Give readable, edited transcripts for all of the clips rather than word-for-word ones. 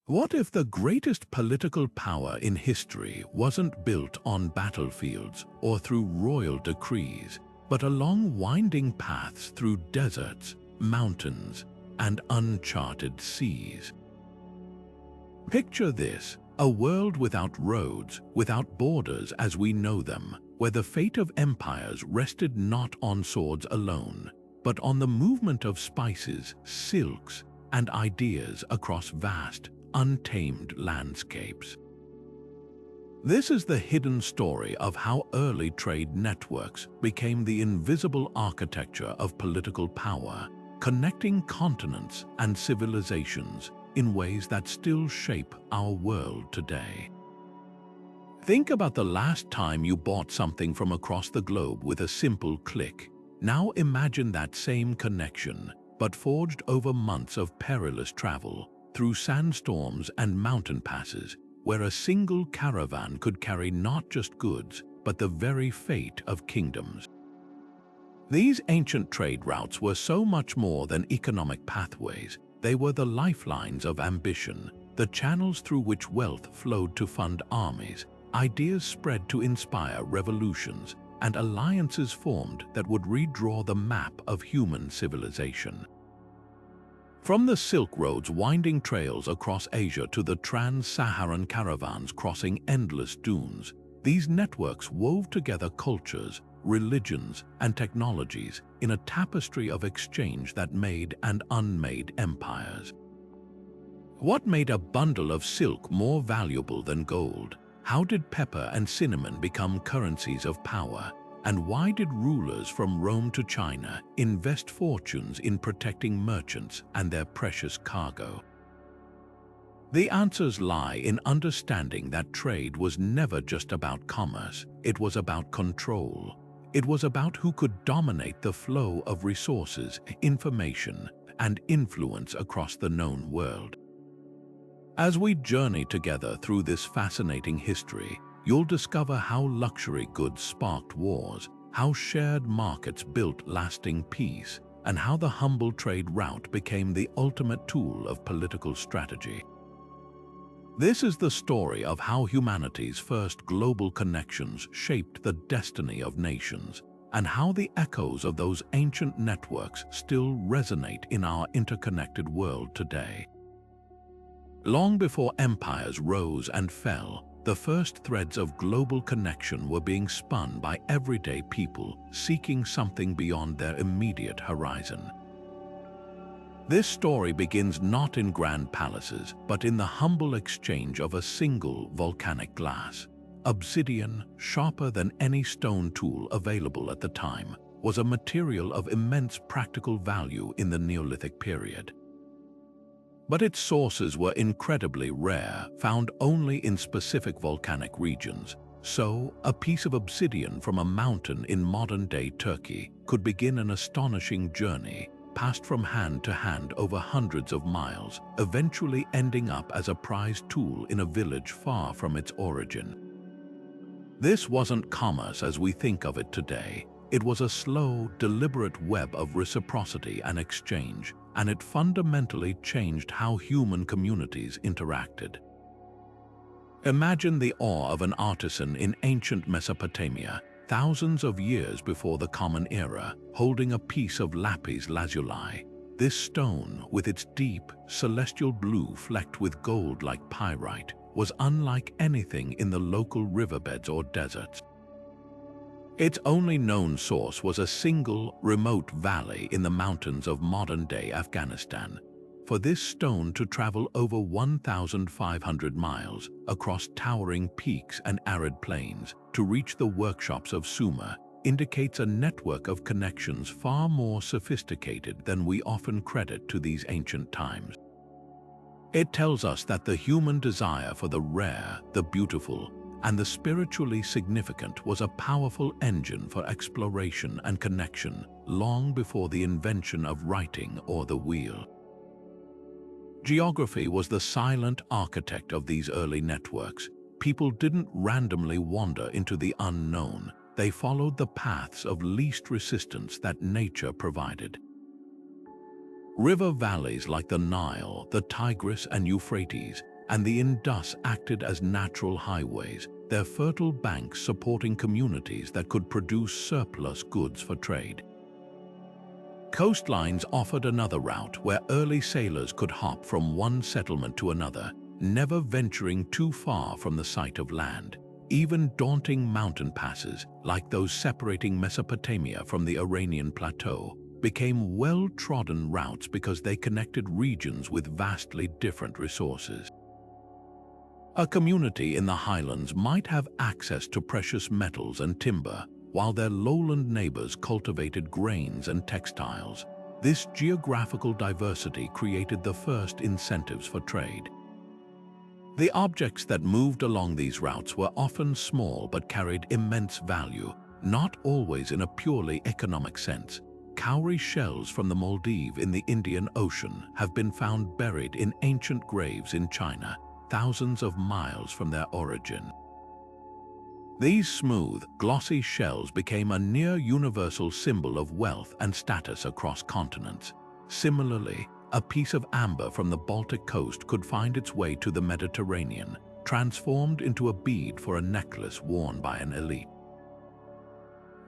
What if the greatest political power in history wasn't built on battlefields or through royal decrees, but along winding paths through deserts, mountains, and uncharted seas? Picture this, a world without roads, without borders as we know them, where the fate of empires rested not on swords alone, but on the movement of spices, silks, and ideas across vast, untamed landscapes. This is the hidden story of how early trade networks became the invisible architecture of political power, connecting continents and civilizations in ways that still shape our world today. Think about the last time you bought something from across the globe with a simple click. Now imagine that same connection, but forged over months of perilous travel, through sandstorms and mountain passes, where a single caravan could carry not just goods, but the very fate of kingdoms. These ancient trade routes were so much more than economic pathways. They were the lifelines of ambition, the channels through which wealth flowed to fund armies, ideas spread to inspire revolutions, and alliances formed that would redraw the map of human civilization. From the Silk Road's winding trails across Asia to the trans-Saharan caravans crossing endless dunes, these networks wove together cultures, religions, and technologies in a tapestry of exchange that made and unmade empires. What made a bundle of silk more valuable than gold? How did pepper and cinnamon become currencies of power? And why did rulers from Rome to China invest fortunes in protecting merchants and their precious cargo? The answers lie in understanding that trade was never just about commerce, it was about control. It was about who could dominate the flow of resources, information, and influence across the known world. As we journey together through this fascinating history, you'll discover how luxury goods sparked wars, how shared markets built lasting peace, and how the humble trade route became the ultimate tool of political strategy. This is the story of how humanity's first global connections shaped the destiny of nations, and how the echoes of those ancient networks still resonate in our interconnected world today. Long before empires rose and fell, the first threads of global connection were being spun by everyday people seeking something beyond their immediate horizon. This story begins not in grand palaces, but in the humble exchange of a single volcanic glass. Obsidian, sharper than any stone tool available at the time, was a material of immense practical value in the Neolithic period. But its sources were incredibly rare, found only in specific volcanic regions. So, a piece of obsidian from a mountain in modern-day Turkey could begin an astonishing journey, passed from hand to hand over hundreds of miles, eventually ending up as a prized tool in a village far from its origin. This wasn't commerce as we think of it today. It was a slow, deliberate web of reciprocity and exchange, and it fundamentally changed how human communities interacted. Imagine the awe of an artisan in ancient Mesopotamia, thousands of years before the Common Era, holding a piece of lapis lazuli. This stone, with its deep, celestial blue flecked with gold like pyrite, was unlike anything in the local riverbeds or deserts. Its only known source was a single, remote valley in the mountains of modern-day Afghanistan. For this stone to travel over 1,500 miles across towering peaks and arid plains to reach the workshops of Sumer indicates a network of connections far more sophisticated than we often credit to these ancient times. It tells us that the human desire for the rare, the beautiful, and the spiritually significant was a powerful engine for exploration and connection long before the invention of writing or the wheel. Geography was the silent architect of these early networks. People didn't randomly wander into the unknown. They followed the paths of least resistance that nature provided. River valleys like the Nile, the Tigris, and Euphrates and the Indus acted as natural highways, their fertile banks supporting communities that could produce surplus goods for trade. Coastlines offered another route where early sailors could hop from one settlement to another, never venturing too far from the sight of land. Even daunting mountain passes, like those separating Mesopotamia from the Iranian plateau, became well-trodden routes because they connected regions with vastly different resources. A community in the highlands might have access to precious metals and timber, while their lowland neighbors cultivated grains and textiles. This geographical diversity created the first incentives for trade. The objects that moved along these routes were often small but carried immense value, not always in a purely economic sense. Cowry shells from the Maldives in the Indian Ocean have been found buried in ancient graves in China, thousands of miles from their origin. These smooth, glossy shells became a near-universal symbol of wealth and status across continents. Similarly, a piece of amber from the Baltic coast could find its way to the Mediterranean, transformed into a bead for a necklace worn by an elite.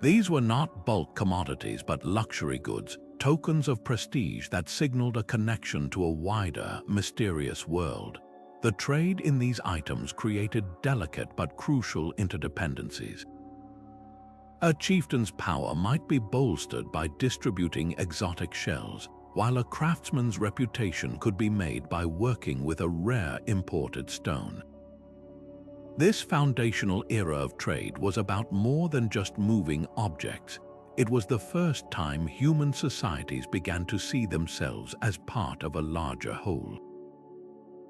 These were not bulk commodities but luxury goods, tokens of prestige that signaled a connection to a wider, mysterious world. The trade in these items created delicate but crucial interdependencies. A chieftain's power might be bolstered by distributing exotic shells, while a craftsman's reputation could be made by working with a rare imported stone. This foundational era of trade was about more than just moving objects. It was the first time human societies began to see themselves as part of a larger whole.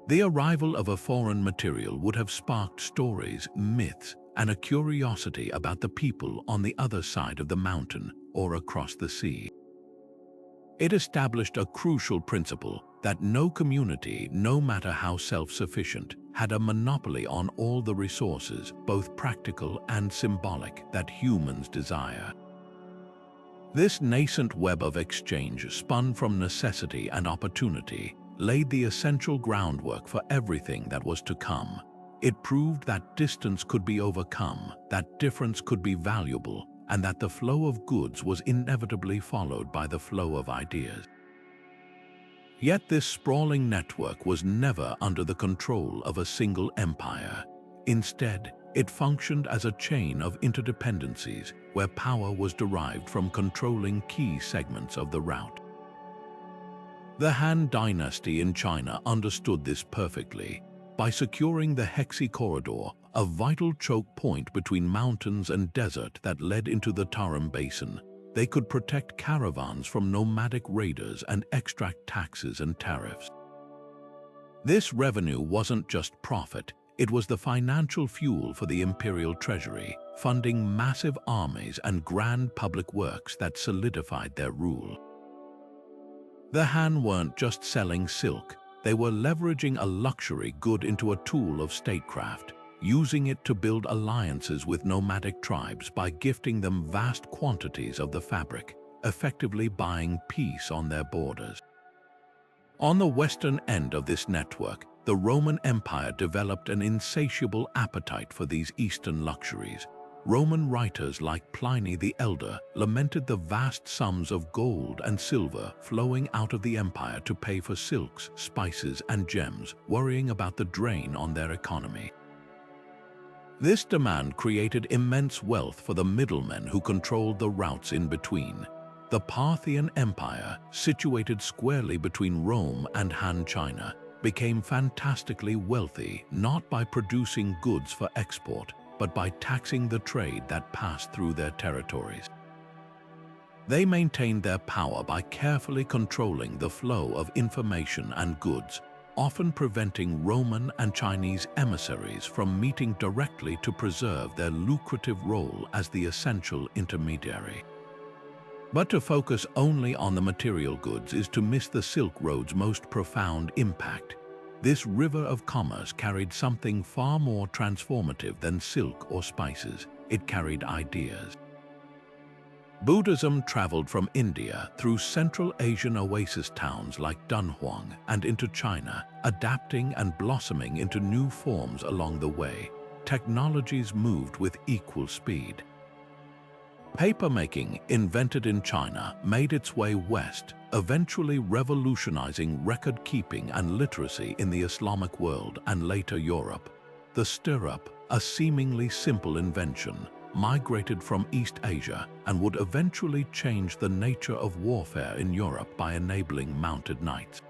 The arrival of a foreign material would have sparked stories, myths, and a curiosity about the people on the other side of the mountain or across the sea. It established a crucial principle that no community, no matter how self-sufficient, had a monopoly on all the resources, both practical and symbolic, that humans desire. This nascent web of exchange, spun from necessity and opportunity, laid the essential groundwork for everything that was to come. It proved that distance could be overcome, that difference could be valuable, and that the flow of goods was inevitably followed by the flow of ideas. Yet this sprawling network was never under the control of a single empire. Instead, it functioned as a chain of interdependencies where power was derived from controlling key segments of the route. The Han Dynasty in China understood this perfectly. By securing the Hexi Corridor, a vital choke point between mountains and desert that led into the Tarim Basin, they could protect caravans from nomadic raiders and extract taxes and tariffs. This revenue wasn't just profit, it was the financial fuel for the imperial treasury, funding massive armies and grand public works that solidified their rule. The Han weren't just selling silk, they were leveraging a luxury good into a tool of statecraft, using it to build alliances with nomadic tribes by gifting them vast quantities of the fabric, effectively buying peace on their borders. On the western end of this network, the Roman Empire developed an insatiable appetite for these Eastern luxuries. Roman writers like Pliny the Elder lamented the vast sums of gold and silver flowing out of the empire to pay for silks, spices, and gems, worrying about the drain on their economy. This demand created immense wealth for the middlemen who controlled the routes in between. The Parthian Empire, situated squarely between Rome and Han China, became fantastically wealthy not by producing goods for export, but by taxing the trade that passed through their territories. They maintained their power by carefully controlling the flow of information and goods, often preventing Roman and Chinese emissaries from meeting directly to preserve their lucrative role as the essential intermediary. But to focus only on the material goods is to miss the Silk Road's most profound impact. This river of commerce carried something far more transformative than silk or spices. It carried ideas. Buddhism traveled from India through Central Asian oasis towns like Dunhuang and into China, adapting and blossoming into new forms along the way. Technologies moved with equal speed. Papermaking, invented in China, made its way west, eventually revolutionizing record-keeping and literacy in the Islamic world and later Europe. The stirrup, a seemingly simple invention, migrated from East Asia and would eventually change the nature of warfare in Europe by enabling mounted knights.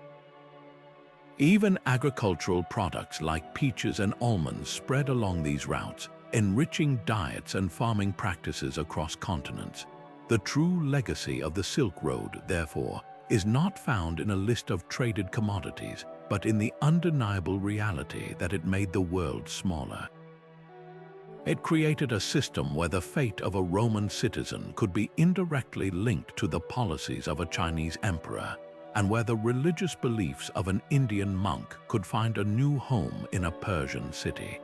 Even agricultural products like peaches and almonds spread along these routes, enriching diets and farming practices across continents. The true legacy of the Silk Road, therefore, is not found in a list of traded commodities, but in the undeniable reality that it made the world smaller. It created a system where the fate of a Roman citizen could be indirectly linked to the policies of a Chinese emperor, and where the religious beliefs of an Indian monk could find a new home in a Persian city.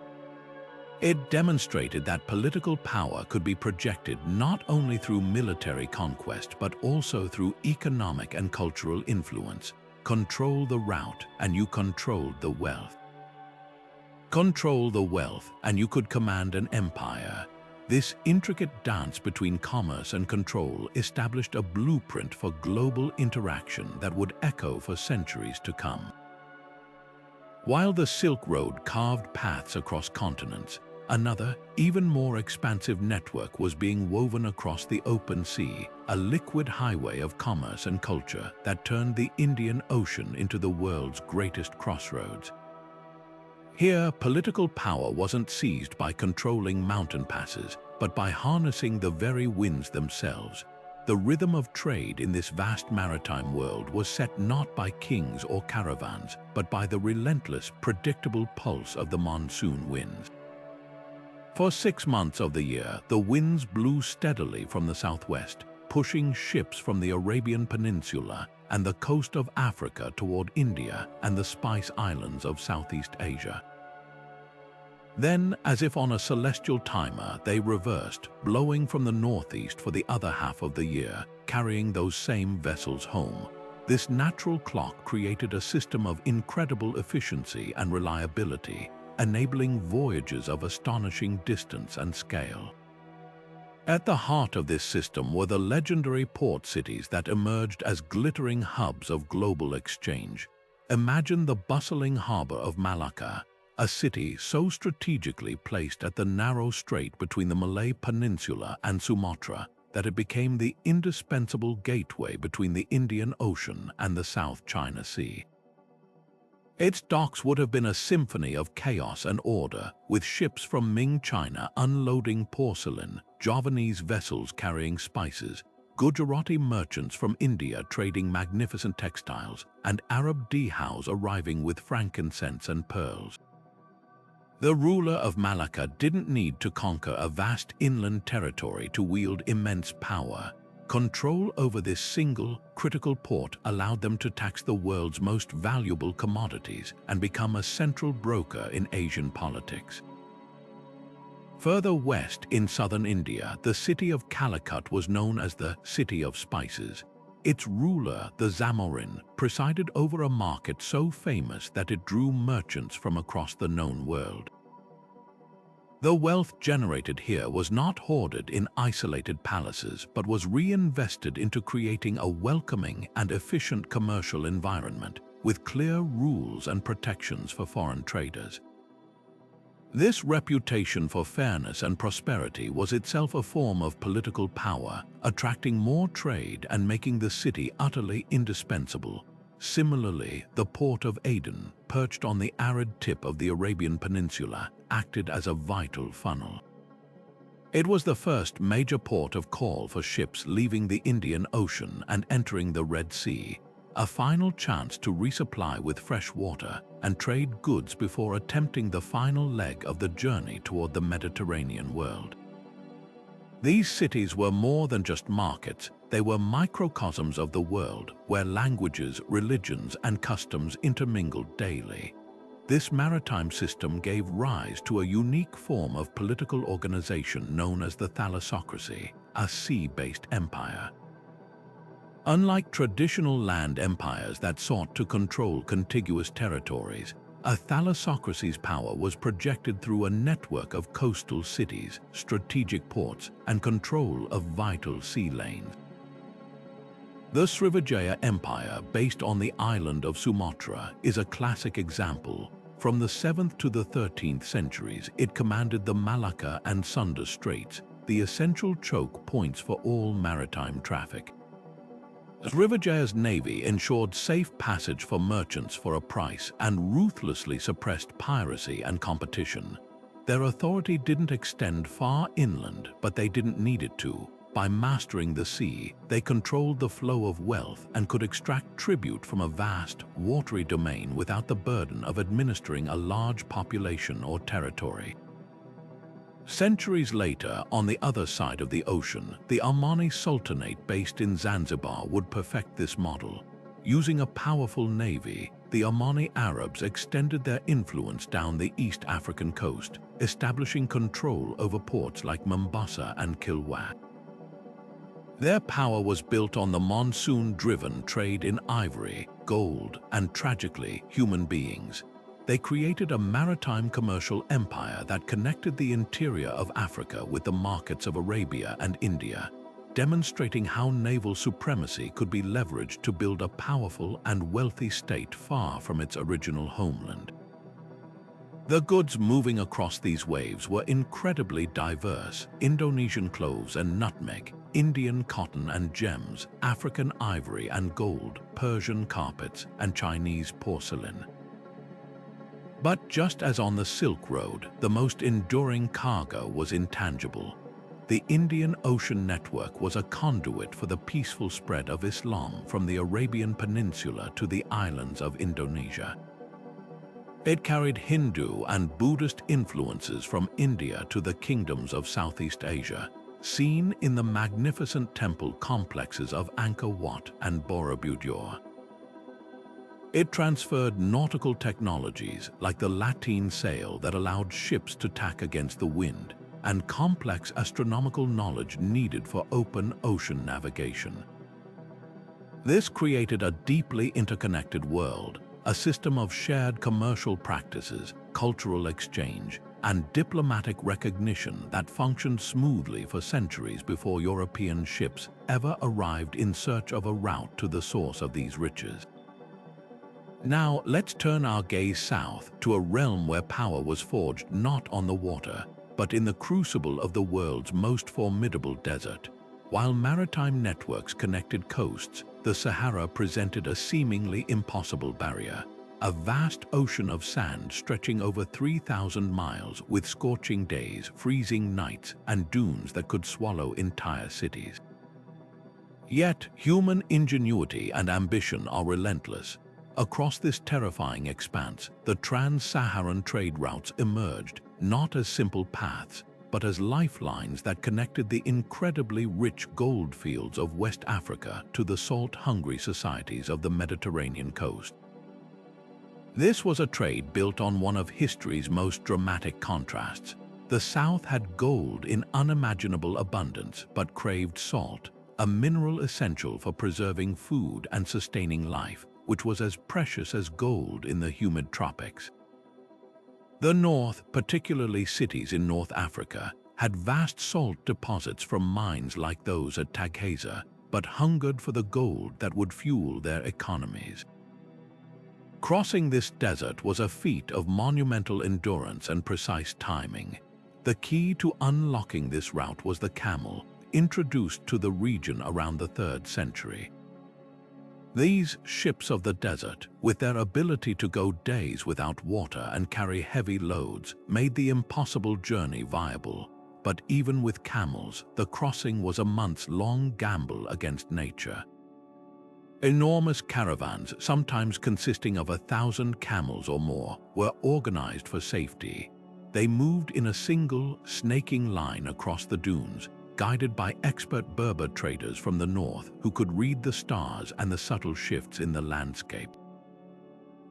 It demonstrated that political power could be projected not only through military conquest but also through economic and cultural influence. Control the route and you controlled the wealth. Control the wealth and you could command an empire. This intricate dance between commerce and control established a blueprint for global interaction that would echo for centuries to come. While the Silk Road carved paths across continents, another, even more expansive network was being woven across the open sea, a liquid highway of commerce and culture that turned the Indian Ocean into the world's greatest crossroads. Here, political power wasn't seized by controlling mountain passes, but by harnessing the very winds themselves. The rhythm of trade in this vast maritime world was set not by kings or caravans, but by the relentless, predictable pulse of the monsoon winds. For 6 months of the year, the winds blew steadily from the southwest, pushing ships from the Arabian Peninsula and the coast of Africa toward India and the Spice Islands of Southeast Asia. Then, as if on a celestial timer, they reversed, blowing from the northeast for the other half of the year, carrying those same vessels home. This natural clock created a system of incredible efficiency and reliability, enabling voyages of astonishing distance and scale. At the heart of this system were the legendary port cities that emerged as glittering hubs of global exchange. Imagine the bustling harbor of Malacca, a city so strategically placed at the narrow strait between the Malay Peninsula and Sumatra that it became the indispensable gateway between the Indian Ocean and the South China Sea. Its docks would have been a symphony of chaos and order, with ships from Ming China unloading porcelain, Javanese vessels carrying spices, Gujarati merchants from India trading magnificent textiles, and Arab dhows arriving with frankincense and pearls. The ruler of Malacca didn't need to conquer a vast inland territory to wield immense power. Control over this single, critical port allowed them to tax the world's most valuable commodities and become a central broker in Asian politics. Further west in southern India, the city of Calicut was known as the City of Spices. Its ruler, the Zamorin, presided over a market so famous that it drew merchants from across the known world. The wealth generated here was not hoarded in isolated palaces, but was reinvested into creating a welcoming and efficient commercial environment, with clear rules and protections for foreign traders. This reputation for fairness and prosperity was itself a form of political power, attracting more trade and making the city utterly indispensable. Similarly, the port of Aden, perched on the arid tip of the Arabian Peninsula, acted as a vital funnel. It was the first major port of call for ships leaving the Indian Ocean and entering the Red Sea, a final chance to resupply with fresh water and trade goods before attempting the final leg of the journey toward the Mediterranean world. These cities were more than just markets, they were microcosms of the world where languages, religions, and customs intermingled daily. This maritime system gave rise to a unique form of political organization known as the Thalassocracy, a sea-based empire. Unlike traditional land empires that sought to control contiguous territories, a Thalassocracies' power was projected through a network of coastal cities, strategic ports, and control of vital sea lanes. The Srivijaya Empire, based on the island of Sumatra, is a classic example. From the 7th to the 13th centuries, it commanded the Malacca and Sunda Straits, the essential choke points for all maritime traffic. Srivijaya's navy ensured safe passage for merchants for a price and ruthlessly suppressed piracy and competition. Their authority didn't extend far inland, but they didn't need it to. By mastering the sea, they controlled the flow of wealth and could extract tribute from a vast, watery domain without the burden of administering a large population or territory. Centuries later, on the other side of the ocean, the Amani Sultanate based in Zanzibar would perfect this model. Using a powerful navy, the Amani Arabs extended their influence down the East African coast, establishing control over ports like Mombasa and Kilwa. Their power was built on the monsoon-driven trade in ivory, gold, and tragically, human beings. They created a maritime commercial empire that connected the interior of Africa with the markets of Arabia and India, demonstrating how naval supremacy could be leveraged to build a powerful and wealthy state far from its original homeland. The goods moving across these waves were incredibly diverse: Indonesian cloves and nutmeg, Indian cotton and gems, African ivory and gold, Persian carpets, and Chinese porcelain. But just as on the Silk Road, the most enduring cargo was intangible. The Indian Ocean Network was a conduit for the peaceful spread of Islam from the Arabian Peninsula to the islands of Indonesia. It carried Hindu and Buddhist influences from India to the kingdoms of Southeast Asia, seen in the magnificent temple complexes of Angkor Wat and Borobudur. It transferred nautical technologies like the lateen sail that allowed ships to tack against the wind, and complex astronomical knowledge needed for open ocean navigation. This created a deeply interconnected world, a system of shared commercial practices, cultural exchange, and diplomatic recognition that functioned smoothly for centuries before European ships ever arrived in search of a route to the source of these riches. Now, let's turn our gaze south to a realm where power was forged not on the water, but in the crucible of the world's most formidable desert. While maritime networks connected coasts, the Sahara presented a seemingly impossible barrier. A vast ocean of sand stretching over 3,000 miles with scorching days, freezing nights, and dunes that could swallow entire cities. Yet, human ingenuity and ambition are relentless. Across this terrifying expanse, the trans-Saharan trade routes emerged, not as simple paths, but as lifelines that connected the incredibly rich gold fields of West Africa to the salt-hungry societies of the Mediterranean coast. This was a trade built on one of history's most dramatic contrasts. The South had gold in unimaginable abundance, but craved salt, a mineral essential for preserving food and sustaining life, which was as precious as gold in the humid tropics. The North, particularly cities in North Africa, had vast salt deposits from mines like those at Taghaza, but hungered for the gold that would fuel their economies. Crossing this desert was a feat of monumental endurance and precise timing. The key to unlocking this route was the camel, introduced to the region around the 3rd century. These ships of the desert, with their ability to go days without water and carry heavy loads, made the impossible journey viable. But even with camels, the crossing was a months-long gamble against nature. Enormous caravans, sometimes consisting of 1,000 camels or more, were organized for safety. They moved in a single, snaking line across the dunes, guided by expert Berber traders from the north who could read the stars and the subtle shifts in the landscape.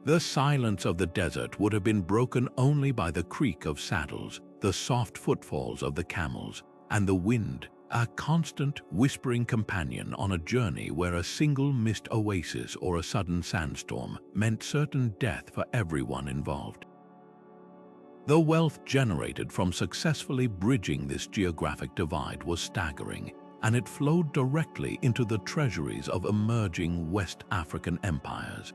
The silence of the desert would have been broken only by the creak of saddles, the soft footfalls of the camels, and the wind, a constant, whispering companion on a journey where a single missed oasis or a sudden sandstorm meant certain death for everyone involved. The wealth generated from successfully bridging this geographic divide was staggering, and it flowed directly into the treasuries of emerging West African empires.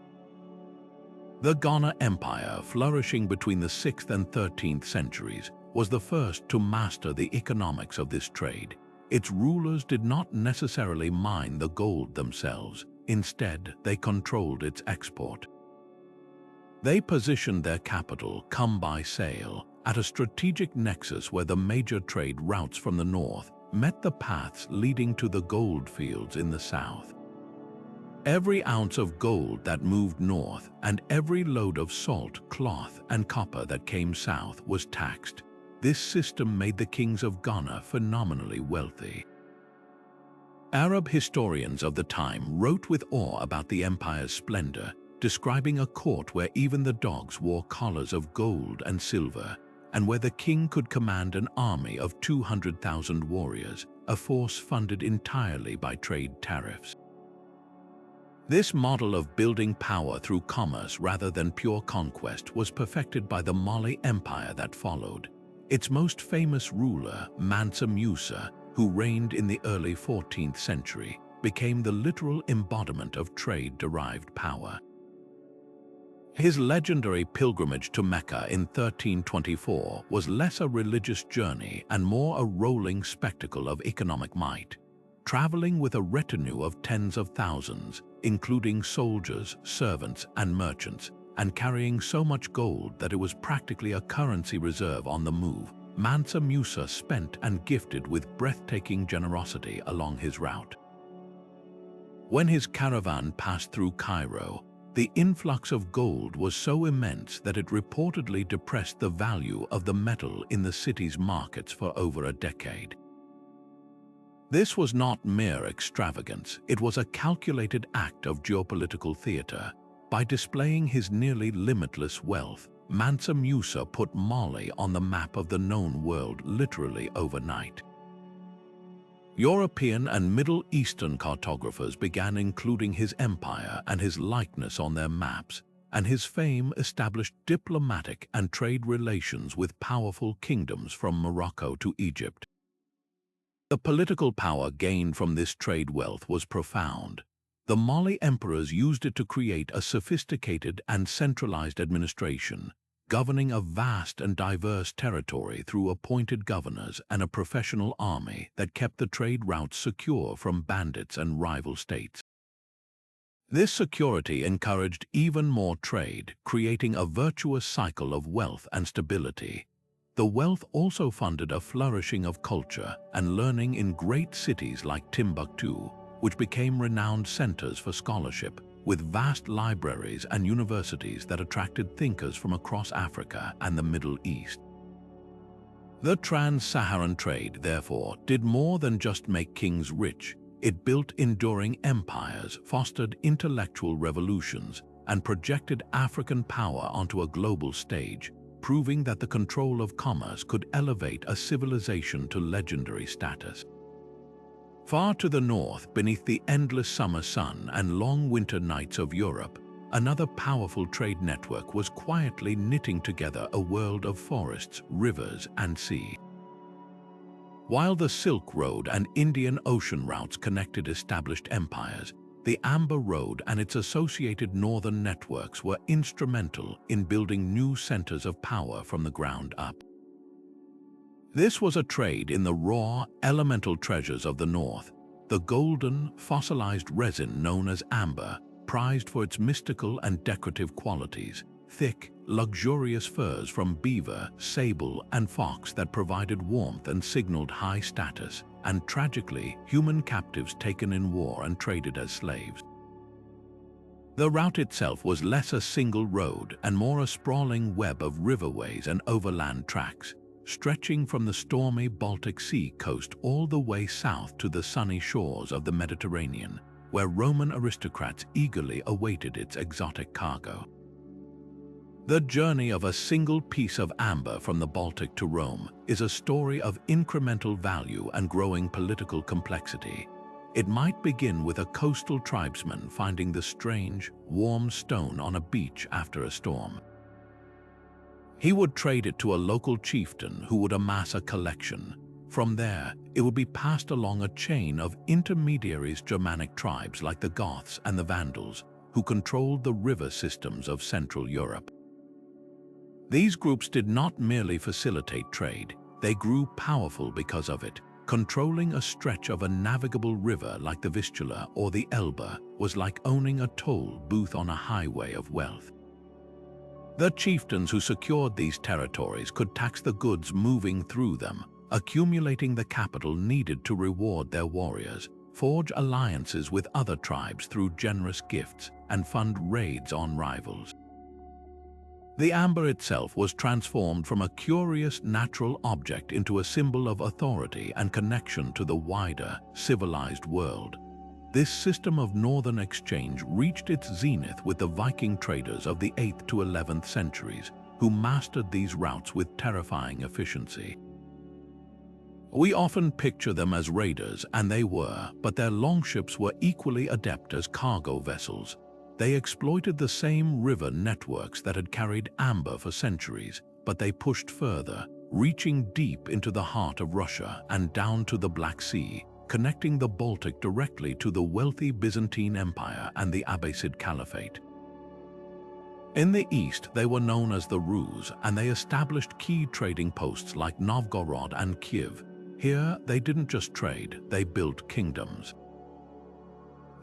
The Ghana Empire, flourishing between the 6th and 13th centuries, was the first to master the economics of this trade. Its rulers did not necessarily mine the gold themselves. Instead, they controlled its export. They positioned their capital, come by sail, at a strategic nexus where the major trade routes from the north met the paths leading to the gold fields in the south. Every ounce of gold that moved north and every load of salt, cloth, and copper that came south was taxed. This system made the kings of Ghana phenomenally wealthy. Arab historians of the time wrote with awe about the empire's splendor, describing a court where even the dogs wore collars of gold and silver, and where the king could command an army of 200,000 warriors, a force funded entirely by trade tariffs. This model of building power through commerce rather than pure conquest was perfected by the Mali Empire that followed. Its most famous ruler, Mansa Musa, who reigned in the early 14th century, became the literal embodiment of trade-derived power. His legendary pilgrimage to Mecca in 1324 was less a religious journey and more a rolling spectacle of economic might. Traveling with a retinue of tens of thousands, including soldiers, servants, and merchants, and carrying so much gold that it was practically a currency reserve on the move, Mansa Musa spent and gifted with breathtaking generosity along his route. When his caravan passed through Cairo, the influx of gold was so immense that it reportedly depressed the value of the metal in the city's markets for over a decade. This was not mere extravagance, it was a calculated act of geopolitical theater. By displaying his nearly limitless wealth, Mansa Musa put Mali on the map of the known world literally overnight. European and Middle Eastern cartographers began including his empire and his likeness on their maps, and his fame established diplomatic and trade relations with powerful kingdoms from Morocco to Egypt. The political power gained from this trade wealth was profound. The Mali emperors used it to create a sophisticated and centralized administration, governing a vast and diverse territory through appointed governors and a professional army that kept the trade routes secure from bandits and rival states. This security encouraged even more trade, creating a virtuous cycle of wealth and stability. The wealth also funded a flourishing of culture and learning in great cities like Timbuktu, which became renowned centers for scholarship, with vast libraries and universities that attracted thinkers from across Africa and the Middle East. The trans-Saharan trade, therefore, did more than just make kings rich. It built enduring empires, fostered intellectual revolutions, and projected African power onto a global stage, proving that the control of commerce could elevate a civilization to legendary status. Far to the north, beneath the endless summer sun and long winter nights of Europe, another powerful trade network was quietly knitting together a world of forests, rivers, and sea. While the Silk Road and Indian Ocean routes connected established empires, the Amber Road and its associated northern networks were instrumental in building new centers of power from the ground up. This was a trade in the raw, elemental treasures of the north, the golden, fossilized resin known as amber, prized for its mystical and decorative qualities, thick, luxurious furs from beaver, sable, and fox that provided warmth and signaled high status, and tragically, human captives taken in war and traded as slaves. The route itself was less a single road and more a sprawling web of riverways and overland tracks, stretching from the stormy Baltic Sea coast all the way south to the sunny shores of the Mediterranean, where Roman aristocrats eagerly awaited its exotic cargo. The journey of a single piece of amber from the Baltic to Rome is a story of incremental value and growing political complexity. It might begin with a coastal tribesman finding the strange, warm stone on a beach after a storm. He would trade it to a local chieftain who would amass a collection. From there, it would be passed along a chain of intermediaries, Germanic tribes like the Goths and the Vandals, who controlled the river systems of Central Europe. These groups did not merely facilitate trade, they grew powerful because of it. Controlling a stretch of a navigable river like the Vistula or the Elbe was like owning a toll booth on a highway of wealth. The chieftains who secured these territories could tax the goods moving through them, accumulating the capital needed to reward their warriors, forge alliances with other tribes through generous gifts, and fund raids on rivals. The amber itself was transformed from a curious natural object into a symbol of authority and connection to the wider, civilized world. This system of northern exchange reached its zenith with the Viking traders of the 8th to 11th centuries, who mastered these routes with terrifying efficiency. We often picture them as raiders, and they were, but their longships were equally adept as cargo vessels. They exploited the same river networks that had carried amber for centuries, but they pushed further, reaching deep into the heart of Russia and down to the Black Sea, connecting the Baltic directly to the wealthy Byzantine Empire and the Abbasid Caliphate. In the east, they were known as the Rus, and they established key trading posts like Novgorod and Kiev. Here, they didn't just trade, they built kingdoms.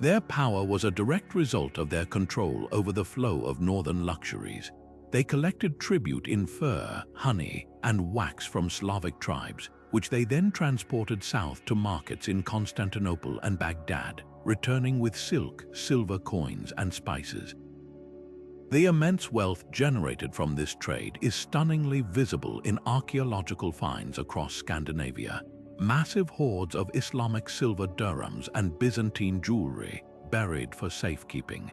Their power was a direct result of their control over the flow of northern luxuries. They collected tribute in fur, honey, and wax from Slavic tribes, which they then transported south to markets in Constantinople and Baghdad, returning with silk, silver coins, and spices. The immense wealth generated from this trade is stunningly visible in archaeological finds across Scandinavia. Massive hoards of Islamic silver dirhams and Byzantine jewelry buried for safekeeping.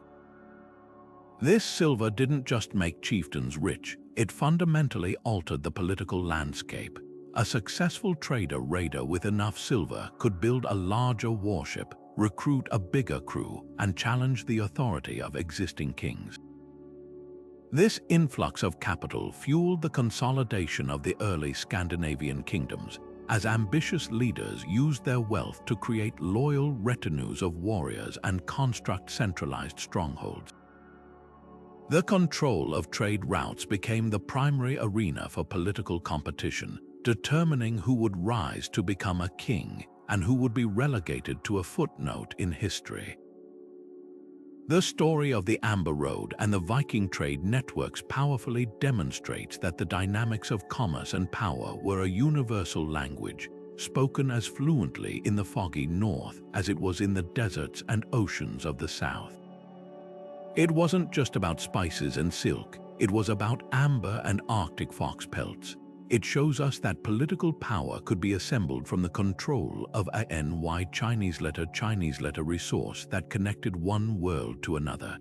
This silver didn't just make chieftains rich, it fundamentally altered the political landscape. A successful trader-raider with enough silver could build a larger warship, recruit a bigger crew, and challenge the authority of existing kings. This influx of capital fueled the consolidation of the early Scandinavian kingdoms, as ambitious leaders used their wealth to create loyal retinues of warriors and construct centralized strongholds. The control of trade routes became the primary arena for political competition, determining who would rise to become a king and who would be relegated to a footnote in history. The story of the Amber Road and the Viking trade networks powerfully demonstrates that the dynamics of commerce and power were a universal language, spoken as fluently in the foggy north as it was in the deserts and oceans of the south. It wasn't just about spices and silk, it was about amber and Arctic fox pelts. It shows us that political power could be assembled from the control of a Chinese letter resource that connected one world to another.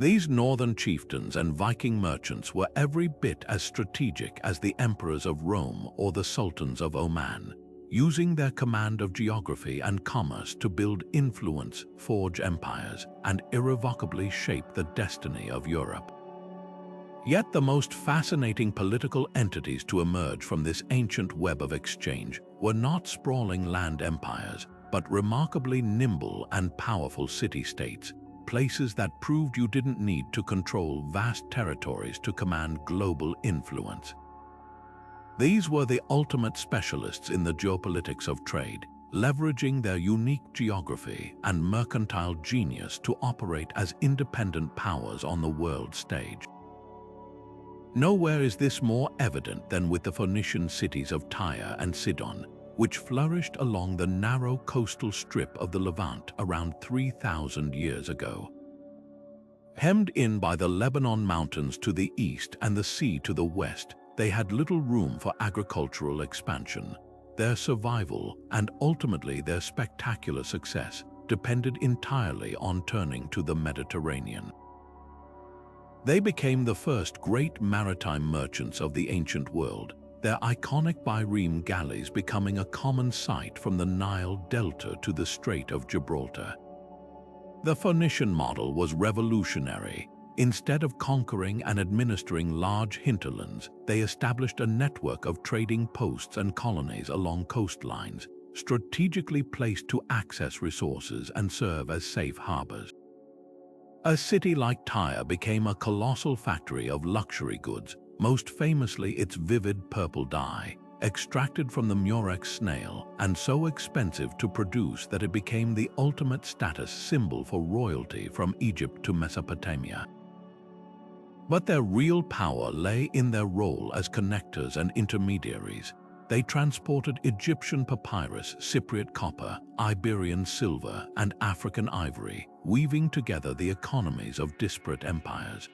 These northern chieftains and Viking merchants were every bit as strategic as the emperors of Rome or the sultans of Oman, using their command of geography and commerce to build influence, forge empires, and irrevocably shape the destiny of Europe. Yet the most fascinating political entities to emerge from this ancient web of exchange were not sprawling land empires, but remarkably nimble and powerful city-states, places that proved you didn't need to control vast territories to command global influence. These were the ultimate specialists in the geopolitics of trade, leveraging their unique geography and mercantile genius to operate as independent powers on the world stage. Nowhere is this more evident than with the Phoenician cities of Tyre and Sidon, which flourished along the narrow coastal strip of the Levant around 3,000 years ago. Hemmed in by the Lebanon mountains to the east and the sea to the west, they had little room for agricultural expansion. Their survival, and ultimately their spectacular success, depended entirely on turning to the Mediterranean. They became the first great maritime merchants of the ancient world, their iconic bireme galleys becoming a common sight from the Nile Delta to the Strait of Gibraltar. The Phoenician model was revolutionary. Instead of conquering and administering large hinterlands, they established a network of trading posts and colonies along coastlines, strategically placed to access resources and serve as safe harbors. A city like Tyre became a colossal factory of luxury goods, most famously its vivid purple dye, extracted from the murex snail and so expensive to produce that it became the ultimate status symbol for royalty from Egypt to Mesopotamia. But their real power lay in their role as connectors and intermediaries. They transported Egyptian papyrus, Cypriot copper, Iberian silver, and African ivory, weaving together the economies of disparate empires.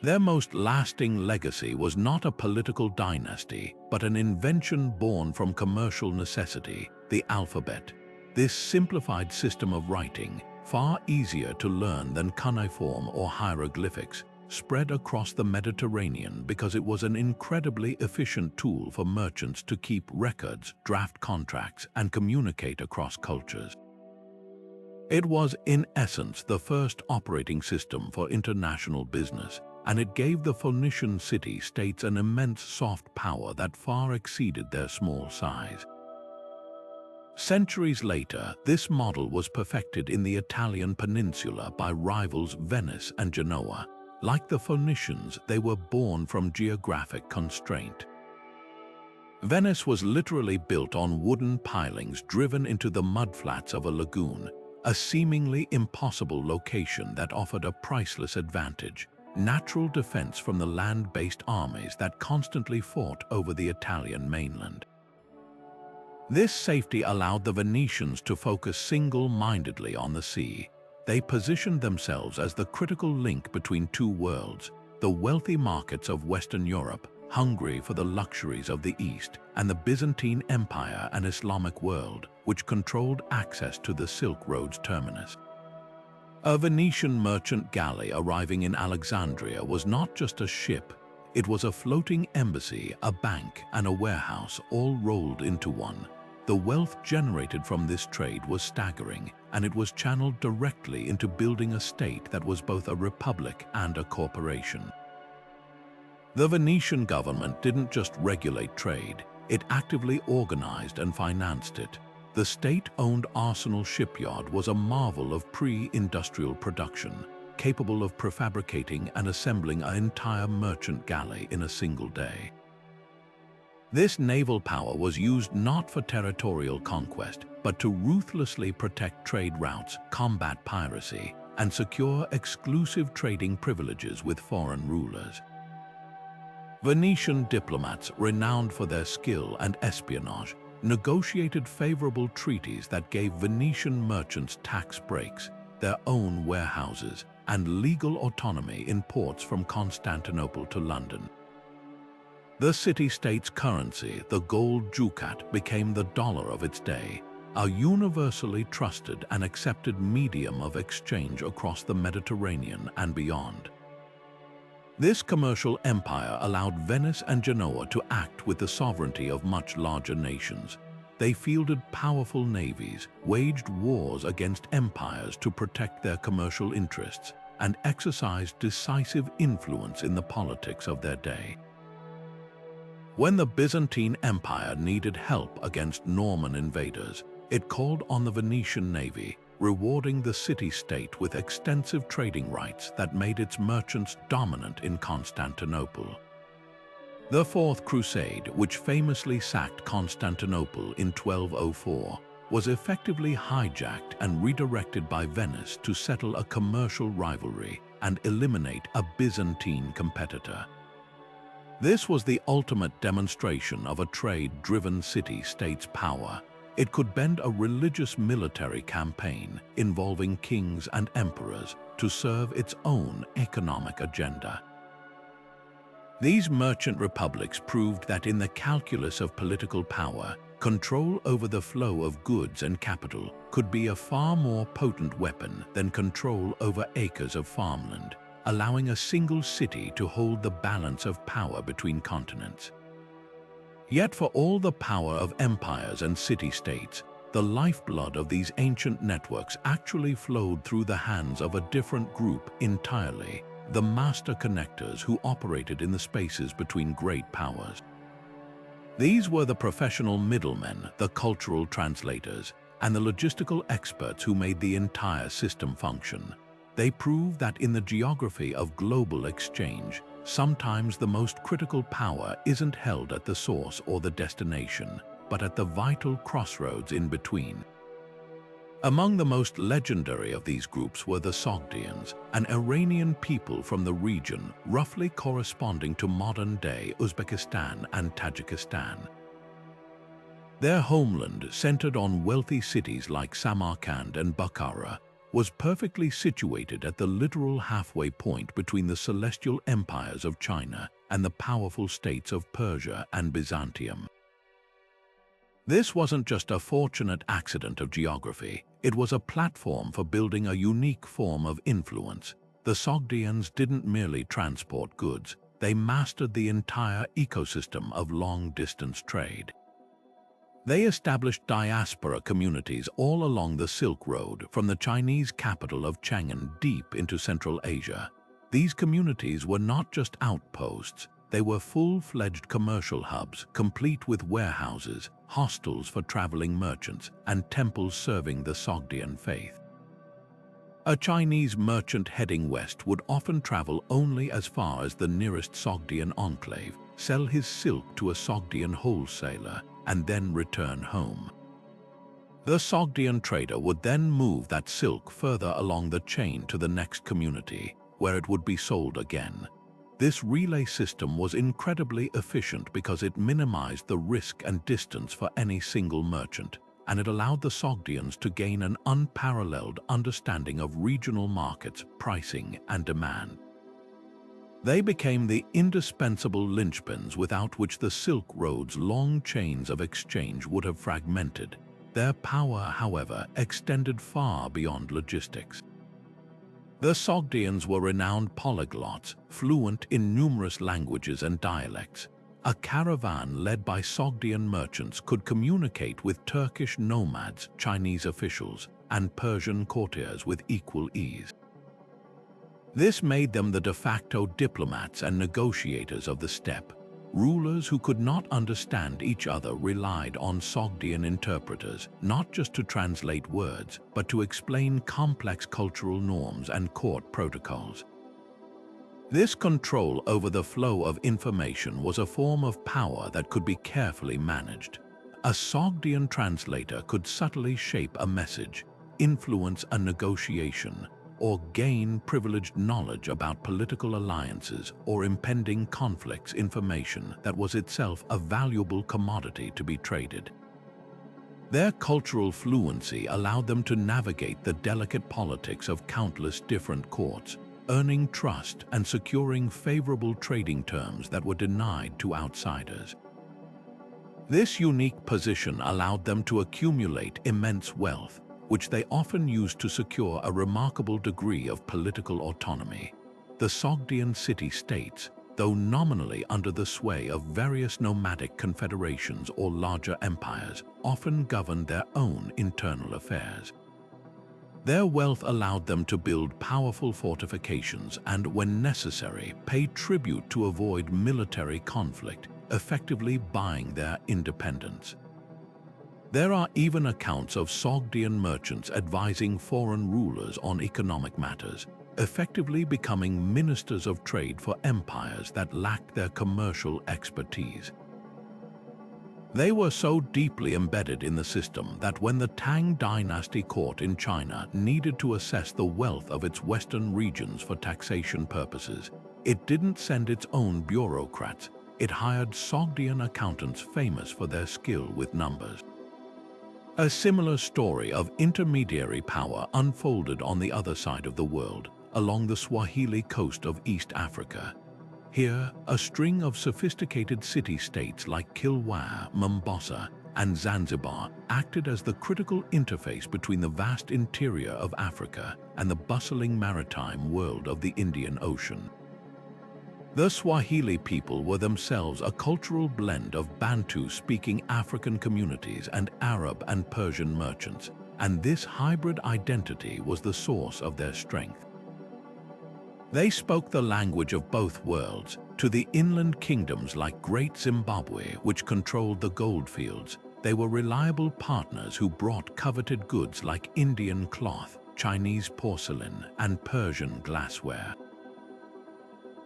Their most lasting legacy was not a political dynasty, but an invention born from commercial necessity, the alphabet. This simplified system of writing, far easier to learn than cuneiform or hieroglyphics, spread across the Mediterranean because it was an incredibly efficient tool for merchants to keep records, draft contracts, and communicate across cultures. It was, in essence, the first operating system for international business, and it gave the Phoenician city-states an immense soft power that far exceeded their small size. Centuries later, this model was perfected in the Italian peninsula by rivals Venice and Genoa. Like the Phoenicians, they were born from geographic constraint. Venice was literally built on wooden pilings driven into the mudflats of a lagoon, a seemingly impossible location that offered a priceless advantage, natural defense from the land-based armies that constantly fought over the Italian mainland. This safety allowed the Venetians to focus single-mindedly on the sea. They positioned themselves as the critical link between two worlds, the wealthy markets of Western Europe, hungry for the luxuries of the East, and the Byzantine Empire and Islamic world, which controlled access to the Silk Road's terminus. A Venetian merchant galley arriving in Alexandria was not just a ship, it was a floating embassy, a bank, and a warehouse all rolled into one. The wealth generated from this trade was staggering, and it was channeled directly into building a state that was both a republic and a corporation. The Venetian government didn't just regulate trade, it actively organized and financed it. The state-owned Arsenal shipyard was a marvel of pre-industrial production, capable of prefabricating and assembling an entire merchant galley in a single day. This naval power was used not for territorial conquest, but to ruthlessly protect trade routes, combat piracy, and secure exclusive trading privileges with foreign rulers. Venetian diplomats, renowned for their skill and espionage, negotiated favorable treaties that gave Venetian merchants tax breaks, their own warehouses, and legal autonomy in ports from Constantinople to London. The city-state's currency, the gold ducat, became the dollar of its day, a universally trusted and accepted medium of exchange across the Mediterranean and beyond. This commercial empire allowed Venice and Genoa to act with the sovereignty of much larger nations. They fielded powerful navies, waged wars against empires to protect their commercial interests, and exercised decisive influence in the politics of their day. When the Byzantine Empire needed help against Norman invaders, it called on the Venetian navy, rewarding the city-state with extensive trading rights that made its merchants dominant in Constantinople. The Fourth Crusade, which famously sacked Constantinople in 1204, was effectively hijacked and redirected by Venice to settle a commercial rivalry and eliminate a Byzantine competitor. This was the ultimate demonstration of a trade-driven city-state's power. It could bend a religious military campaign involving kings and emperors to serve its own economic agenda. These merchant republics proved that in the calculus of political power, control over the flow of goods and capital could be a far more potent weapon than control over acres of farmland, allowing a single city to hold the balance of power between continents. Yet for all the power of empires and city-states, the lifeblood of these ancient networks actually flowed through the hands of a different group entirely, the master connectors who operated in the spaces between great powers. These were the professional middlemen, the cultural translators, and the logistical experts who made the entire system function. They proved that in the geography of global exchange, sometimes the most critical power isn't held at the source or the destination, but at the vital crossroads in between. Among the most legendary of these groups were the Sogdians, an Iranian people from the region roughly corresponding to modern-day Uzbekistan and Tajikistan. Their homeland, centered on wealthy cities like Samarkand and Bukhara, was perfectly situated at the literal halfway point between the celestial empires of China and the powerful states of Persia and Byzantium. This wasn't just a fortunate accident of geography, it was a platform for building a unique form of influence. The Sogdians didn't merely transport goods, they mastered the entire ecosystem of long-distance trade. They established diaspora communities all along the Silk Road, from the Chinese capital of Chang'an deep into Central Asia. These communities were not just outposts, they were full-fledged commercial hubs, complete with warehouses, hostels for traveling merchants, and temples serving the Sogdian faith. A Chinese merchant heading west would often travel only as far as the nearest Sogdian enclave, sell his silk to a Sogdian wholesaler, and then return home. The Sogdian trader would then move that silk further along the chain to the next community, where it would be sold again. This relay system was incredibly efficient because it minimized the risk and distance for any single merchant, and it allowed the Sogdians to gain an unparalleled understanding of regional markets, pricing, and demand. They became the indispensable linchpins without which the Silk Road's long chains of exchange would have fragmented. Their power, however, extended far beyond logistics. The Sogdians were renowned polyglots, fluent in numerous languages and dialects. A caravan led by Sogdian merchants could communicate with Turkish nomads, Chinese officials, and Persian courtiers with equal ease. This made them the de facto diplomats and negotiators of the steppe. Rulers who could not understand each other relied on Sogdian interpreters, not just to translate words, but to explain complex cultural norms and court protocols. This control over the flow of information was a form of power that could be carefully managed. A Sogdian translator could subtly shape a message, influence a negotiation, or gain privileged knowledge about political alliances or impending conflicts, information that was itself a valuable commodity to be traded. Their cultural fluency allowed them to navigate the delicate politics of countless different courts, earning trust and securing favorable trading terms that were denied to outsiders. This unique position allowed them to accumulate immense wealth, which they often used to secure a remarkable degree of political autonomy. The Sogdian city-states, though nominally under the sway of various nomadic confederations or larger empires, often governed their own internal affairs. Their wealth allowed them to build powerful fortifications and, when necessary, pay tribute to avoid military conflict, effectively buying their independence. There are even accounts of Sogdian merchants advising foreign rulers on economic matters, effectively becoming ministers of trade for empires that lacked their commercial expertise. They were so deeply embedded in the system that when the Tang Dynasty court in China needed to assess the wealth of its western regions for taxation purposes, it didn't send its own bureaucrats, it hired Sogdian accountants famous for their skill with numbers. A similar story of intermediary power unfolded on the other side of the world, along the Swahili coast of East Africa. Here, a string of sophisticated city-states like Kilwa, Mombasa, and Zanzibar acted as the critical interface between the vast interior of Africa and the bustling maritime world of the Indian Ocean. The Swahili people were themselves a cultural blend of Bantu-speaking African communities and Arab and Persian merchants, and this hybrid identity was the source of their strength. They spoke the language of both worlds. To the inland kingdoms like Great Zimbabwe, which controlled the goldfields, they were reliable partners who brought coveted goods like Indian cloth, Chinese porcelain, and Persian glassware.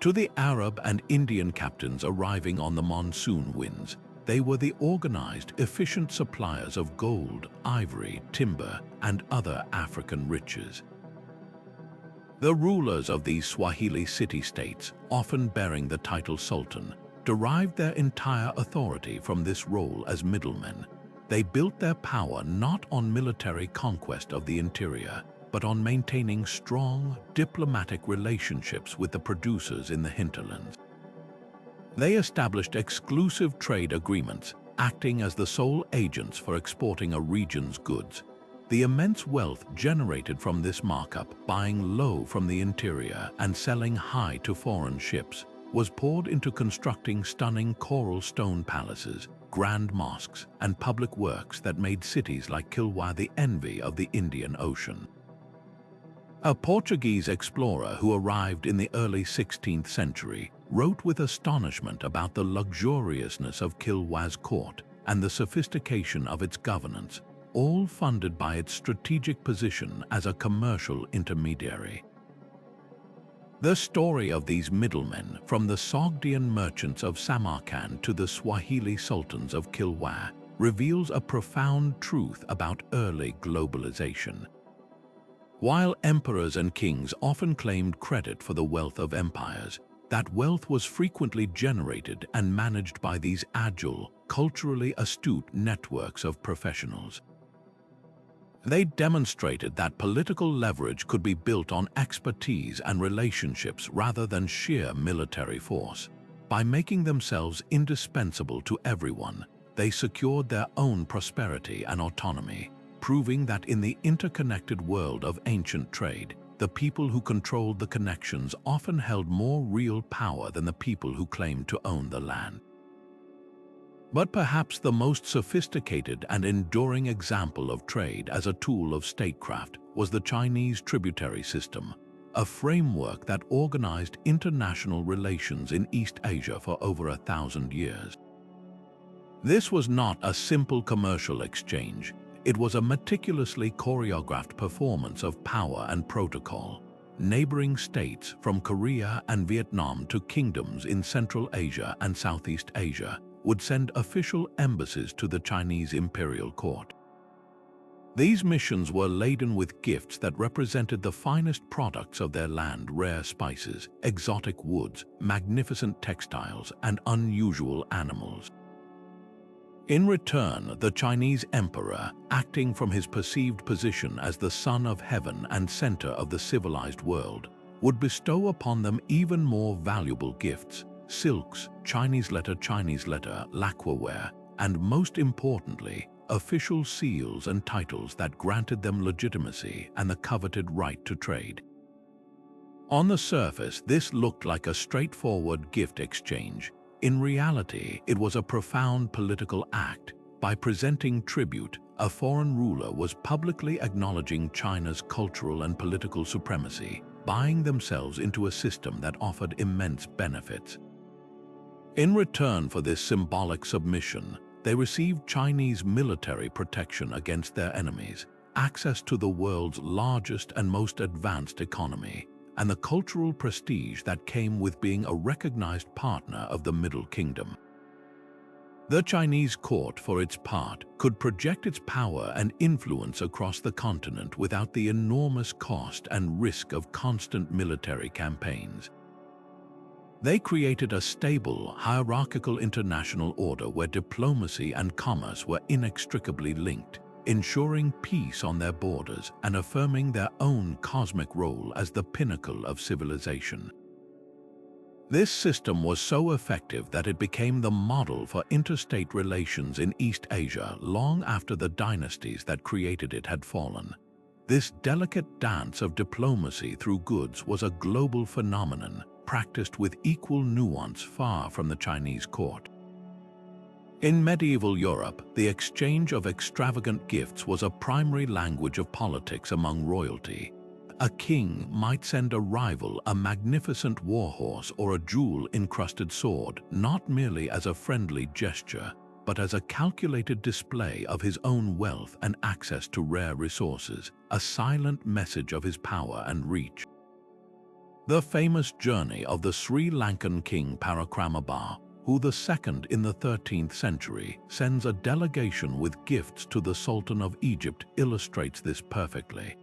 To the Arab and Indian captains arriving on the monsoon winds, they were the organized, efficient suppliers of gold, ivory, timber, and other African riches. The rulers of these Swahili city-states, often bearing the title Sultan, derived their entire authority from this role as middlemen. They built their power not on military conquest of the interior, but on maintaining strong diplomatic relationships with the producers in the hinterlands. They established exclusive trade agreements, acting as the sole agents for exporting a region's goods. The immense wealth generated from this markup, buying low from the interior and selling high to foreign ships, was poured into constructing stunning coral stone palaces, grand mosques, and public works that made cities like Kilwa the envy of the Indian Ocean. A Portuguese explorer who arrived in the early 16th century wrote with astonishment about the luxuriousness of Kilwa's court and the sophistication of its governance, all funded by its strategic position as a commercial intermediary. The story of these middlemen, from the Sogdian merchants of Samarkand to the Swahili sultans of Kilwa, reveals a profound truth about early globalization. While emperors and kings often claimed credit for the wealth of empires, that wealth was frequently generated and managed by these agile, culturally astute networks of professionals. They demonstrated that political leverage could be built on expertise and relationships rather than sheer military force. By making themselves indispensable to everyone, they secured their own prosperity and autonomy, proving that in the interconnected world of ancient trade, the people who controlled the connections often held more real power than the people who claimed to own the land. But perhaps the most sophisticated and enduring example of trade as a tool of statecraft was the Chinese tributary system, a framework that organized international relations in East Asia for over 1,000 years. This was not a simple commercial exchange. It was a meticulously choreographed performance of power and protocol. Neighboring states, from Korea and Vietnam to kingdoms in Central Asia and Southeast Asia, would send official embassies to the Chinese imperial court. These missions were laden with gifts that represented the finest products of their land: rare spices, exotic woods, magnificent textiles, and unusual animals. In return, the Chinese emperor, acting from his perceived position as the son of heaven and center of the civilized world, would bestow upon them even more valuable gifts: silks, Chinese letter, lacquerware, and most importantly, official seals and titles that granted them legitimacy and the coveted right to trade. On the surface, this looked like a straightforward gift exchange. In reality, it was a profound political act. By presenting tribute, a foreign ruler was publicly acknowledging China's cultural and political supremacy, buying themselves into a system that offered immense benefits. In return for this symbolic submission, they received Chinese military protection against their enemies, access to the world's largest and most advanced economy, and the cultural prestige that came with being a recognized partner of the Middle Kingdom. The Chinese court, for its part, could project its power and influence across the continent without the enormous cost and risk of constant military campaigns. They created a stable, hierarchical international order where diplomacy and commerce were inextricably linked, ensuring peace on their borders and affirming their own cosmic role as the pinnacle of civilization. This system was so effective that it became the model for interstate relations in East Asia long after the dynasties that created it had fallen. This delicate dance of diplomacy through goods was a global phenomenon, practiced with equal nuance far from the Chinese court. In medieval Europe, the exchange of extravagant gifts was a primary language of politics among royalty. A king might send a rival a magnificent warhorse or a jewel-encrusted sword, not merely as a friendly gesture, but as a calculated display of his own wealth and access to rare resources, a silent message of his power and reach. The famous journey of the Sri Lankan king Parakramabar, who II in the 13th century sends a delegation with gifts to the Sultan of Egypt, illustrates this perfectly.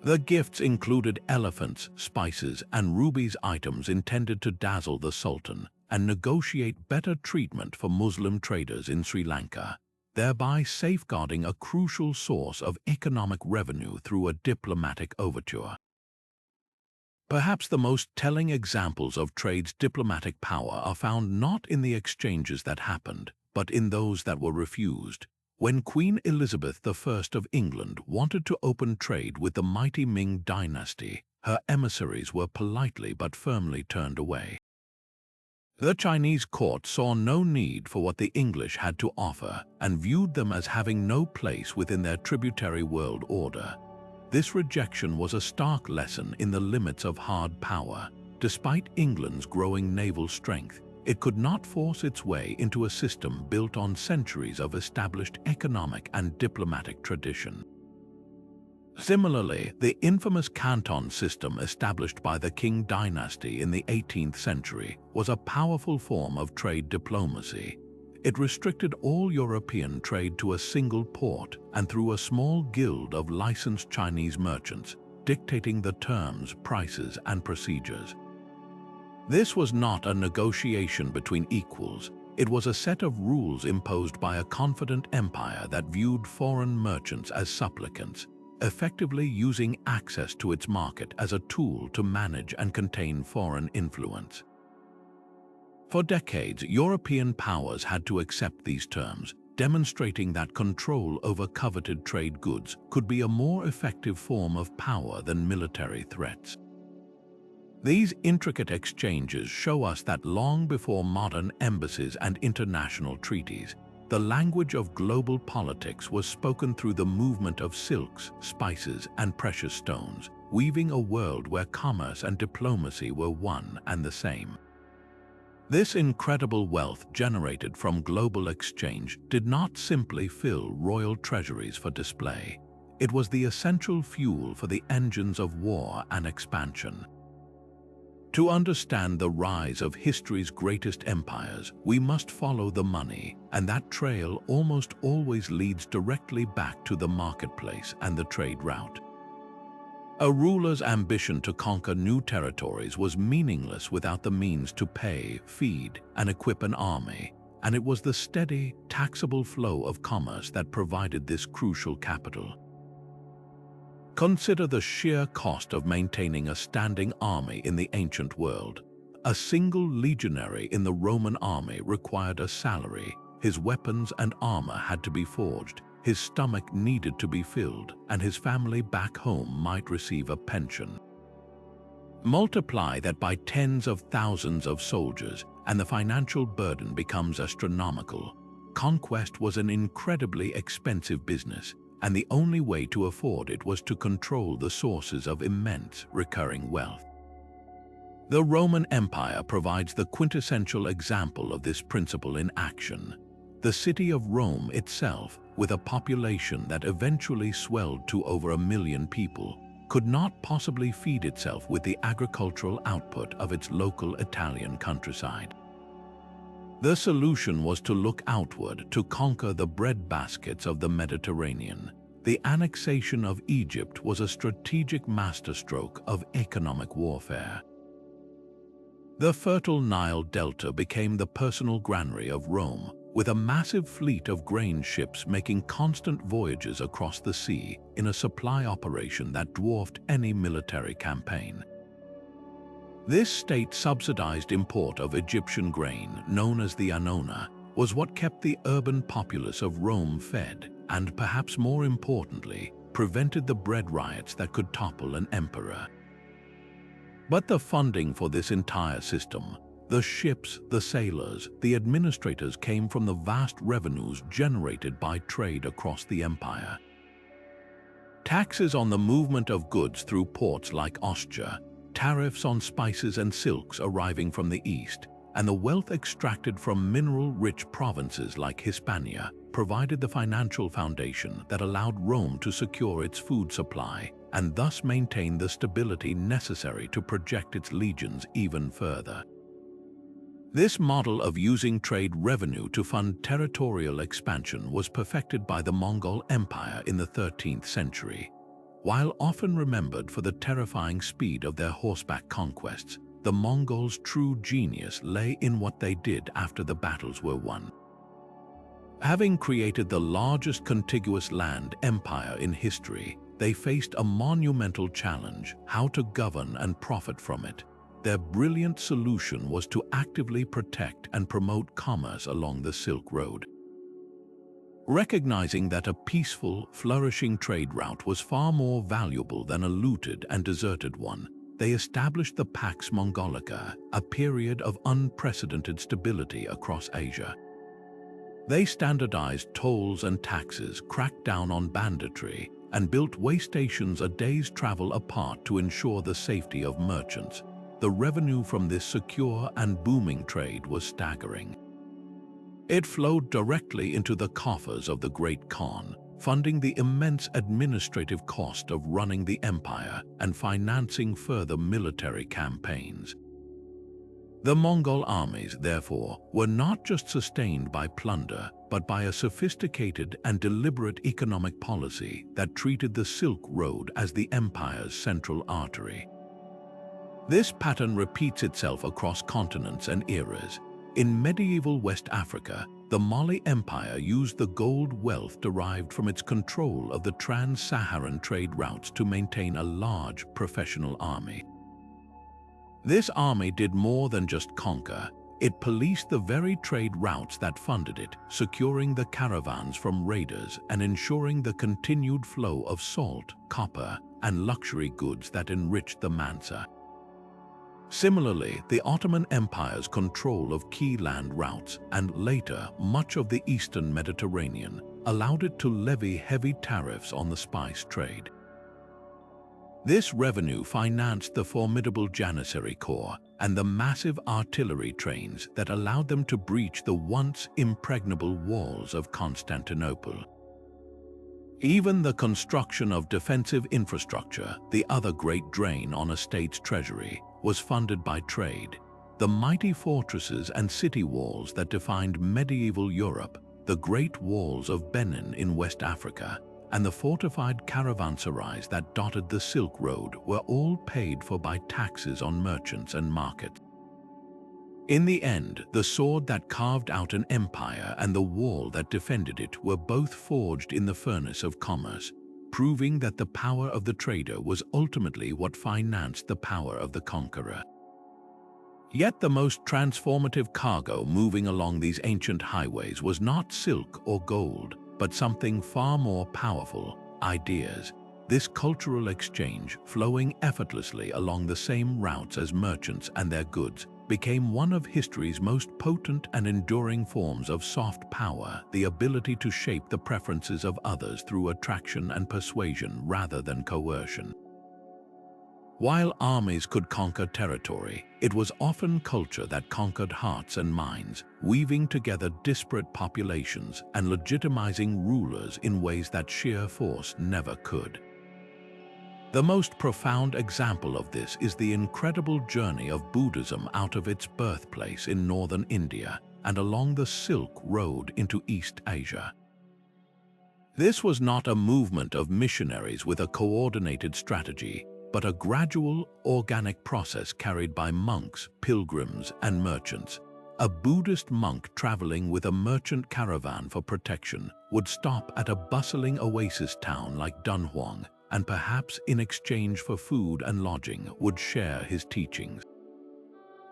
The gifts included elephants, spices, and rubies, items intended to dazzle the Sultan and negotiate better treatment for Muslim traders in Sri Lanka, thereby safeguarding a crucial source of economic revenue through a diplomatic overture. Perhaps the most telling examples of trade's diplomatic power are found not in the exchanges that happened, but in those that were refused. When Queen Elizabeth I of England wanted to open trade with the mighty Ming dynasty, her emissaries were politely but firmly turned away. The Chinese court saw no need for what the English had to offer and viewed them as having no place within their tributary world order. This rejection was a stark lesson in the limits of hard power. Despite England's growing naval strength, it could not force its way into a system built on centuries of established economic and diplomatic tradition. Similarly, the infamous Canton system established by the Qing dynasty in the 18th century was a powerful form of trade diplomacy. It restricted all European trade to a single port and through a small guild of licensed Chinese merchants, dictating the terms, prices, and procedures. This was not a negotiation between equals. It was a set of rules imposed by a confident empire that viewed foreign merchants as supplicants, effectively using access to its market as a tool to manage and contain foreign influence. For decades, European powers had to accept these terms, demonstrating that control over coveted trade goods could be a more effective form of power than military threats. These intricate exchanges show us that long before modern embassies and international treaties, the language of global politics was spoken through the movement of silks, spices, and precious stones, weaving a world where commerce and diplomacy were one and the same. This incredible wealth generated from global exchange did not simply fill royal treasuries for display. It was the essential fuel for the engines of war and expansion. To understand the rise of history's greatest empires, we must follow the money, and that trail almost always leads directly back to the marketplace and the trade route. A ruler's ambition to conquer new territories was meaningless without the means to pay, feed, and equip an army, and it was the steady, taxable flow of commerce that provided this crucial capital. Consider the sheer cost of maintaining a standing army in the ancient world. A single legionary in the Roman army required a salary, his weapons and armor had to be forged, his stomach needed to be filled, and his family back home might receive a pension. Multiply that by tens of thousands of soldiers, and the financial burden becomes astronomical. Conquest was an incredibly expensive business, and the only way to afford it was to control the sources of immense recurring wealth. The Roman Empire provides the quintessential example of this principle in action. The city of Rome itself, with a population that eventually swelled to over 1 million people, could not possibly feed itself with the agricultural output of its local Italian countryside. The solution was to look outward to conquer the breadbaskets of the Mediterranean. The annexation of Egypt was a strategic masterstroke of economic warfare. The fertile Nile Delta became the personal granary of Rome, with a massive fleet of grain ships making constant voyages across the sea in a supply operation that dwarfed any military campaign. This state-subsidized import of Egyptian grain, known as the annona, was what kept the urban populace of Rome fed and, perhaps more importantly, prevented the bread riots that could topple an emperor. But the funding for this entire system, the ships, the sailors, the administrators, came from the vast revenues generated by trade across the empire. Taxes on the movement of goods through ports like Ostia, tariffs on spices and silks arriving from the east, and the wealth extracted from mineral-rich provinces like Hispania provided the financial foundation that allowed Rome to secure its food supply and thus maintain the stability necessary to project its legions even further. This model of using trade revenue to fund territorial expansion was perfected by the Mongol Empire in the 13th century. While often remembered for the terrifying speed of their horseback conquests, the Mongols' true genius lay in what they did after the battles were won. Having created the largest contiguous land empire in history, they faced a monumental challenge: how to govern and profit from it. Their brilliant solution was to actively protect and promote commerce along the Silk Road. Recognizing that a peaceful, flourishing trade route was far more valuable than a looted and deserted one, they established the Pax Mongolica, a period of unprecedented stability across Asia. They standardized tolls and taxes, cracked down on banditry, and built way stations a day's travel apart to ensure the safety of merchants. The revenue from this secure and booming trade was staggering. It flowed directly into the coffers of the Great Khan, funding the immense administrative cost of running the empire and financing further military campaigns. The Mongol armies, therefore, were not just sustained by plunder, but by a sophisticated and deliberate economic policy that treated the Silk Road as the empire's central artery. This pattern repeats itself across continents and eras. In medieval West Africa, the Mali Empire used the gold wealth derived from its control of the trans-Saharan trade routes to maintain a large professional army. This army did more than just conquer. It policed the very trade routes that funded it, securing the caravans from raiders and ensuring the continued flow of salt, copper, and luxury goods that enriched the Mansa. Similarly, the Ottoman Empire's control of key land routes and later much of the eastern Mediterranean allowed it to levy heavy tariffs on the spice trade. This revenue financed the formidable Janissary Corps and the massive artillery trains that allowed them to breach the once impregnable walls of Constantinople. Even the construction of defensive infrastructure, the other great drain on a state's treasury, was funded by trade. The mighty fortresses and city walls that defined medieval Europe, the Great Walls of Benin in West Africa, and the fortified caravanserais that dotted the Silk Road were all paid for by taxes on merchants and markets. In the end, the sword that carved out an empire and the wall that defended it were both forged in the furnace of commerce, proving that the power of the trader was ultimately what financed the power of the conqueror. Yet the most transformative cargo moving along these ancient highways was not silk or gold, but something far more powerful: ideas. This cultural exchange, flowing effortlessly along the same routes as merchants and their goods, became one of history's most potent and enduring forms of soft power, the ability to shape the preferences of others through attraction and persuasion rather than coercion. While armies could conquer territory, it was often culture that conquered hearts and minds, weaving together disparate populations and legitimizing rulers in ways that sheer force never could. The most profound example of this is the incredible journey of Buddhism out of its birthplace in northern India and along the Silk Road into East Asia. This was not a movement of missionaries with a coordinated strategy, but a gradual, organic process carried by monks, pilgrims, and merchants. A Buddhist monk traveling with a merchant caravan for protection would stop at a bustling oasis town like Dunhuang, and perhaps in exchange for food and lodging would share his teachings.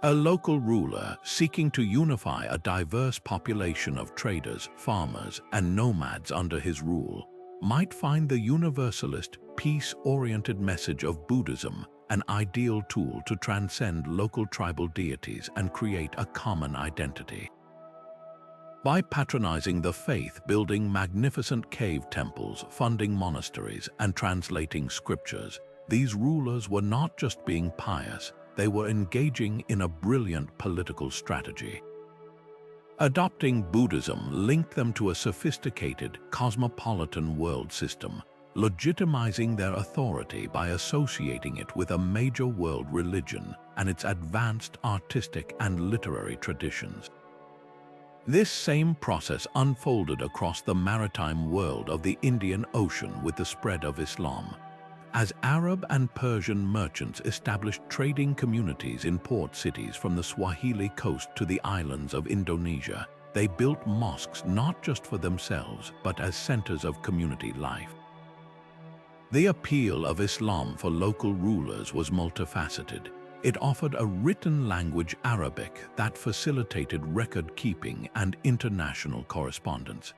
A local ruler seeking to unify a diverse population of traders, farmers, and nomads under his rule might find the universalist, peace-oriented message of Buddhism an ideal tool to transcend local tribal deities and create a common identity. By patronizing the faith, building magnificent cave temples, funding monasteries, and translating scriptures, these rulers were not just being pious, they were engaging in a brilliant political strategy. Adopting Buddhism linked them to a sophisticated, cosmopolitan world system, legitimizing their authority by associating it with a major world religion and its advanced artistic and literary traditions. This same process unfolded across the maritime world of the Indian Ocean with the spread of Islam. As Arab and Persian merchants established trading communities in port cities from the Swahili coast to the islands of Indonesia, they built mosques not just for themselves, but as centers of community life. The appeal of Islam for local rulers was multifaceted. It offered a written language, Arabic, that facilitated record-keeping and international correspondence.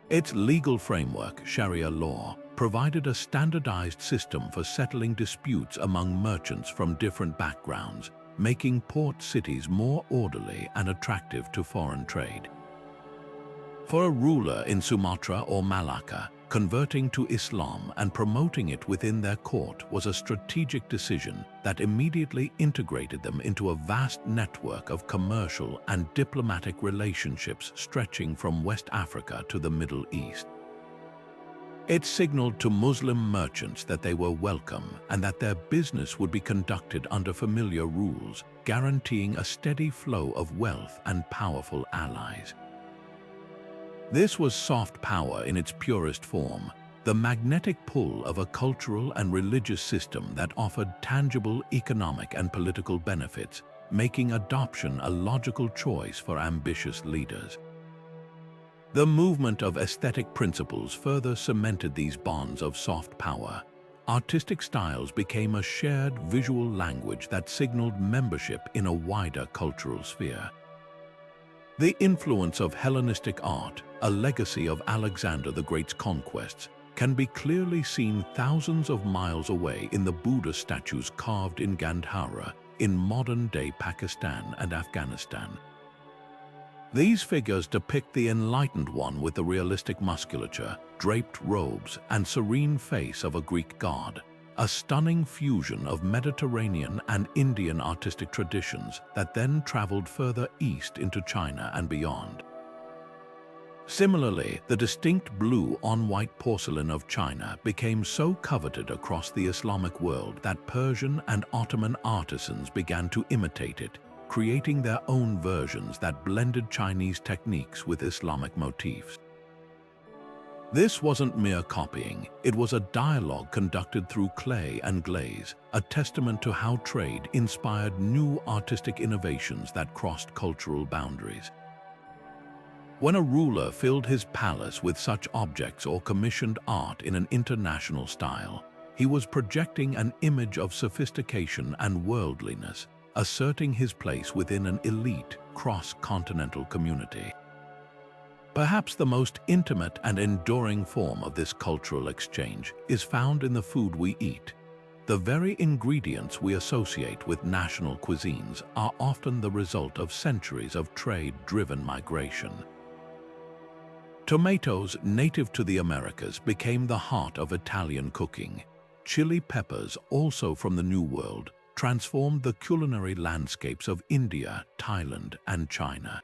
Its legal framework, Sharia law, provided a standardized system for settling disputes among merchants from different backgrounds, making port cities more orderly and attractive to foreign trade. For a ruler in Sumatra or Malacca, converting to Islam and promoting it within their court was a strategic decision that immediately integrated them into a vast network of commercial and diplomatic relationships stretching from West Africa to the Middle East. It signaled to Muslim merchants that they were welcome and that their business would be conducted under familiar rules, guaranteeing a steady flow of wealth and powerful allies. This was soft power in its purest form, the magnetic pull of a cultural and religious system that offered tangible economic and political benefits, making adoption a logical choice for ambitious leaders. The movement of aesthetic principles further cemented these bonds of soft power. Artistic styles became a shared visual language that signaled membership in a wider cultural sphere. The influence of Hellenistic art, a legacy of Alexander the Great's conquests, can be clearly seen thousands of miles away in the Buddha statues carved in Gandhara in modern-day Pakistan and Afghanistan. These figures depict the enlightened one with the realistic musculature, draped robes, and serene face of a Greek god, a stunning fusion of Mediterranean and Indian artistic traditions that then traveled further east into China and beyond. Similarly, the distinct blue on white porcelain of China became so coveted across the Islamic world that Persian and Ottoman artisans began to imitate it, creating their own versions that blended Chinese techniques with Islamic motifs. This wasn't mere copying, it was a dialogue conducted through clay and glaze, a testament to how trade inspired new artistic innovations that crossed cultural boundaries. When a ruler filled his palace with such objects or commissioned art in an international style, he was projecting an image of sophistication and worldliness, asserting his place within an elite, cross-continental community. Perhaps the most intimate and enduring form of this cultural exchange is found in the food we eat. The very ingredients we associate with national cuisines are often the result of centuries of trade-driven migration. Tomatoes, native to the Americas, became the heart of Italian cooking. Chili peppers, also from the New World, transformed the culinary landscapes of India, Thailand, and China.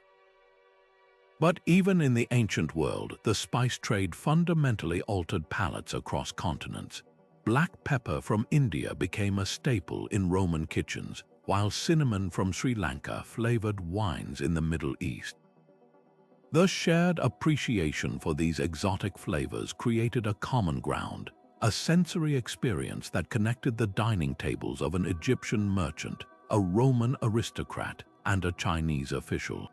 But even in the ancient world, the spice trade fundamentally altered palates across continents. Black pepper from India became a staple in Roman kitchens, while cinnamon from Sri Lanka flavored wines in the Middle East. The shared appreciation for these exotic flavors created a common ground, a sensory experience that connected the dining tables of an Egyptian merchant, a Roman aristocrat, and a Chinese official.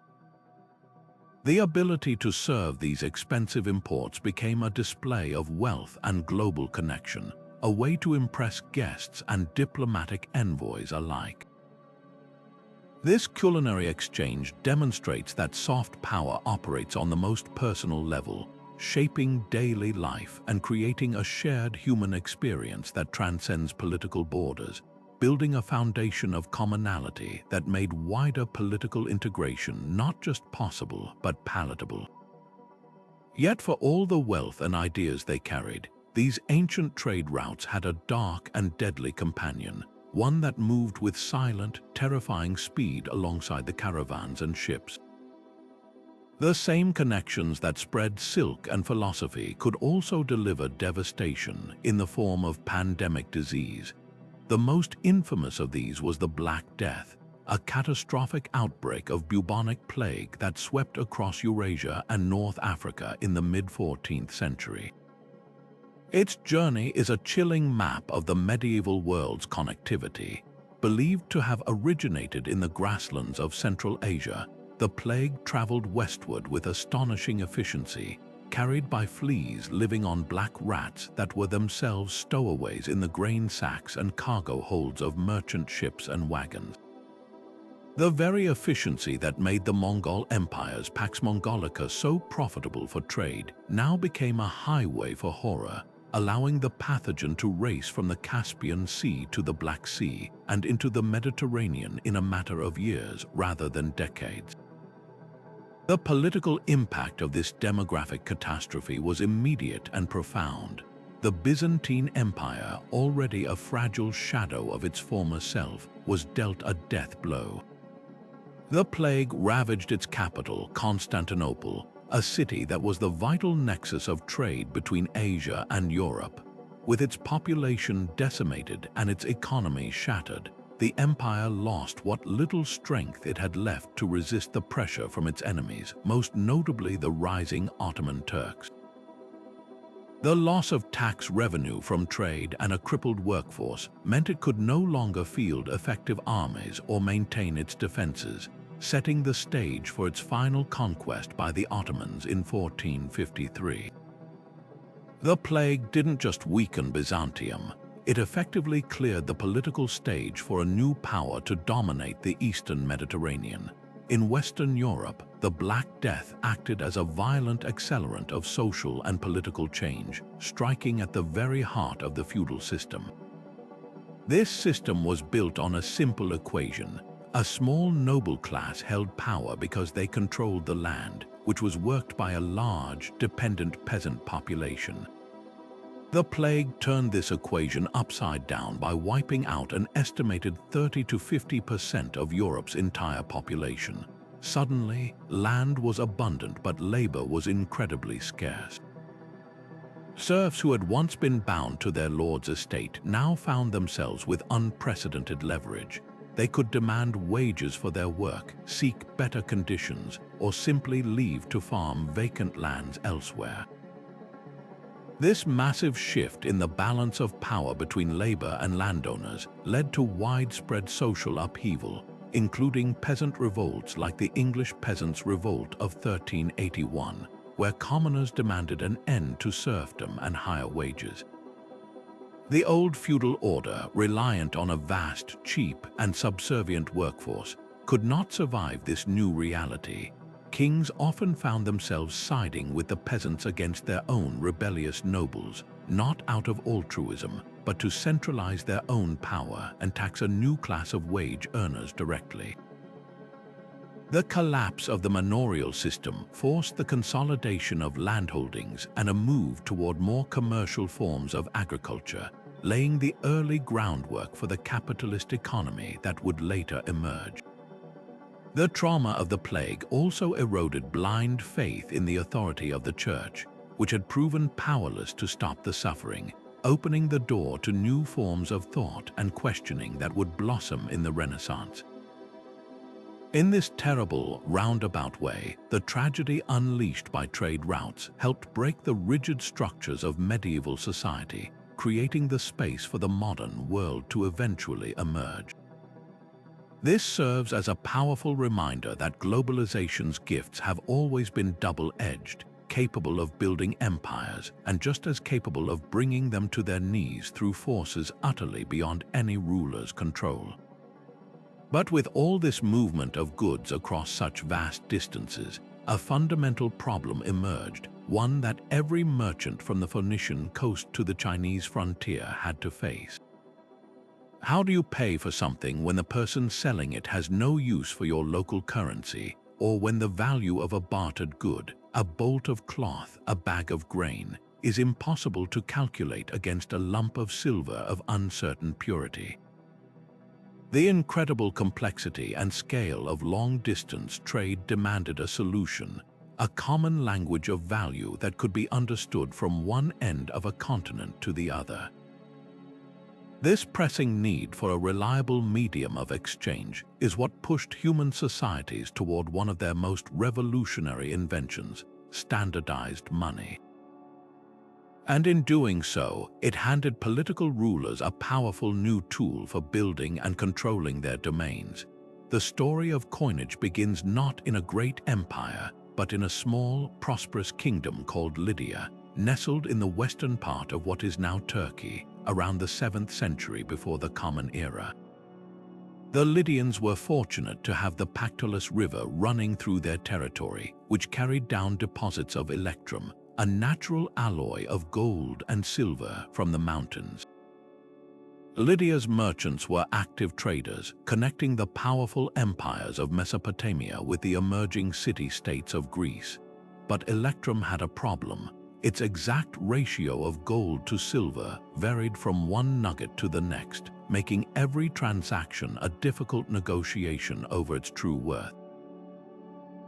The ability to serve these expensive imports became a display of wealth and global connection, a way to impress guests and diplomatic envoys alike. This culinary exchange demonstrates that soft power operates on the most personal level, shaping daily life and creating a shared human experience that transcends political borders, building a foundation of commonality that made wider political integration not just possible but palatable. Yet for all the wealth and ideas they carried, these ancient trade routes had a dark and deadly companion, one that moved with silent, terrifying speed alongside the caravans and ships. The same connections that spread silk and philosophy could also deliver devastation in the form of pandemic disease. The most infamous of these was the Black Death, a catastrophic outbreak of bubonic plague that swept across Eurasia and North Africa in the mid-14th century. Its journey is a chilling map of the medieval world's connectivity. Believed to have originated in the grasslands of Central Asia, the plague traveled westward with astonishing efficiency, carried by fleas living on black rats that were themselves stowaways in the grain sacks and cargo holds of merchant ships and wagons. The very efficiency that made the Mongol Empire's Pax Mongolica so profitable for trade now became a highway for horror, allowing the pathogen to race from the Caspian Sea to the Black Sea and into the Mediterranean in a matter of years rather than decades. The political impact of this demographic catastrophe was immediate and profound. The Byzantine Empire, already a fragile shadow of its former self, was dealt a death blow. The plague ravaged its capital, Constantinople, a city that was the vital nexus of trade between Asia and Europe. With its population decimated and its economy shattered, the empire lost what little strength it had left to resist the pressure from its enemies, most notably the rising Ottoman Turks. The loss of tax revenue from trade and a crippled workforce meant it could no longer field effective armies or maintain its defenses, setting the stage for its final conquest by the Ottomans in 1453. The plague didn't just weaken Byzantium, it effectively cleared the political stage for a new power to dominate the eastern Mediterranean. In Western Europe, the Black Death acted as a violent accelerant of social and political change, striking at the very heart of the feudal system. This system was built on a simple equation. A small noble class held power because they controlled the land, which was worked by a large, dependent peasant population. The plague turned this equation upside down by wiping out an estimated 30 to 50% of Europe's entire population. Suddenly, land was abundant but labor was incredibly scarce. Serfs who had once been bound to their lord's estate now found themselves with unprecedented leverage. They could demand wages for their work, seek better conditions, or simply leave to farm vacant lands elsewhere. This massive shift in the balance of power between labor and landowners led to widespread social upheaval, including peasant revolts like the English Peasants' Revolt of 1381, where commoners demanded an end to serfdom and higher wages. The old feudal order, reliant on a vast, cheap, and subservient workforce, could not survive this new reality. Kings often found themselves siding with the peasants against their own rebellious nobles, not out of altruism, but to centralize their own power and tax a new class of wage earners directly. The collapse of the manorial system forced the consolidation of landholdings and a move toward more commercial forms of agriculture, laying the early groundwork for the capitalist economy that would later emerge. The trauma of the plague also eroded blind faith in the authority of the Church, which had proven powerless to stop the suffering, opening the door to new forms of thought and questioning that would blossom in the Renaissance. In this terrible, roundabout way, the tragedy unleashed by trade routes helped break the rigid structures of medieval society, creating the space for the modern world to eventually emerge. This serves as a powerful reminder that globalization's gifts have always been double-edged, capable of building empires and just as capable of bringing them to their knees through forces utterly beyond any ruler's control. But with all this movement of goods across such vast distances, a fundamental problem emerged, one that every merchant from the Phoenician coast to the Chinese frontier had to face. How do you pay for something when the person selling it has no use for your local currency, or when the value of a bartered good, a bolt of cloth, a bag of grain, is impossible to calculate against a lump of silver of uncertain purity? The incredible complexity and scale of long-distance trade demanded a solution, a common language of value that could be understood from one end of a continent to the other. This pressing need for a reliable medium of exchange is what pushed human societies toward one of their most revolutionary inventions, standardized money. And in doing so, it handed political rulers a powerful new tool for building and controlling their domains. The story of coinage begins not in a great empire, but in a small, prosperous kingdom called Lydia, nestled in the western part of what is now Turkey, around the 7th century before the Common Era. The Lydians were fortunate to have the Pactolus River running through their territory, which carried down deposits of electrum, a natural alloy of gold and silver from the mountains. Lydia's merchants were active traders, connecting the powerful empires of Mesopotamia with the emerging city-states of Greece. But electrum had a problem. Its exact ratio of gold to silver varied from one nugget to the next, making every transaction a difficult negotiation over its true worth.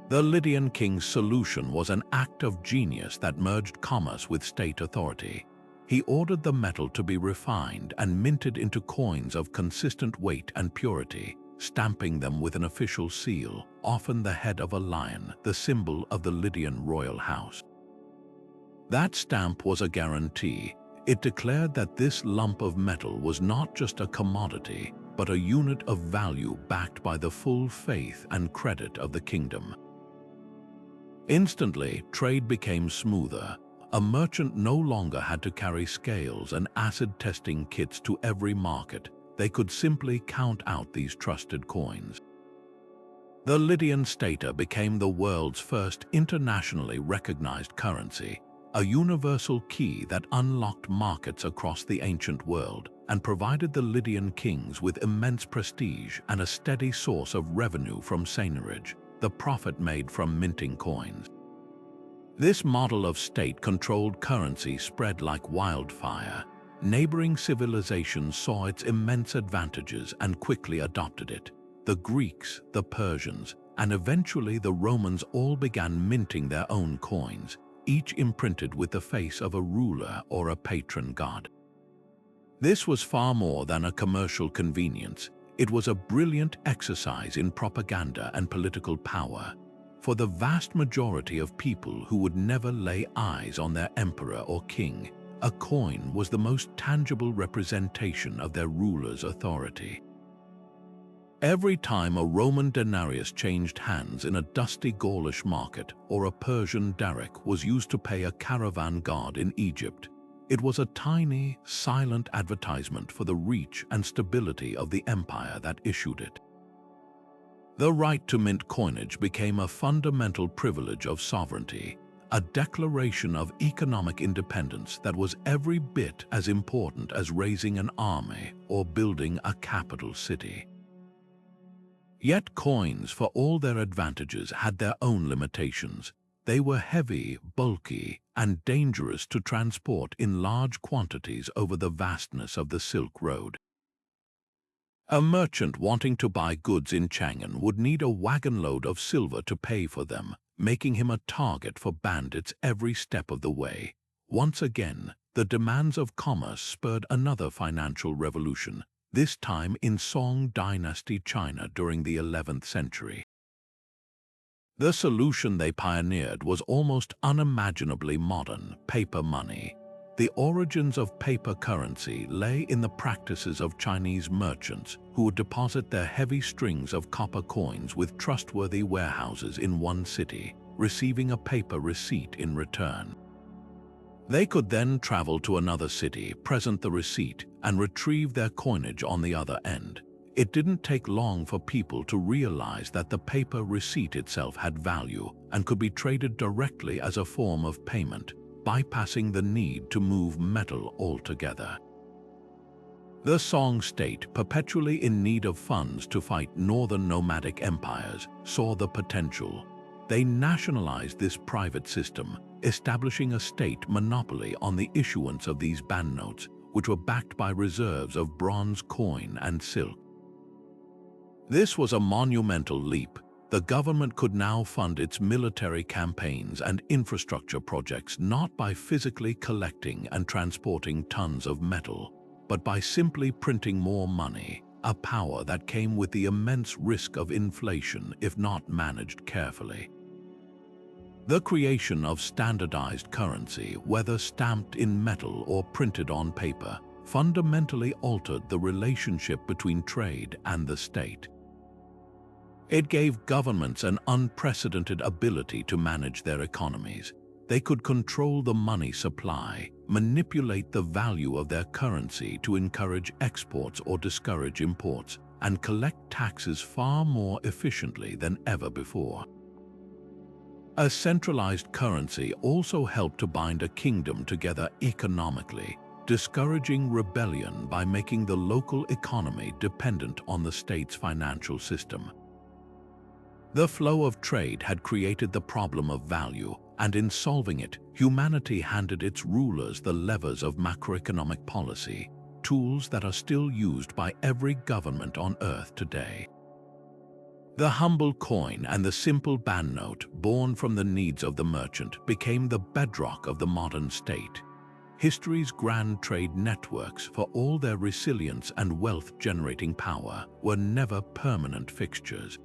The Lydian king's solution was an act of genius that merged commerce with state authority. He ordered the metal to be refined and minted into coins of consistent weight and purity, stamping them with an official seal, often the head of a lion, the symbol of the Lydian royal house. That stamp was a guarantee. It declared that this lump of metal was not just a commodity, but a unit of value backed by the full faith and credit of the kingdom. Instantly, trade became smoother. A merchant no longer had to carry scales and acid-testing kits to every market. They could simply count out these trusted coins. The Lydian stater became the world's first internationally recognized currency, a universal key that unlocked markets across the ancient world and provided the Lydian kings with immense prestige and a steady source of revenue from seigniorage, the profit made from minting coins. This model of state-controlled currency spread like wildfire. Neighboring civilizations saw its immense advantages and quickly adopted it. The Greeks, the Persians, and eventually the Romans all began minting their own coins, each imprinted with the face of a ruler or a patron god. This was far more than a commercial convenience. It was a brilliant exercise in propaganda and political power. For the vast majority of people who would never lay eyes on their emperor or king, a coin was the most tangible representation of their ruler's authority. Every time a Roman denarius changed hands in a dusty Gaulish market or a Persian darak was used to pay a caravan guard in Egypt, it was a tiny, silent advertisement for the reach and stability of the empire that issued it. The right to mint coinage became a fundamental privilege of sovereignty, a declaration of economic independence that was every bit as important as raising an army or building a capital city. Yet coins, for all their advantages, had their own limitations. They were heavy, bulky, and dangerous to transport in large quantities over the vastness of the Silk Road. A merchant wanting to buy goods in Chang'an would need a wagon load of silver to pay for them, making him a target for bandits every step of the way. Once again, the demands of commerce spurred another financial revolution, this time in Song Dynasty China during the 11th century. The solution they pioneered was almost unimaginably modern: paper money. The origins of paper currency lay in the practices of Chinese merchants who would deposit their heavy strings of copper coins with trustworthy warehouses in one city, receiving a paper receipt in return. They could then travel to another city, present the receipt, and retrieve their coinage on the other end. It didn't take long for people to realize that the paper receipt itself had value and could be traded directly as a form of payment, bypassing the need to move metal altogether. The Song state, perpetually in need of funds to fight northern nomadic empires, saw the potential. They nationalized this private system, establishing a state monopoly on the issuance of these banknotes, which were backed by reserves of bronze coin and silk. This was a monumental leap. The government could now fund its military campaigns and infrastructure projects not by physically collecting and transporting tons of metal, but by simply printing more money, a power that came with the immense risk of inflation if not managed carefully. The creation of standardized currency, whether stamped in metal or printed on paper, fundamentally altered the relationship between trade and the state. It gave governments an unprecedented ability to manage their economies. They could control the money supply, manipulate the value of their currency to encourage exports or discourage imports, and collect taxes far more efficiently than ever before. A centralized currency also helped to bind a kingdom together economically, discouraging rebellion by making the local economy dependent on the state's financial system. The flow of trade had created the problem of value, and in solving it, humanity handed its rulers the levers of macroeconomic policy, tools that are still used by every government on Earth today. The humble coin and the simple banknote, born from the needs of the merchant, became the bedrock of the modern state. History's grand trade networks, for all their resilience and wealth-generating power, were never permanent fixtures.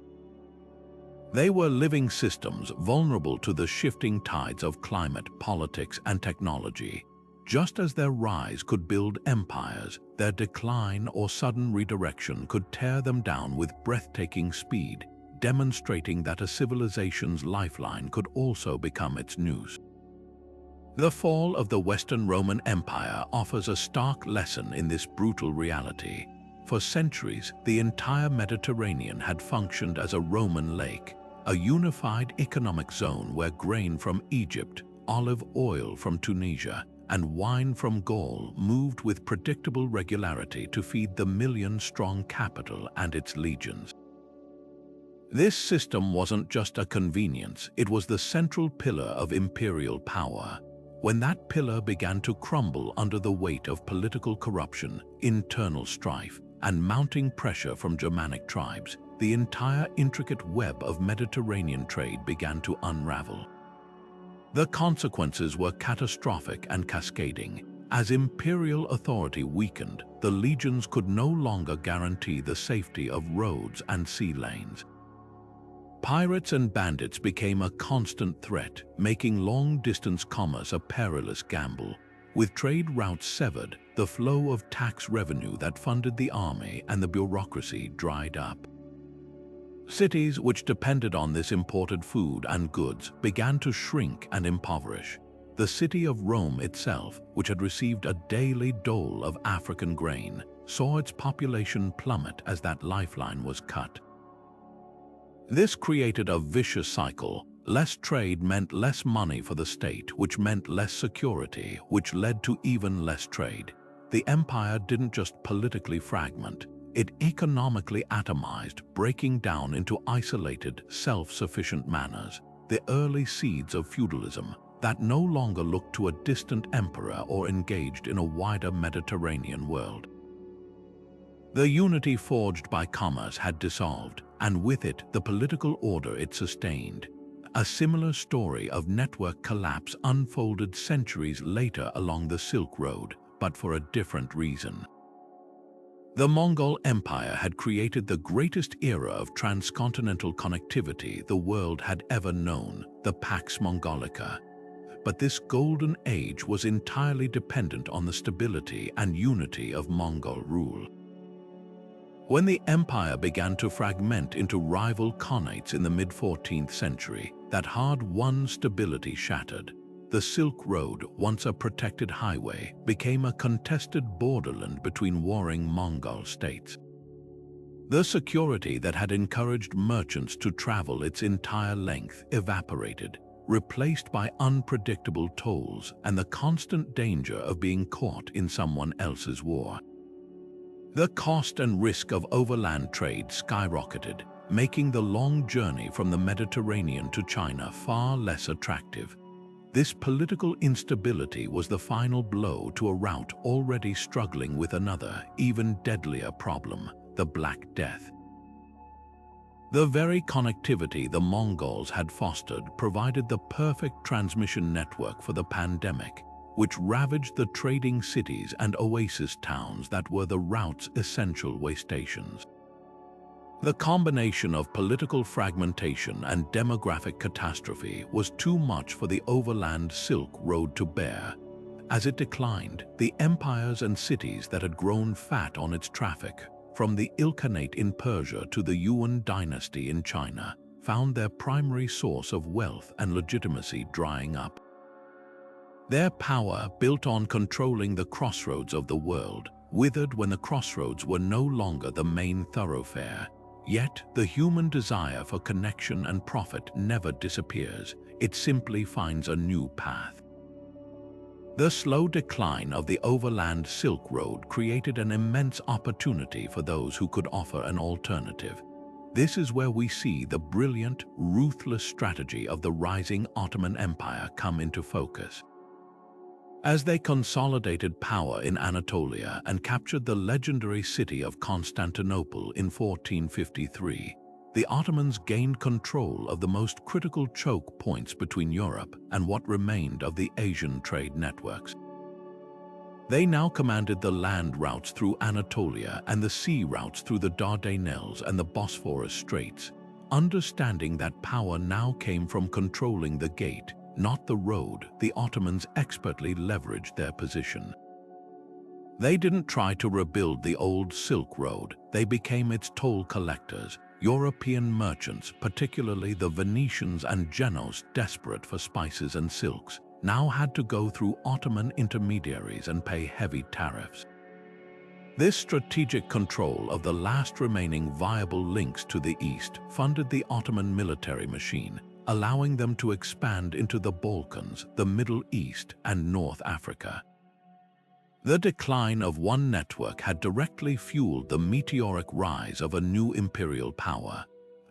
They were living systems vulnerable to the shifting tides of climate, politics, and technology. Just as their rise could build empires, their decline or sudden redirection could tear them down with breathtaking speed, demonstrating that a civilization's lifeline could also become its noose. The fall of the Western Roman Empire offers a stark lesson in this brutal reality. For centuries, the entire Mediterranean had functioned as a Roman lake, a unified economic zone where grain from Egypt, olive oil from Tunisia, and wine from Gaul moved with predictable regularity to feed the million-strong capital and its legions. This system wasn't just a convenience, it was the central pillar of imperial power. When that pillar began to crumble under the weight of political corruption, internal strife, and mounting pressure from Germanic tribes, the entire intricate web of Mediterranean trade began to unravel. The consequences were catastrophic and cascading. As imperial authority weakened, the legions could no longer guarantee the safety of roads and sea lanes. Pirates and bandits became a constant threat, making long-distance commerce a perilous gamble. With trade routes severed, the flow of tax revenue that funded the army and the bureaucracy dried up. Cities which depended on this imported food and goods began to shrink and impoverish. The city of Rome itself, which had received a daily dole of African grain, saw its population plummet as that lifeline was cut. This created a vicious cycle. Less trade meant less money for the state, which meant less security, which led to even less trade. The empire didn't just politically fragment, it economically atomized, breaking down into isolated, self-sufficient manors, the early seeds of feudalism that no longer looked to a distant emperor or engaged in a wider Mediterranean world. The unity forged by commerce had dissolved, and with it the political order it sustained. A similar story of network collapse unfolded centuries later along the Silk Road, but for a different reason. The Mongol Empire had created the greatest era of transcontinental connectivity the world had ever known, the Pax Mongolica. But this golden age was entirely dependent on the stability and unity of Mongol rule. When the empire began to fragment into rival khanates in the mid-14th century, that hard-won stability shattered. The Silk Road, once a protected highway, became a contested borderland between warring Mongol states. The security that had encouraged merchants to travel its entire length evaporated, replaced by unpredictable tolls and the constant danger of being caught in someone else's war. The cost and risk of overland trade skyrocketed, making the long journey from the Mediterranean to China far less attractive. This political instability was the final blow to a route already struggling with another, even deadlier problem: the Black Death. The very connectivity the Mongols had fostered provided the perfect transmission network for the pandemic, which ravaged the trading cities and oasis towns that were the route's essential way stations. The combination of political fragmentation and demographic catastrophe was too much for the overland Silk Road to bear. As it declined, the empires and cities that had grown fat on its traffic, from the Ilkhanate in Persia to the Yuan dynasty in China, found their primary source of wealth and legitimacy drying up. Their power, built on controlling the crossroads of the world, withered when the crossroads were no longer the main thoroughfare. Yet, the human desire for connection and profit never disappears. It simply finds a new path. The slow decline of the overland Silk Road created an immense opportunity for those who could offer an alternative. This is where we see the brilliant, ruthless strategy of the rising Ottoman Empire come into focus. As they consolidated power in Anatolia and captured the legendary city of Constantinople in 1453, the Ottomans gained control of the most critical choke points between Europe and what remained of the Asian trade networks. They now commanded the land routes through Anatolia and the sea routes through the Dardanelles and the Bosphorus Straits, understanding that power now came from controlling the gate, not the road. The Ottomans expertly leveraged their position. They didn't try to rebuild the old Silk Road, they became its toll collectors. European merchants, particularly the Venetians and Genoese, desperate for spices and silks, now had to go through Ottoman intermediaries and pay heavy tariffs. This strategic control of the last remaining viable links to the east funded the Ottoman military machine, allowing them to expand into the Balkans, the Middle East, and North Africa. The decline of one network had directly fueled the meteoric rise of a new imperial power,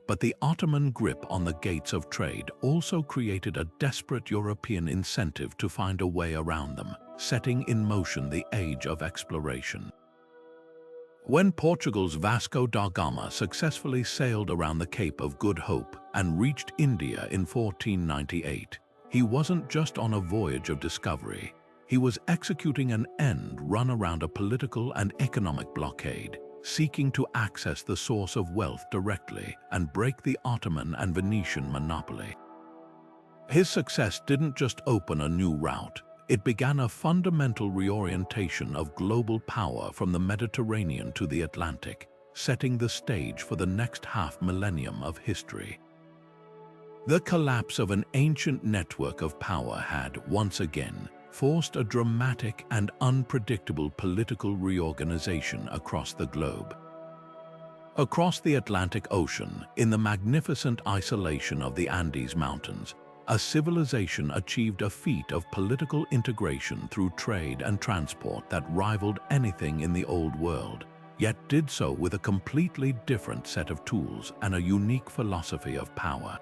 but the Ottoman grip on the gates of trade also created a desperate European incentive to find a way around them, setting in motion the age of exploration. When Portugal's Vasco da Gama successfully sailed around the Cape of Good Hope and reached India in 1498, he wasn't just on a voyage of discovery. He was executing an end run around a political and economic blockade, seeking to access the source of wealth directly and break the Ottoman and Venetian monopoly. His success didn't just open a new route, it began a fundamental reorientation of global power from the Mediterranean to the Atlantic, setting the stage for the next half-millennium of history. The collapse of an ancient network of power had, once again, forced a dramatic and unpredictable political reorganization across the globe. Across the Atlantic Ocean, in the magnificent isolation of the Andes Mountains, a civilization achieved a feat of political integration through trade and transport that rivaled anything in the Old World, yet did so with a completely different set of tools and a unique philosophy of power.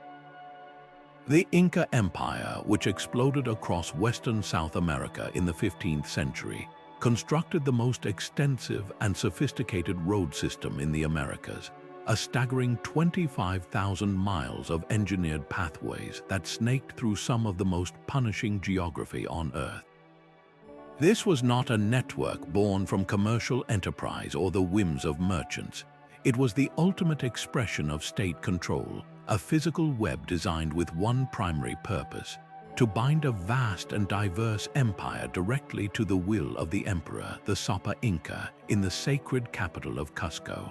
The Inca Empire, which exploded across western South America in the 15th century, constructed the most extensive and sophisticated road system in the Americas, a staggering 25,000 miles of engineered pathways that snaked through some of the most punishing geography on Earth. This was not a network born from commercial enterprise or the whims of merchants. It was the ultimate expression of state control, a physical web designed with one primary purpose: to bind a vast and diverse empire directly to the will of the emperor, the Sapa Inca, in the sacred capital of Cusco.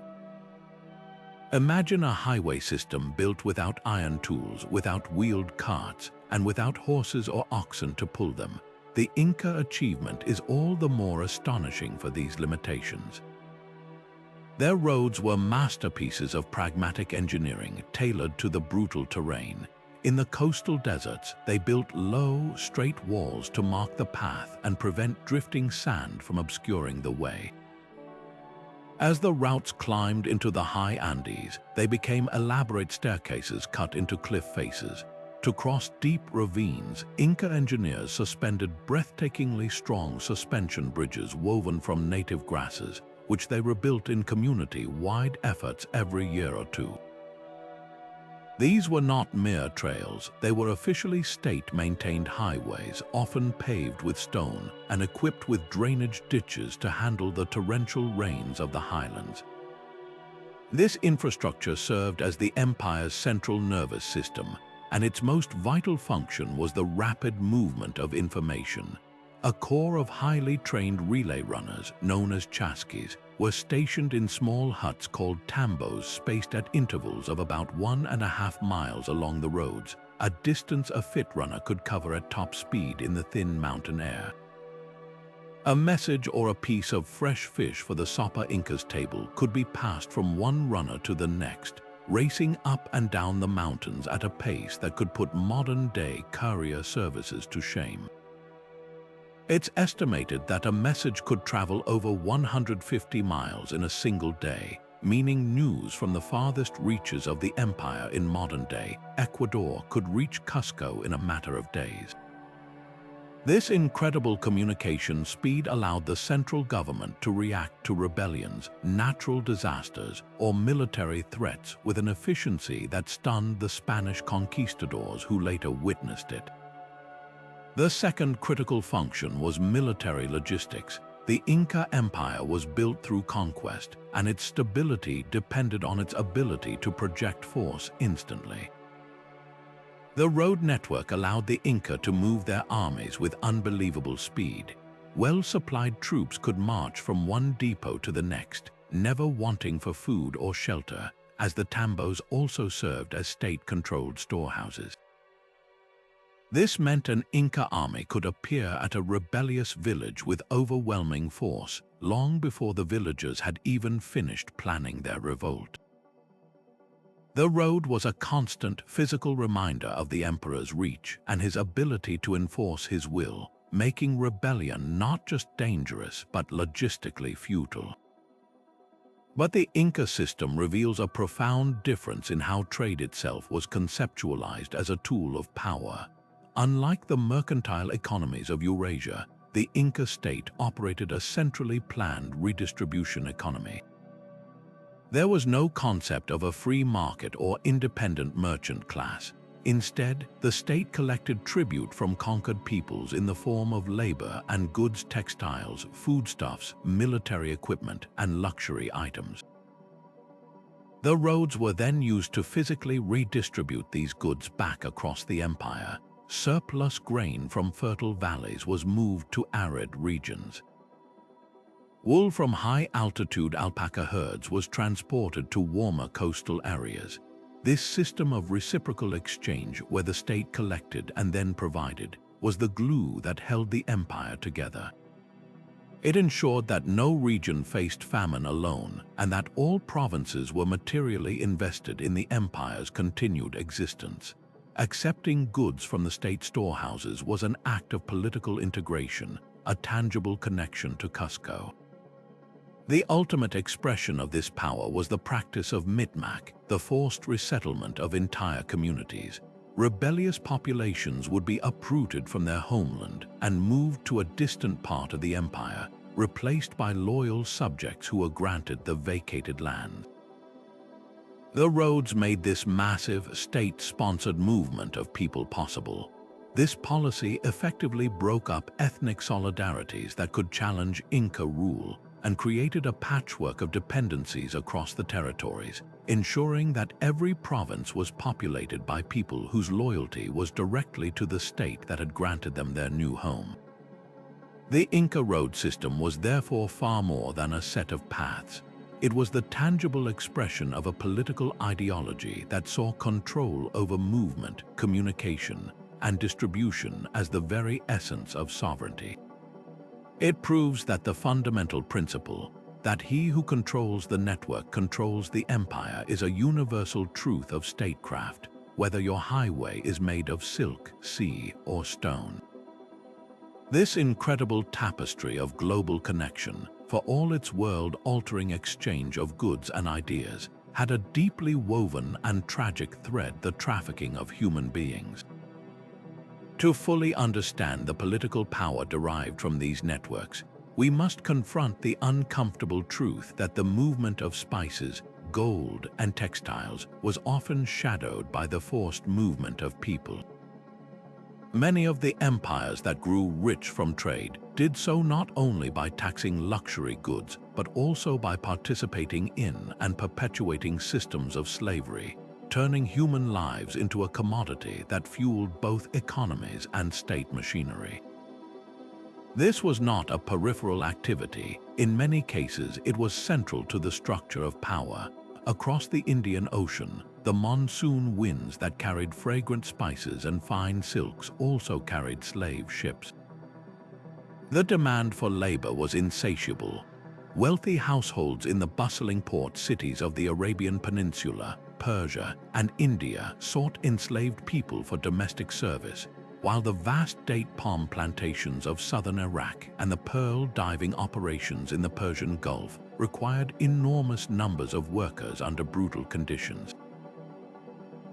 Imagine a highway system built without iron tools, without wheeled carts, and without horses or oxen to pull them. The Inca achievement is all the more astonishing for these limitations. Their roads were masterpieces of pragmatic engineering tailored to the brutal terrain. In the coastal deserts, they built low, straight walls to mark the path and prevent drifting sand from obscuring the way. As the routes climbed into the high Andes, they became elaborate staircases cut into cliff faces. To cross deep ravines, Inca engineers suspended breathtakingly strong suspension bridges woven from native grasses, which they rebuilt in community-wide efforts every year or two. These were not mere trails, they were officially state-maintained highways, often paved with stone and equipped with drainage ditches to handle the torrential rains of the highlands. This infrastructure served as the empire's central nervous system, and its most vital function was the rapid movement of information. A corps of highly trained relay runners, known as chasquis, were stationed in small huts called tambos spaced at intervals of about 1.5 miles along the roads, a distance a fit runner could cover at top speed in the thin mountain air. A message or a piece of fresh fish for the Sopa Inca's table could be passed from one runner to the next, racing up and down the mountains at a pace that could put modern-day courier services to shame. It's estimated that a message could travel over 150 miles in a single day, meaning news from the farthest reaches of the empire in modern-day Ecuador could reach Cusco in a matter of days. This incredible communication speed allowed the central government to react to rebellions, natural disasters, or military threats with an efficiency that stunned the Spanish conquistadors who later witnessed it. The second critical function was military logistics. The Inca Empire was built through conquest, and its stability depended on its ability to project force instantly. The road network allowed the Inca to move their armies with unbelievable speed. Well-supplied troops could march from one depot to the next, never wanting for food or shelter, as the tambos also served as state-controlled storehouses. This meant an Inca army could appear at a rebellious village with overwhelming force, long before the villagers had even finished planning their revolt. The road was a constant physical reminder of the emperor's reach and his ability to enforce his will, making rebellion not just dangerous but logistically futile. But the Inca system reveals a profound difference in how trade itself was conceptualized as a tool of power. Unlike the mercantile economies of Eurasia, the Inca state operated a centrally planned redistribution economy. There was no concept of a free market or independent merchant class. Instead, the state collected tribute from conquered peoples in the form of labor and goods, textiles, foodstuffs, military equipment, and luxury items. The roads were then used to physically redistribute these goods back across the empire. Surplus grain from fertile valleys was moved to arid regions. Wool from high-altitude alpaca herds was transported to warmer coastal areas. This system of reciprocal exchange, where the state collected and then provided, was the glue that held the empire together. It ensured that no region faced famine alone and that all provinces were materially invested in the empire's continued existence. Accepting goods from the state storehouses was an act of political integration, a tangible connection to Cusco. The ultimate expression of this power was the practice of mitmac, the forced resettlement of entire communities. Rebellious populations would be uprooted from their homeland and moved to a distant part of the empire, replaced by loyal subjects who were granted the vacated land. The roads made this massive, state-sponsored movement of people possible. This policy effectively broke up ethnic solidarities that could challenge Inca rule and created a patchwork of dependencies across the territories, ensuring that every province was populated by people whose loyalty was directly to the state that had granted them their new home. The Inca road system was therefore far more than a set of paths. It was the tangible expression of a political ideology that saw control over movement, communication, and distribution as the very essence of sovereignty. It proves that the fundamental principle, That he who controls the network controls the empire is a universal truth of statecraft, whether your highway is made of silk, sea, or stone. This incredible tapestry of global connection, for all its world-altering exchange of goods and ideas, had a deeply woven and tragic thread: the trafficking of human beings. To fully understand the political power derived from these networks, we must confront the uncomfortable truth that the movement of spices, gold, and textiles was often shadowed by the forced movement of people. Many of the empires that grew rich from trade did so not only by taxing luxury goods, but also by participating in and perpetuating systems of slavery, turning human lives into a commodity that fueled both economies and state machinery. This was not a peripheral activity. In many cases, it was central to the structure of power. Across the Indian Ocean, the monsoon winds that carried fragrant spices and fine silks also carried slave ships. The demand for labor was insatiable. Wealthy households in the bustling port cities of the Arabian Peninsula, Persia, and India sought enslaved people for domestic service, while the vast date palm plantations of southern Iraq and the pearl diving operations in the Persian Gulf required enormous numbers of workers under brutal conditions.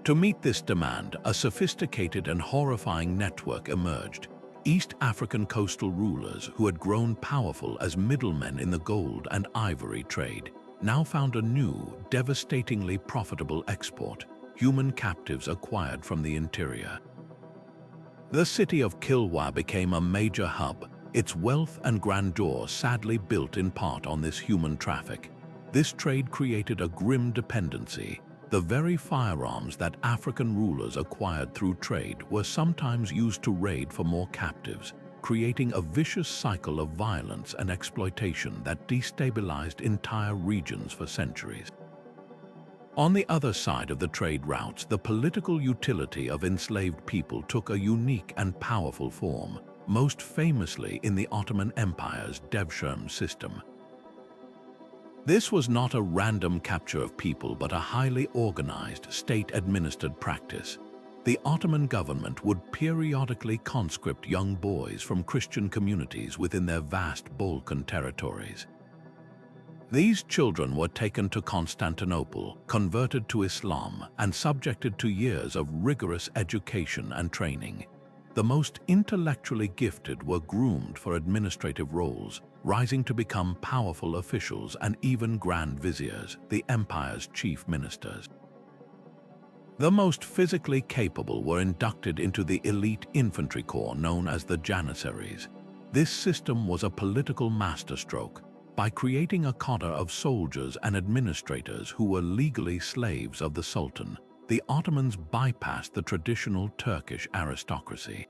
To meet this demand, a sophisticated and horrifying network emerged. East African coastal rulers who had grown powerful as middlemen in the gold and ivory trade now found a new, devastatingly profitable export: human captives acquired from the interior. The city of Kilwa became a major hub, its wealth and grandeur sadly built in part on this human traffic. This trade created a grim dependency. The very firearms that African rulers acquired through trade were sometimes used to raid for more captives, creating a vicious cycle of violence and exploitation that destabilized entire regions for centuries. On the other side of the trade routes, the political utility of enslaved people took a unique and powerful form, most famously in the Ottoman Empire's devshirme system. This was not a random capture of people, but a highly organized, state-administered practice. The Ottoman government would periodically conscript young boys from Christian communities within their vast Balkan territories. These children were taken to Constantinople, converted to Islam, and subjected to years of rigorous education and training. The most intellectually gifted were groomed for administrative roles, rising to become powerful officials and even grand viziers, the empire's chief ministers. The most physically capable were inducted into the elite infantry corps known as the Janissaries. This system was a political masterstroke. By creating a cadre of soldiers and administrators who were legally slaves of the Sultan, the Ottomans bypassed the traditional Turkish aristocracy.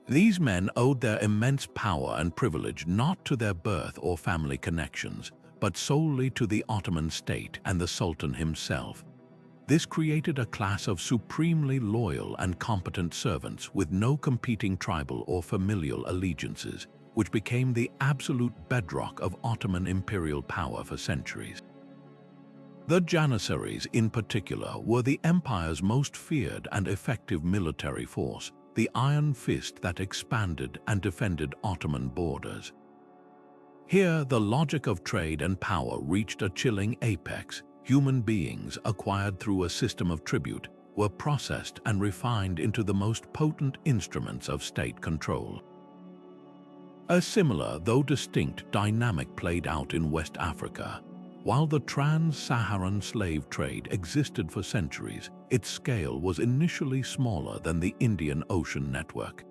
These men owed their immense power and privilege not to their birth or family connections, but solely to the Ottoman state and the Sultan himself. This created a class of supremely loyal and competent servants with no competing tribal or familial allegiances, which became the absolute bedrock of Ottoman imperial power for centuries. The Janissaries, in particular, were the empire's most feared and effective military force, the iron fist that expanded and defended Ottoman borders. Here, the logic of trade and power reached a chilling apex. Human beings, acquired through a system of tribute, were processed and refined into the most potent instruments of state control. A similar, though distinct, dynamic played out in West Africa. While the trans-Saharan slave trade existed for centuries, its scale was initially smaller than the Indian Ocean network.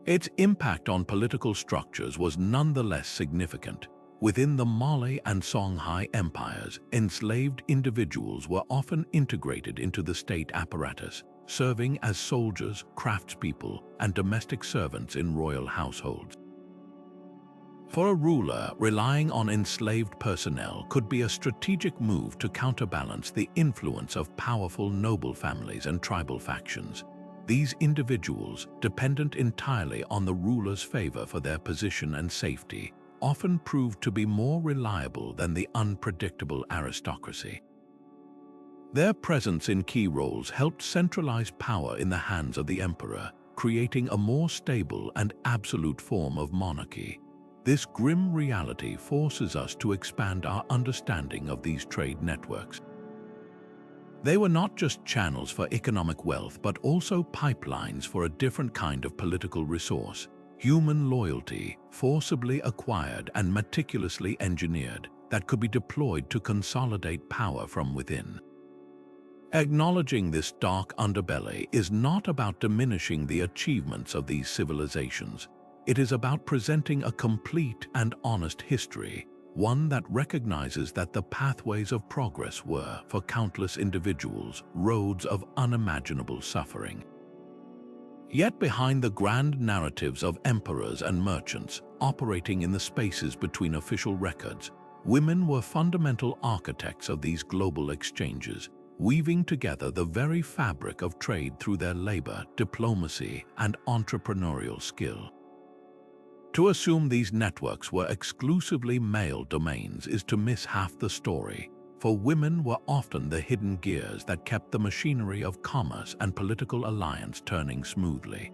Its impact on political structures was nonetheless significant. Within the Mali and Songhai empires, enslaved individuals were often integrated into the state apparatus, serving as soldiers, craftspeople, and domestic servants in royal households. For a ruler, relying on enslaved personnel could be a strategic move to counterbalance the influence of powerful noble families and tribal factions. These individuals, dependent entirely on the ruler's favor for their position and safety, often proved to be more reliable than the unpredictable aristocracy. Their presence in key roles helped centralize power in the hands of the emperor, creating a more stable and absolute form of monarchy. This grim reality forces us to expand our understanding of these trade networks. They were not just channels for economic wealth, but also pipelines for a different kind of political resource: human loyalty, forcibly acquired and meticulously engineered, that could be deployed to consolidate power from within. Acknowledging this dark underbelly is not about diminishing the achievements of these civilizations. It is about presenting a complete and honest history, one that recognizes that the pathways of progress were, for countless individuals, roads of unimaginable suffering. Yet behind the grand narratives of emperors and merchants operating in the spaces between official records, women were fundamental architects of these global exchanges, weaving together the very fabric of trade through their labor, diplomacy, and entrepreneurial skill. To assume these networks were exclusively male domains is to miss half the story, for women were often the hidden gears that kept the machinery of commerce and political alliance turning smoothly.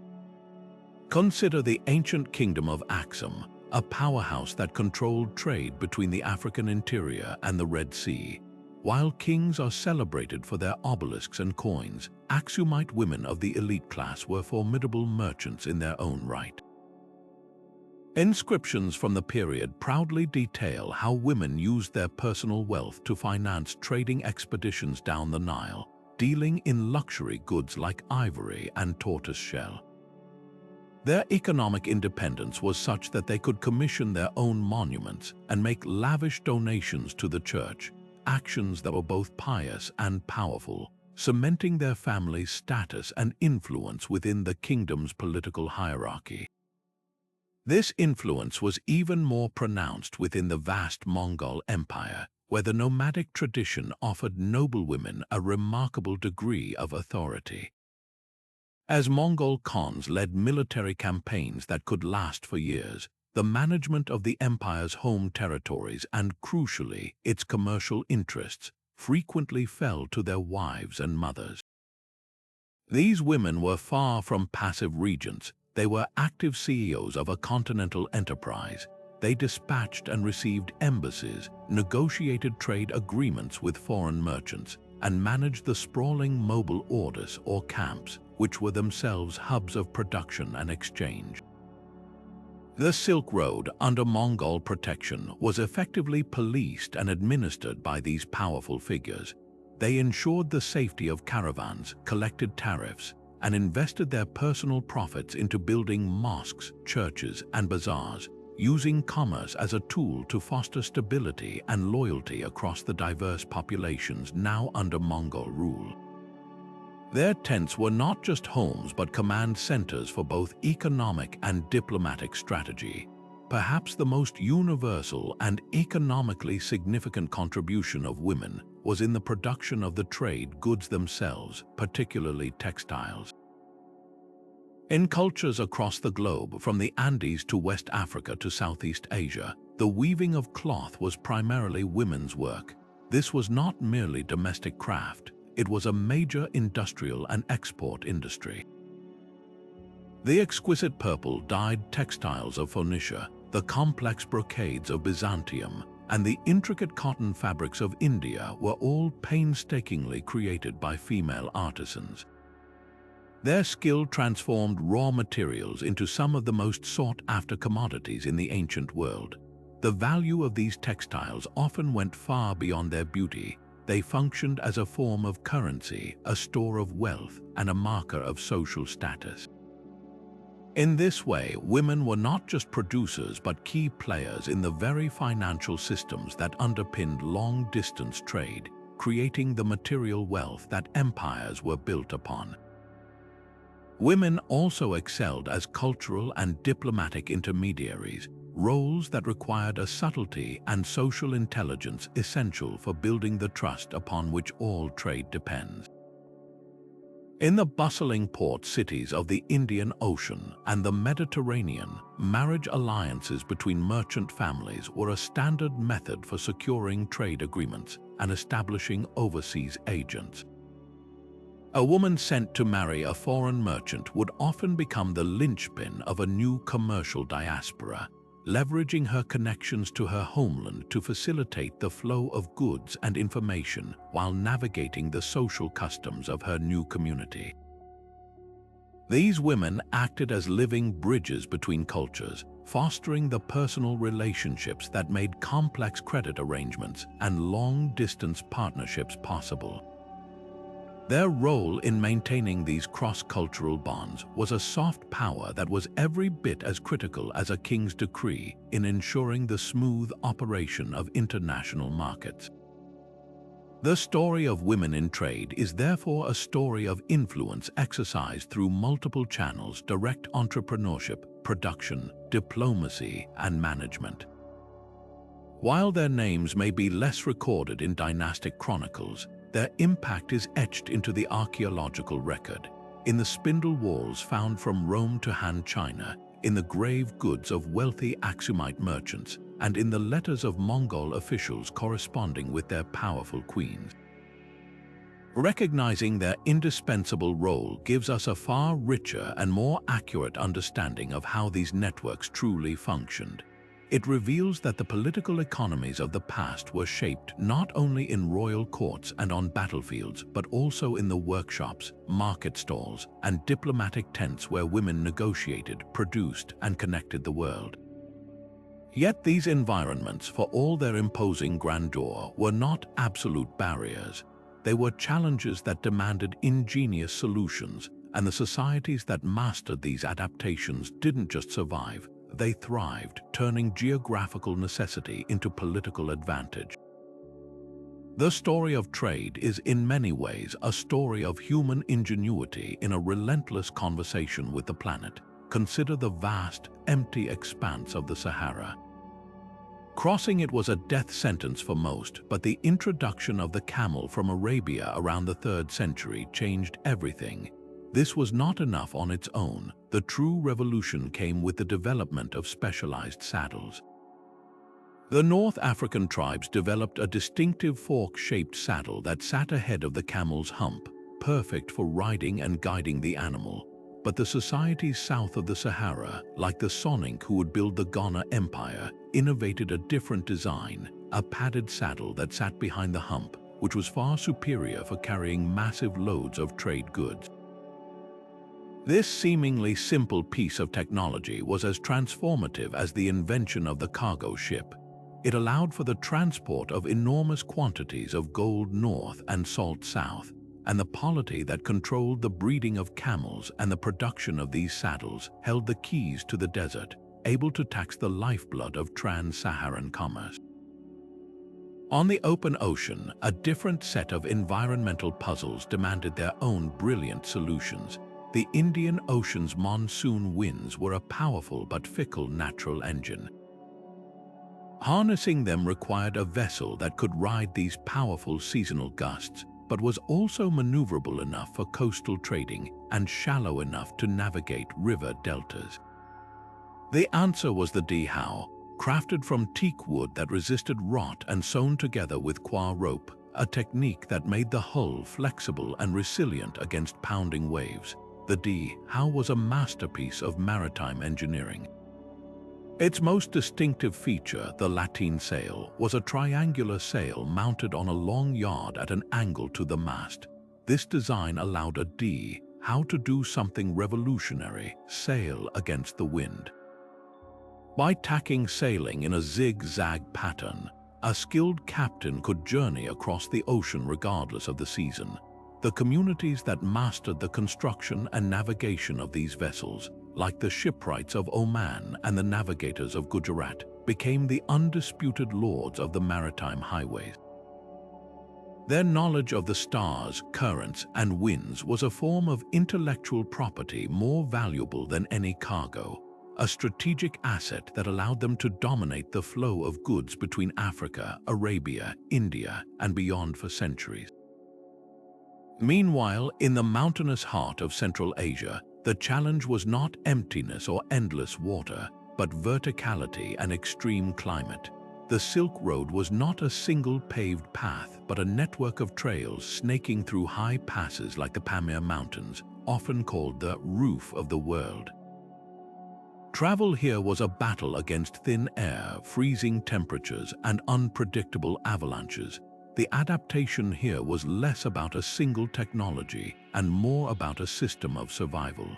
Consider the ancient kingdom of Axum, a powerhouse that controlled trade between the African interior and the Red Sea. While kings are celebrated for their obelisks and coins, Axumite women of the elite class were formidable merchants in their own right. Inscriptions from the period proudly detail how women used their personal wealth to finance trading expeditions down the Nile, dealing in luxury goods like ivory and tortoiseshell. Their economic independence was such that they could commission their own monuments and make lavish donations to the church, actions that were both pious and powerful, cementing their family's status and influence within the kingdom's political hierarchy. This influence was even more pronounced within the vast Mongol Empire, where the nomadic tradition offered noblewomen a remarkable degree of authority. As Mongol khans led military campaigns that could last for years, the management of the empire's home territories and, crucially, its commercial interests frequently fell to their wives and mothers. These women were far from passive regents. They were active CEOs of a continental enterprise. They dispatched and received embassies, negotiated trade agreements with foreign merchants, and managed the sprawling mobile orders or camps, which were themselves hubs of production and exchange. The Silk Road, under Mongol protection, was effectively policed and administered by these powerful figures. They ensured the safety of caravans, collected tariffs, and invested their personal profits into building mosques, churches, and bazaars, using commerce as a tool to foster stability and loyalty across the diverse populations now under Mongol rule. Their tents were not just homes but command centers for both economic and diplomatic strategy. Perhaps the most universal and economically significant contribution of women was in the production of the trade goods themselves, particularly textiles. In cultures across the globe, from the Andes to West Africa to Southeast Asia, the weaving of cloth was primarily women's work. This was not merely domestic craft, it was a major industrial and export industry. The exquisite purple-dyed textiles of Phoenicia, the complex brocades of Byzantium, and the intricate cotton fabrics of India were all painstakingly created by female artisans. Their skill transformed raw materials into some of the most sought-after commodities in the ancient world. The value of these textiles often went far beyond their beauty. They functioned as a form of currency, a store of wealth, and a marker of social status. In this way, women were not just producers but key players in the very financial systems that underpinned long-distance trade, creating the material wealth that empires were built upon. Women also excelled as cultural and diplomatic intermediaries, roles that required a subtlety and social intelligence essential for building the trust upon which all trade depends. In the bustling port cities of the Indian Ocean and the Mediterranean, marriage alliances between merchant families were a standard method for securing trade agreements and establishing overseas agents. A woman sent to marry a foreign merchant would often become the linchpin of a new commercial diaspora, leveraging her connections to her homeland to facilitate the flow of goods and information while navigating the social customs of her new community. These women acted as living bridges between cultures, fostering the personal relationships that made complex credit arrangements and long-distance partnerships possible. Their role in maintaining these cross-cultural bonds was a soft power that was every bit as critical as a king's decree in ensuring the smooth operation of international markets. The story of women in trade is therefore a story of influence exercised through multiple channels: direct entrepreneurship, production, diplomacy, and management. While their names may be less recorded in dynastic chronicles, their impact is etched into the archaeological record, in the spindle walls found from Rome to Han China, in the grave goods of wealthy Aksumite merchants, and in the letters of Mongol officials corresponding with their powerful queens. Recognizing their indispensable role gives us a far richer and more accurate understanding of how these networks truly functioned. It reveals that the political economies of the past were shaped not only in royal courts and on battlefields, but also in the workshops, market stalls, and diplomatic tents where women negotiated, produced, and connected the world. Yet these environments, for all their imposing grandeur, were not absolute barriers. They were challenges that demanded ingenious solutions, and the societies that mastered these adaptations didn't just survive, they thrived, turning geographical necessity into political advantage. The story of trade is in many ways a story of human ingenuity in a relentless conversation with the planet. Consider the vast, empty expanse of the Sahara. Crossing it was a death sentence for most, but the introduction of the camel from Arabia around the 3rd century changed everything. This was not enough on its own. The true revolution came with the development of specialized saddles. The North African tribes developed a distinctive fork-shaped saddle that sat ahead of the camel's hump, perfect for riding and guiding the animal. But the societies south of the Sahara, like the Sonink who would build the Ghana Empire, innovated a different design, a padded saddle that sat behind the hump, which was far superior for carrying massive loads of trade goods. This seemingly simple piece of technology was as transformative as the invention of the cargo ship. It allowed for the transport of enormous quantities of gold north and salt south, and the polity that controlled the breeding of camels and the production of these saddles held the keys to the desert, able to tax the lifeblood of trans-Saharan commerce. On the open ocean, a different set of environmental puzzles demanded their own brilliant solutions. The Indian Ocean's monsoon winds were a powerful but fickle natural engine. Harnessing them required a vessel that could ride these powerful seasonal gusts, but was also maneuverable enough for coastal trading and shallow enough to navigate river deltas. The answer was the dhow, crafted from teak wood that resisted rot and sewn together with coir rope, a technique that made the hull flexible and resilient against pounding waves. The dhow was a masterpiece of maritime engineering. Its most distinctive feature, the lateen sail, was a triangular sail mounted on a long yard at an angle to the mast. This design allowed a dhow to do something revolutionary: sail against the wind. By tacking sailing in a zig-zag pattern, a skilled captain could journey across the ocean regardless of the season. The communities that mastered the construction and navigation of these vessels, like the shipwrights of Oman and the navigators of Gujarat, became the undisputed lords of the maritime highways. Their knowledge of the stars, currents, and winds was a form of intellectual property more valuable than any cargo, a strategic asset that allowed them to dominate the flow of goods between Africa, Arabia, India, and beyond for centuries. Meanwhile, in the mountainous heart of Central Asia, the challenge was not emptiness or endless water, but verticality and extreme climate. The Silk Road was not a single paved path, but a network of trails snaking through high passes like the Pamir Mountains, often called the roof of the world. Travel here was a battle against thin air, freezing temperatures, and unpredictable avalanches. The adaptation here was less about a single technology and more about a system of survival.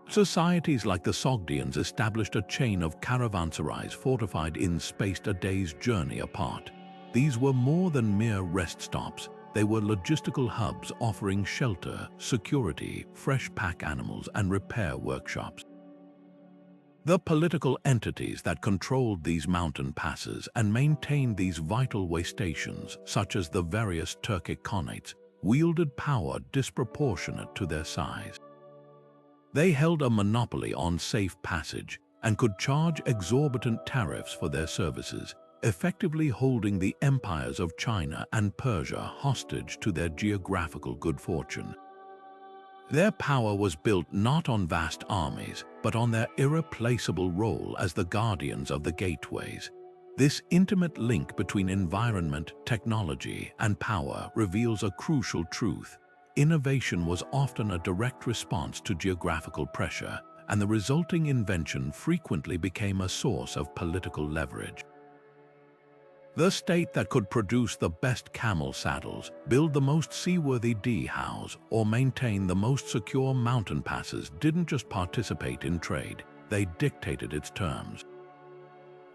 Societies like the Sogdians established a chain of caravanserais fortified inns spaced a day's journey apart. These were more than mere rest stops. They were logistical hubs offering shelter, security, fresh pack animals, and repair workshops. The political entities that controlled these mountain passes and maintained these vital way stations, such as the various Turkic Khanates, wielded power disproportionate to their size. They held a monopoly on safe passage and could charge exorbitant tariffs for their services, effectively holding the empires of China and Persia hostage to their geographical good fortune. Their power was built not on vast armies, but on their irreplaceable role as the guardians of the gateways. This intimate link between environment, technology, and power reveals a crucial truth. Innovation was often a direct response to geographical pressure, and the resulting invention frequently became a source of political leverage. The state that could produce the best camel saddles, build the most seaworthy dhows, or maintain the most secure mountain passes didn't just participate in trade, they dictated its terms.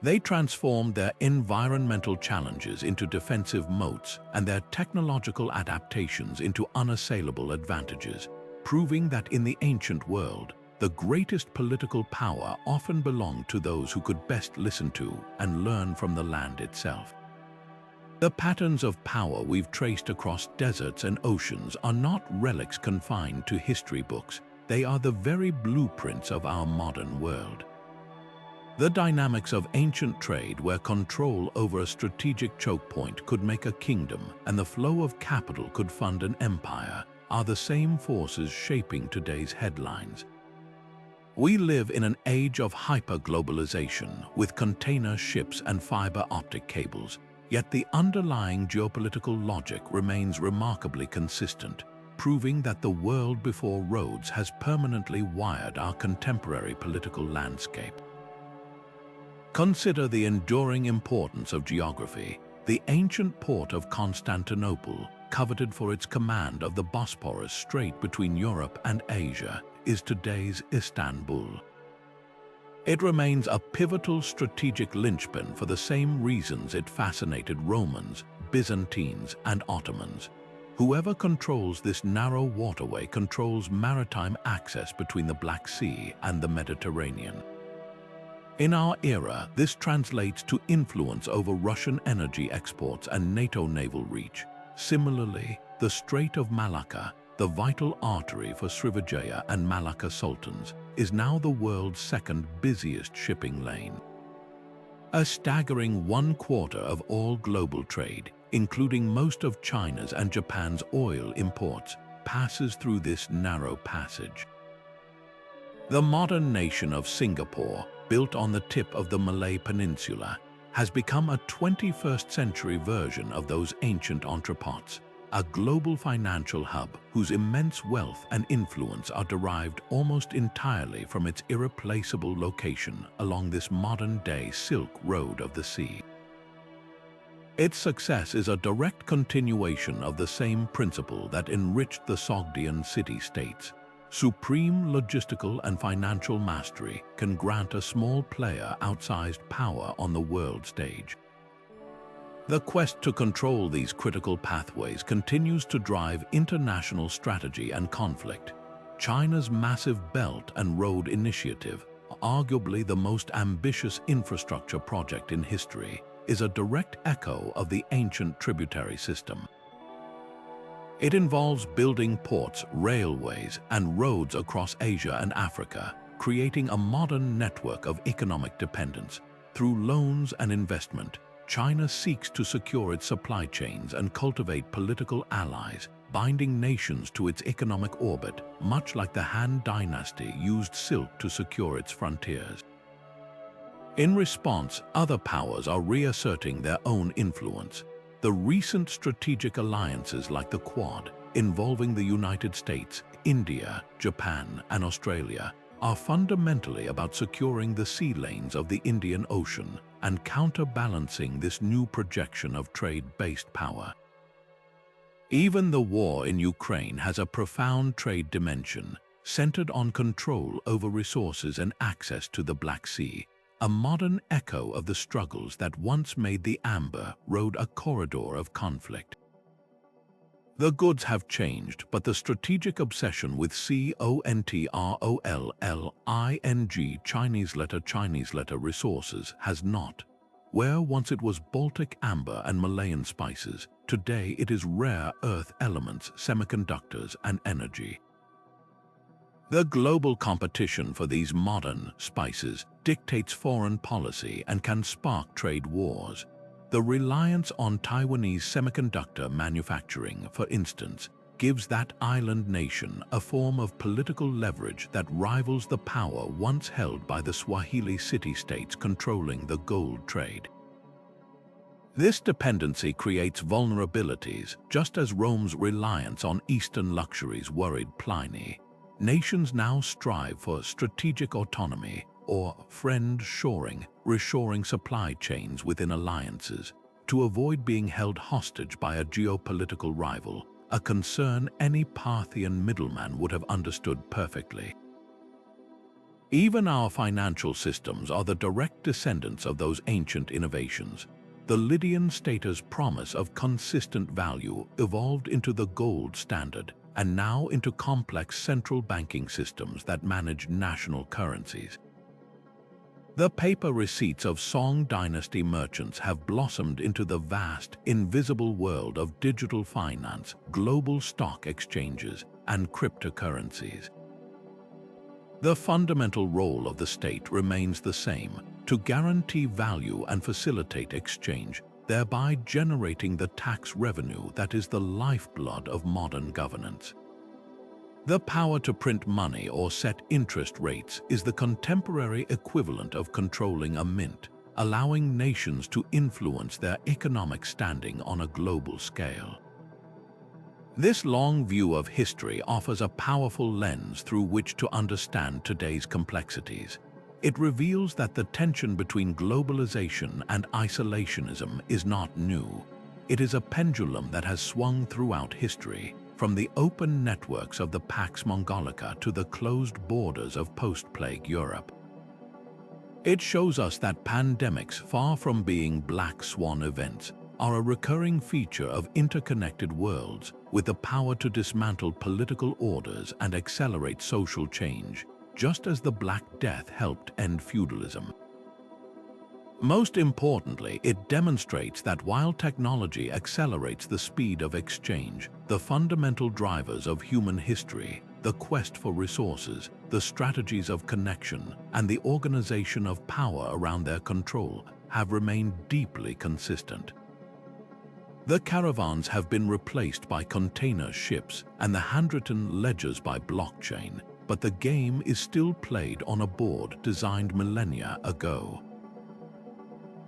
They transformed their environmental challenges into defensive moats and their technological adaptations into unassailable advantages, proving that in the ancient world, the greatest political power often belonged to those who could best listen to and learn from the land itself. The patterns of power we've traced across deserts and oceans are not relics confined to history books. They are the very blueprints of our modern world. The dynamics of ancient trade, where control over a strategic choke point could make a kingdom and the flow of capital could fund an empire, are the same forces shaping today's headlines. We live in an age of hyper-globalization with container ships and fiber optic cables, yet the underlying geopolitical logic remains remarkably consistent, proving that the world before roads has permanently wired our contemporary political landscape. Consider the enduring importance of geography. The ancient port of Constantinople, coveted for its command of the Bosporus Strait between Europe and Asia, is today's Istanbul. It remains a pivotal strategic linchpin for the same reasons it fascinated Romans, Byzantines, and Ottomans. Whoever controls this narrow waterway controls maritime access between the Black Sea and the Mediterranean. In our era, this translates to influence over Russian energy exports and NATO naval reach. Similarly, the Strait of Malacca, the vital artery for Srivijaya and Malacca sultans, is now the world's second busiest shipping lane. A staggering 1/4 of all global trade, including most of China's and Japan's oil imports, passes through this narrow passage. The modern nation of Singapore, built on the tip of the Malay Peninsula, has become a 21st century version of those ancient entrepots, a global financial hub whose immense wealth and influence are derived almost entirely from its irreplaceable location along this modern-day Silk Road of the sea. Its success is a direct continuation of the same principle that enriched the Sogdian city-states. Supreme logistical and financial mastery can grant a small player outsized power on the world stage. The quest to control these critical pathways continues to drive international strategy and conflict. China's massive Belt and Road Initiative, arguably the most ambitious infrastructure project in history, is a direct echo of the ancient tributary system. It involves building ports, railways, and roads across Asia and Africa, creating a modern network of economic dependence. Through loans and investment, China seeks to secure its supply chains and cultivate political allies, binding nations to its economic orbit, much like the Han Dynasty used silk to secure its frontiers. In response, other powers are reasserting their own influence. The recent strategic alliances like the Quad, involving the United States, India, Japan, and Australia, are fundamentally about securing the sea lanes of the Indian Ocean and counterbalancing this new projection of trade-based power. Even the war in Ukraine has a profound trade dimension, centered on control over resources and access to the Black Sea, a modern echo of the struggles that once made the Amber Road a corridor of conflict. The goods have changed, but the strategic obsession with Chinese letter resources has not. Where once it was Baltic amber and Malayan spices, today it is rare earth elements, semiconductors, and energy. The global competition for these modern spices dictates foreign policy and can spark trade wars. The reliance on Taiwanese semiconductor manufacturing, for instance, gives that island nation a form of political leverage that rivals the power once held by the Swahili city-states controlling the gold trade. This dependency creates vulnerabilities, just as Rome's reliance on Eastern luxuries worried Pliny. Nations now strive for strategic autonomy, or friend-shoring, reshoring supply chains within alliances, to avoid being held hostage by a geopolitical rival, a concern any Parthian middleman would have understood perfectly. Even our financial systems are the direct descendants of those ancient innovations. The Lydian stater's promise of consistent value evolved into the gold standard, and now into complex central banking systems that manage national currencies. The paper receipts of Song Dynasty merchants have blossomed into the vast, invisible world of digital finance, global stock exchanges, and cryptocurrencies. The fundamental role of the state remains the same: to guarantee value and facilitate exchange, thereby generating the tax revenue that is the lifeblood of modern governance. The power to print money or set interest rates is the contemporary equivalent of controlling a mint, allowing nations to influence their economic standing on a global scale. This long view of history offers a powerful lens through which to understand today's complexities. It reveals that the tension between globalization and isolationism is not new. It is a pendulum that has swung throughout history, from the open networks of the Pax Mongolica to the closed borders of post-plague Europe. It shows us that pandemics, far from being black swan events, are a recurring feature of interconnected worlds with the power to dismantle political orders and accelerate social change, just as the Black Death helped end feudalism. Most importantly, it demonstrates that while technology accelerates the speed of exchange, the fundamental drivers of human history, the quest for resources, the strategies of connection, and the organization of power around their control, have remained deeply consistent. The caravans have been replaced by container ships and the handwritten ledgers by blockchain, but the game is still played on a board designed millennia ago.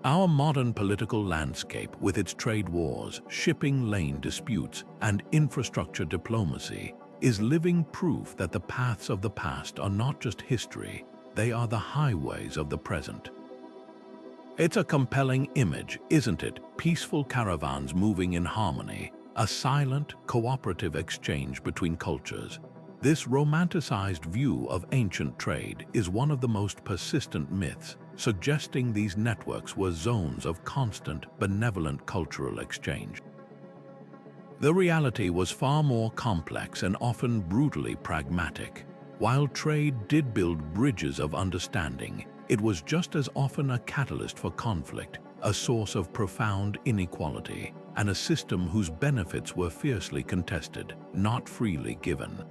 Our modern political landscape, with its trade wars, shipping lane disputes, and infrastructure diplomacy, is living proof that the paths of the past are not just history, they are the highways of the present. It's a compelling image, isn't it? Peaceful caravans moving in harmony, a silent, cooperative exchange between cultures. This romanticized view of ancient trade is one of the most persistent myths, suggesting these networks were zones of constant, benevolent cultural exchange. The reality was far more complex and often brutally pragmatic. While trade did build bridges of understanding, it was just as often a catalyst for conflict, a source of profound inequality, and a system whose benefits were fiercely contested, not freely given.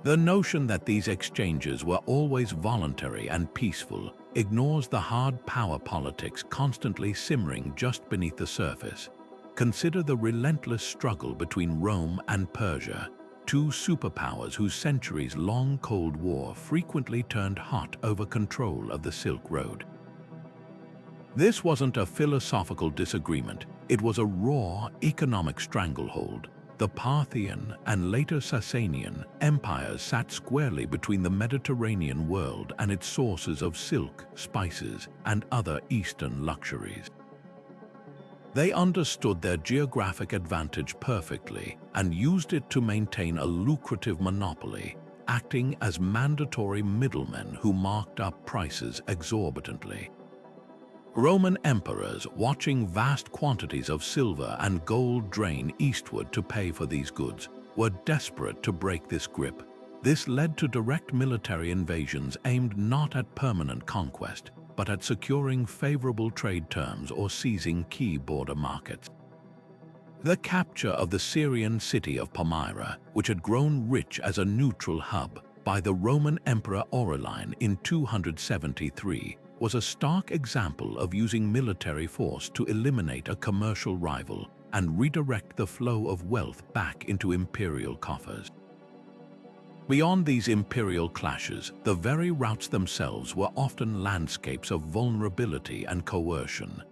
The notion that these exchanges were always voluntary and peaceful ignores the hard power politics constantly simmering just beneath the surface. consider the relentless struggle between Rome and Persia, two superpowers whose centuries-long Cold War frequently turned hot over control of the Silk Road. This wasn't a philosophical disagreement, it was a raw economic stranglehold. The Parthian and later Sasanian empires sat squarely between the Mediterranean world and its sources of silk, spices, and other Eastern luxuries. They understood their geographic advantage perfectly and used it to maintain a lucrative monopoly, acting as mandatory middlemen who marked up prices exorbitantly. Roman emperors, watching vast quantities of silver and gold drain eastward to pay for these goods, were desperate to break this grip. This led to direct military invasions aimed not at permanent conquest, but at securing favorable trade terms or seizing key border markets. The capture of the Syrian city of Palmyra, which had grown rich as a neutral hub, by the Roman Emperor Aurelian in 273, was a stark example of using military force to eliminate a commercial rival and redirect the flow of wealth back into imperial coffers. Beyond these imperial clashes, the very routes themselves were often landscapes of vulnerability and coercion.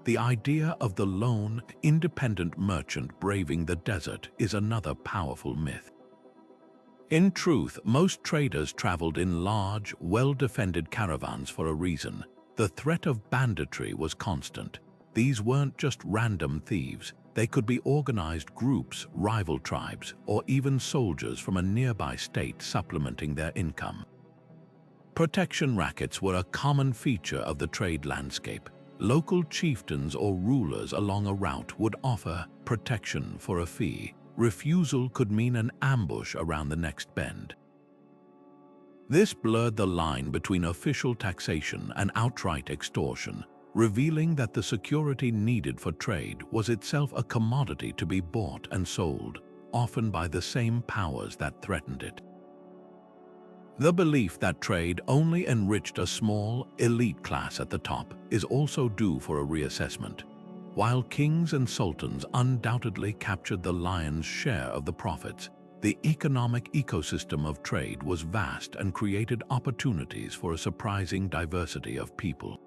The idea of the lone, independent merchant braving the desert is another powerful myth. In truth, most traders traveled in large, well-defended caravans for a reason. The threat of banditry was constant. These weren't just random thieves. They could be organized groups, rival tribes, or even soldiers from a nearby state supplementing their income. Protection rackets were a common feature of the trade landscape. Local chieftains or rulers along a route would offer protection for a fee. Refusal could mean an ambush around the next bend. This blurred the line between official taxation and outright extortion, revealing that the security needed for trade was itself a commodity to be bought and sold, often by the same powers that threatened it. The belief that trade only enriched a small, elite class at the top is also due for a reassessment. While kings and sultans undoubtedly captured the lion's share of the profits, the economic ecosystem of trade was vast and created opportunities for a surprising diversity of people.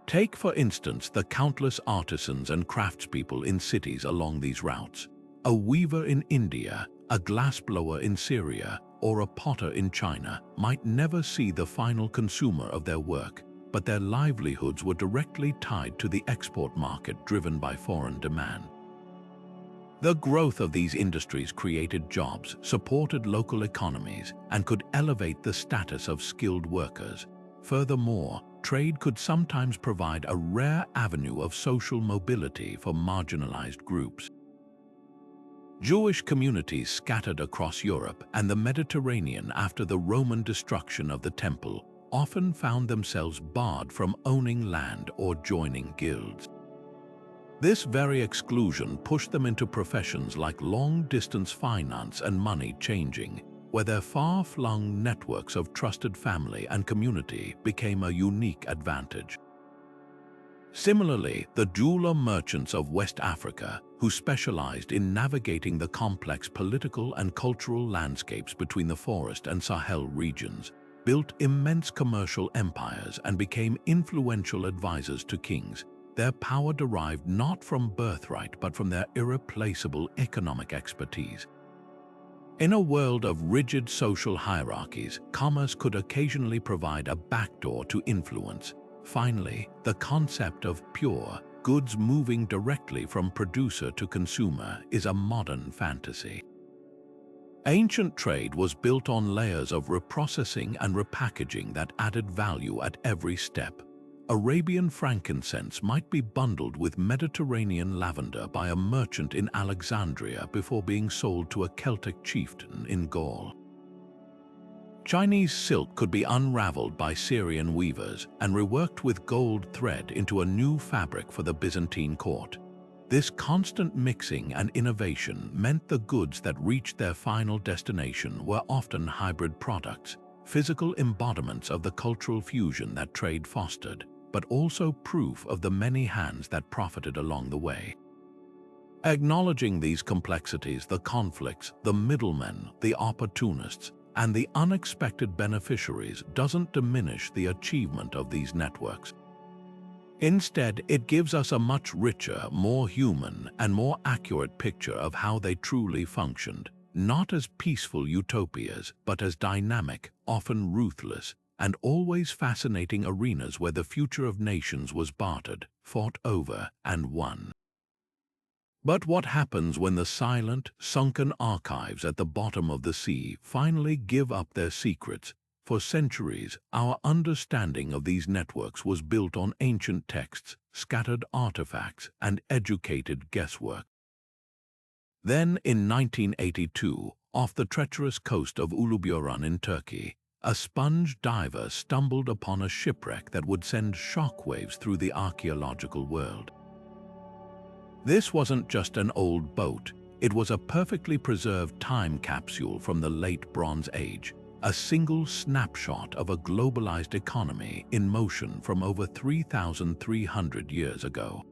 Take, for instance, the countless artisans and craftspeople in cities along these routes. A weaver in India, a glassblower in Syria, or a potter in China might never see the final consumer of their work, but their livelihoods were directly tied to the export market driven by foreign demand. The growth of these industries created jobs, supported local economies, and could elevate the status of skilled workers. Furthermore, trade could sometimes provide a rare avenue of social mobility for marginalized groups. Jewish communities scattered across Europe and the Mediterranean after the Roman destruction of the Temple often found themselves barred from owning land or joining guilds. This very exclusion pushed them into professions like long-distance finance and money changing, where their far-flung networks of trusted family and community became a unique advantage. Similarly, the jeweler merchants of West Africa, who specialized in navigating the complex political and cultural landscapes between the forest and Sahel regions, built immense commercial empires and became influential advisors to kings. Their power derived not from birthright but from their irreplaceable economic expertise. In a world of rigid social hierarchies, commerce could occasionally provide a backdoor to influence. Finally, the concept of pure goods moving directly from producer to consumer is a modern fantasy. Ancient trade was built on layers of reprocessing and repackaging that added value at every step. Arabian frankincense might be bundled with Mediterranean lavender by a merchant in Alexandria before being sold to a Celtic chieftain in Gaul. Chinese silk could be unraveled by Syrian weavers and reworked with gold thread into a new fabric for the Byzantine court. This constant mixing and innovation meant the goods that reached their final destination were often hybrid products, physical embodiments of the cultural fusion that trade fostered, but also proof of the many hands that profited along the way. Acknowledging these complexities, the conflicts, the middlemen, the opportunists, and the unexpected beneficiaries doesn't diminish the achievement of these networks. Instead, it gives us a much richer, more human, and more accurate picture of how they truly functioned, not as peaceful utopias, but as dynamic, often ruthless, and always fascinating arenas where the future of nations was bartered, fought over, and won. But what happens when the silent, sunken archives at the bottom of the sea finally give up their secrets? For centuries, our understanding of these networks was built on ancient texts, scattered artifacts, and educated guesswork. Then, in 1982, off the treacherous coast of Uluburan in Turkey, a sponge diver stumbled upon a shipwreck that would send shockwaves through the archaeological world. This wasn't just an old boat, it was a perfectly preserved time capsule from the late Bronze Age, a single snapshot of a globalized economy in motion from over 3,300 years ago.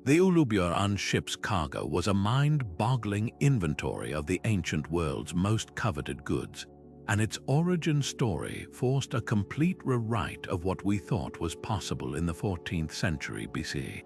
The Uluburan ship's cargo was a mind-boggling inventory of the ancient world's most coveted goods, and its origin story forced a complete rewrite of what we thought was possible in the 14th century BC.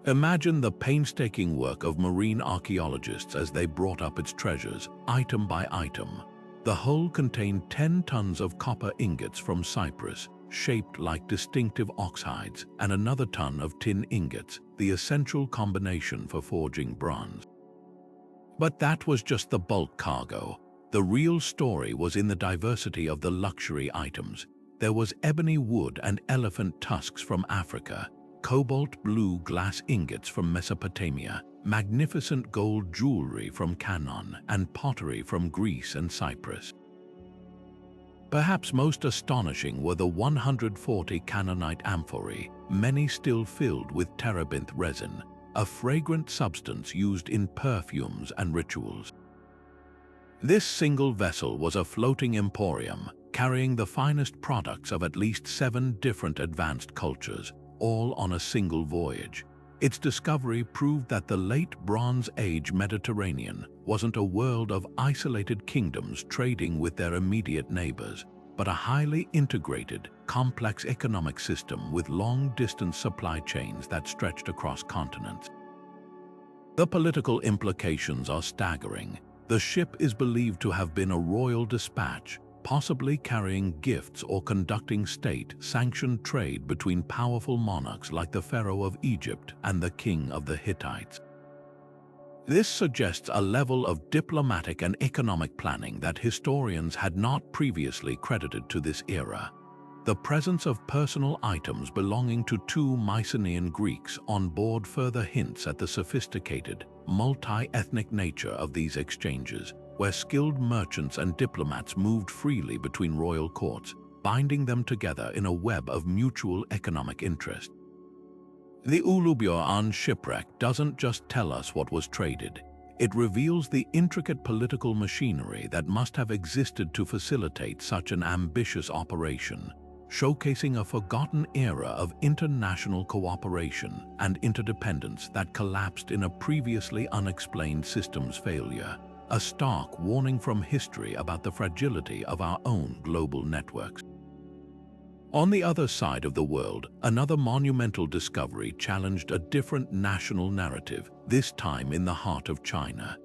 Imagine the painstaking work of marine archaeologists as they brought up its treasures, item by item. The hull contained 10 tons of copper ingots from Cyprus, shaped like distinctive ox hides, and another ton of tin ingots, the essential combination for forging bronze. But that was just the bulk cargo. The real story was in the diversity of the luxury items. There was ebony wood and elephant tusks from Africa, cobalt blue glass ingots from Mesopotamia, magnificent gold jewelry from Canaan, and pottery from Greece and Cyprus. Perhaps most astonishing were the 140 Canaanite amphorae, many still filled with terebinth resin, a fragrant substance used in perfumes and rituals. This single vessel was a floating emporium, carrying the finest products of at least 7 different advanced cultures, all on a single voyage. Its discovery proved that the late Bronze Age Mediterranean wasn't a world of isolated kingdoms trading with their immediate neighbors, but a highly integrated, complex economic system with long-distance supply chains that stretched across continents. The political implications are staggering. The ship is believed to have been a royal dispatch, possibly carrying gifts or conducting state-sanctioned trade between powerful monarchs like the Pharaoh of Egypt and the King of the Hittites. This suggests a level of diplomatic and economic planning that historians had not previously credited to this era. The presence of personal items belonging to 2 Mycenaean Greeks on board further hints at the sophisticated, multi-ethnic nature of these exchanges, where skilled merchants and diplomats moved freely between royal courts, binding them together in a web of mutual economic interest. The Uluburan shipwreck doesn't just tell us what was traded. It reveals the intricate political machinery that must have existed to facilitate such an ambitious operation, showcasing a forgotten era of international cooperation and interdependence that collapsed in a previously unexplained systems failure. A stark warning from history about the fragility of our own global networks. On the other side of the world, another monumental discovery challenged a different national narrative, this time in the heart of China.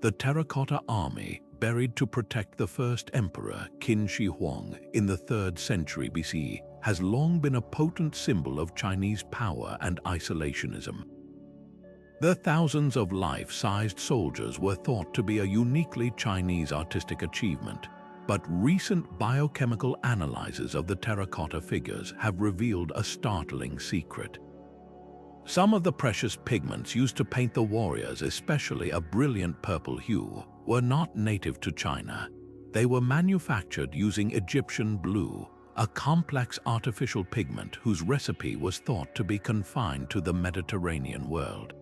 The Terracotta Army, buried to protect the first emperor, Qin Shi Huang, in the 3rd century BC, has long been a potent symbol of Chinese power and isolationism. The thousands of life-sized soldiers were thought to be a uniquely Chinese artistic achievement, but recent biochemical analyses of the terracotta figures have revealed a startling secret. Some of the precious pigments used to paint the warriors, especially a brilliant purple hue, were not native to China. They were manufactured using Egyptian blue, a complex artificial pigment whose recipe was thought to be confined to the Mediterranean world.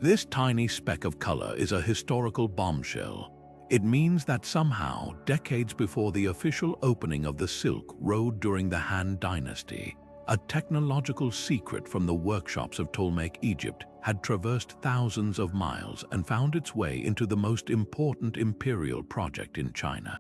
This tiny speck of color is a historical bombshell. It means that somehow, decades before the official opening of the Silk Road during the Han Dynasty, a technological secret from the workshops of Ptolemaic Egypt, had traversed thousands of miles and found its way into the most important imperial project in China.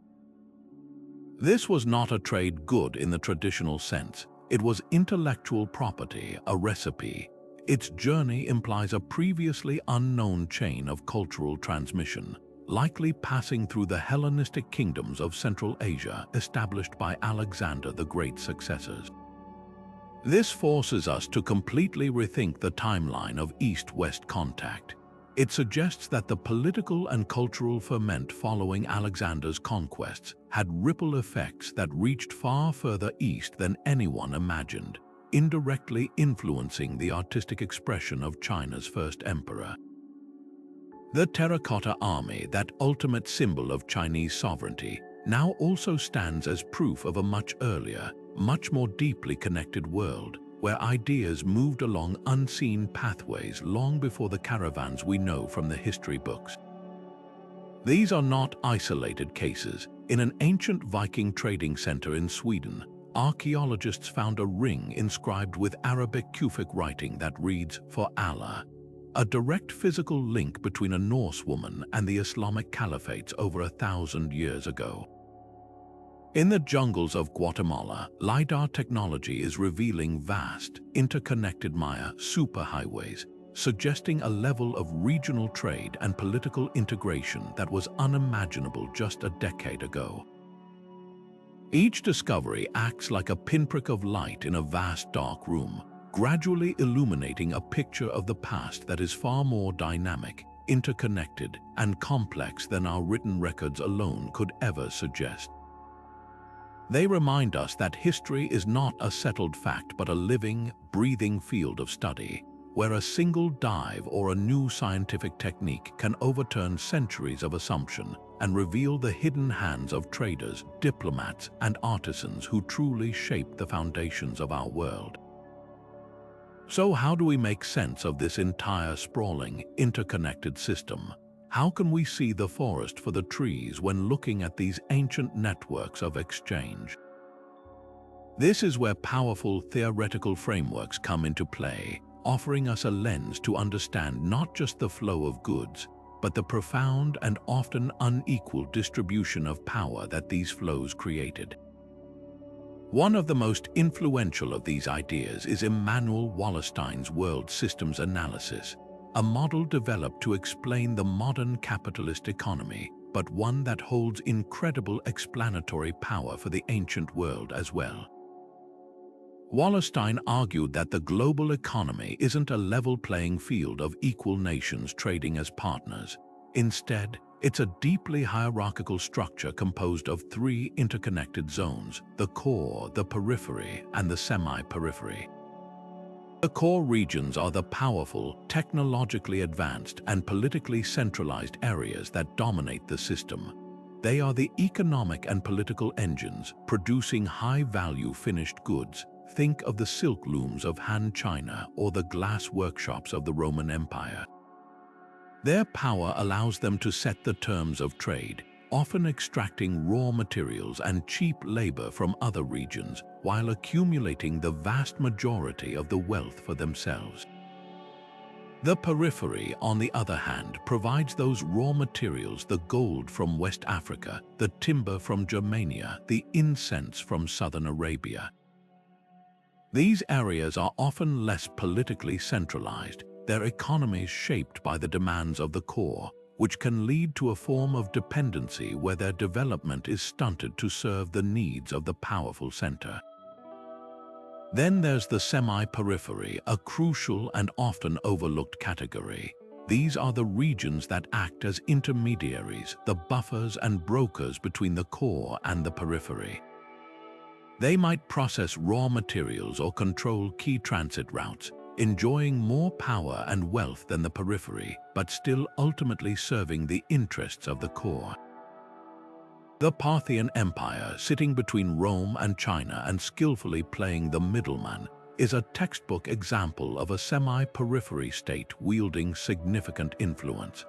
This was not a trade good in the traditional sense. It was intellectual property, a recipe. Its journey implies a previously unknown chain of cultural transmission, likely passing through the Hellenistic kingdoms of Central Asia established by Alexander the Great's successors. This forces us to completely rethink the timeline of East-West contact. It suggests that the political and cultural ferment following Alexander's conquests had ripple effects that reached far further east than anyone imagined, indirectly influencing the artistic expression of China's first emperor. The terracotta army, that ultimate symbol of Chinese sovereignty, now also stands as proof of a much earlier, much more deeply connected world, where ideas moved along unseen pathways long before the caravans we know from the history books. These are not isolated cases. In an ancient Viking trading center in Sweden, archaeologists found a ring inscribed with Arabic Kufic writing that reads, "For Allah," a direct physical link between a Norse woman and the Islamic caliphates over 1,000 years ago. In the jungles of Guatemala, LiDAR technology is revealing vast, interconnected Maya superhighways, suggesting a level of regional trade and political integration that was unimaginable just a decade ago. Each discovery acts like a pinprick of light in a vast dark room, gradually illuminating a picture of the past that is far more dynamic, interconnected, and complex than our written records alone could ever suggest. They remind us that history is not a settled fact but a living, breathing field of study, where a single dive or a new scientific technique can overturn centuries of assumption and reveal the hidden hands of traders, diplomats, and artisans who truly shape the foundations of our world. So how do we make sense of this entire sprawling, interconnected system? How can we see the forest for the trees when looking at these ancient networks of exchange? This is where powerful theoretical frameworks come into play, offering us a lens to understand not just the flow of goods, but the profound and often unequal distribution of power that these flows created. One of the most influential of these ideas is Immanuel Wallerstein's world systems analysis, a model developed to explain the modern capitalist economy, but one that holds incredible explanatory power for the ancient world as well. Wallerstein argued that the global economy isn't a level playing field of equal nations trading as partners. Instead, it's a deeply hierarchical structure composed of three interconnected zones: the core, the periphery, and the semi-periphery. The core regions are the powerful, technologically advanced, and politically centralized areas that dominate the system. They are the economic and political engines, producing high-value finished goods. Think of the silk looms of Han China or the glass workshops of the Roman Empire. Their power allows them to set the terms of trade, often extracting raw materials and cheap labor from other regions, while accumulating the vast majority of the wealth for themselves. The periphery, on the other hand, provides those raw materials: the gold from West Africa, the timber from Germania, the incense from southern Arabia. These areas are often less politically centralized, their economies shaped by the demands of the core, which can lead to a form of dependency where their development is stunted to serve the needs of the powerful center. Then there's the semi-periphery, a crucial and often overlooked category. These are the regions that act as intermediaries, the buffers and brokers between the core and the periphery. They might process raw materials or control key transit routes, enjoying more power and wealth than the periphery, but still ultimately serving the interests of the core. The Parthian Empire, sitting between Rome and China and skillfully playing the middleman, is a textbook example of a semi-periphery state wielding significant influence.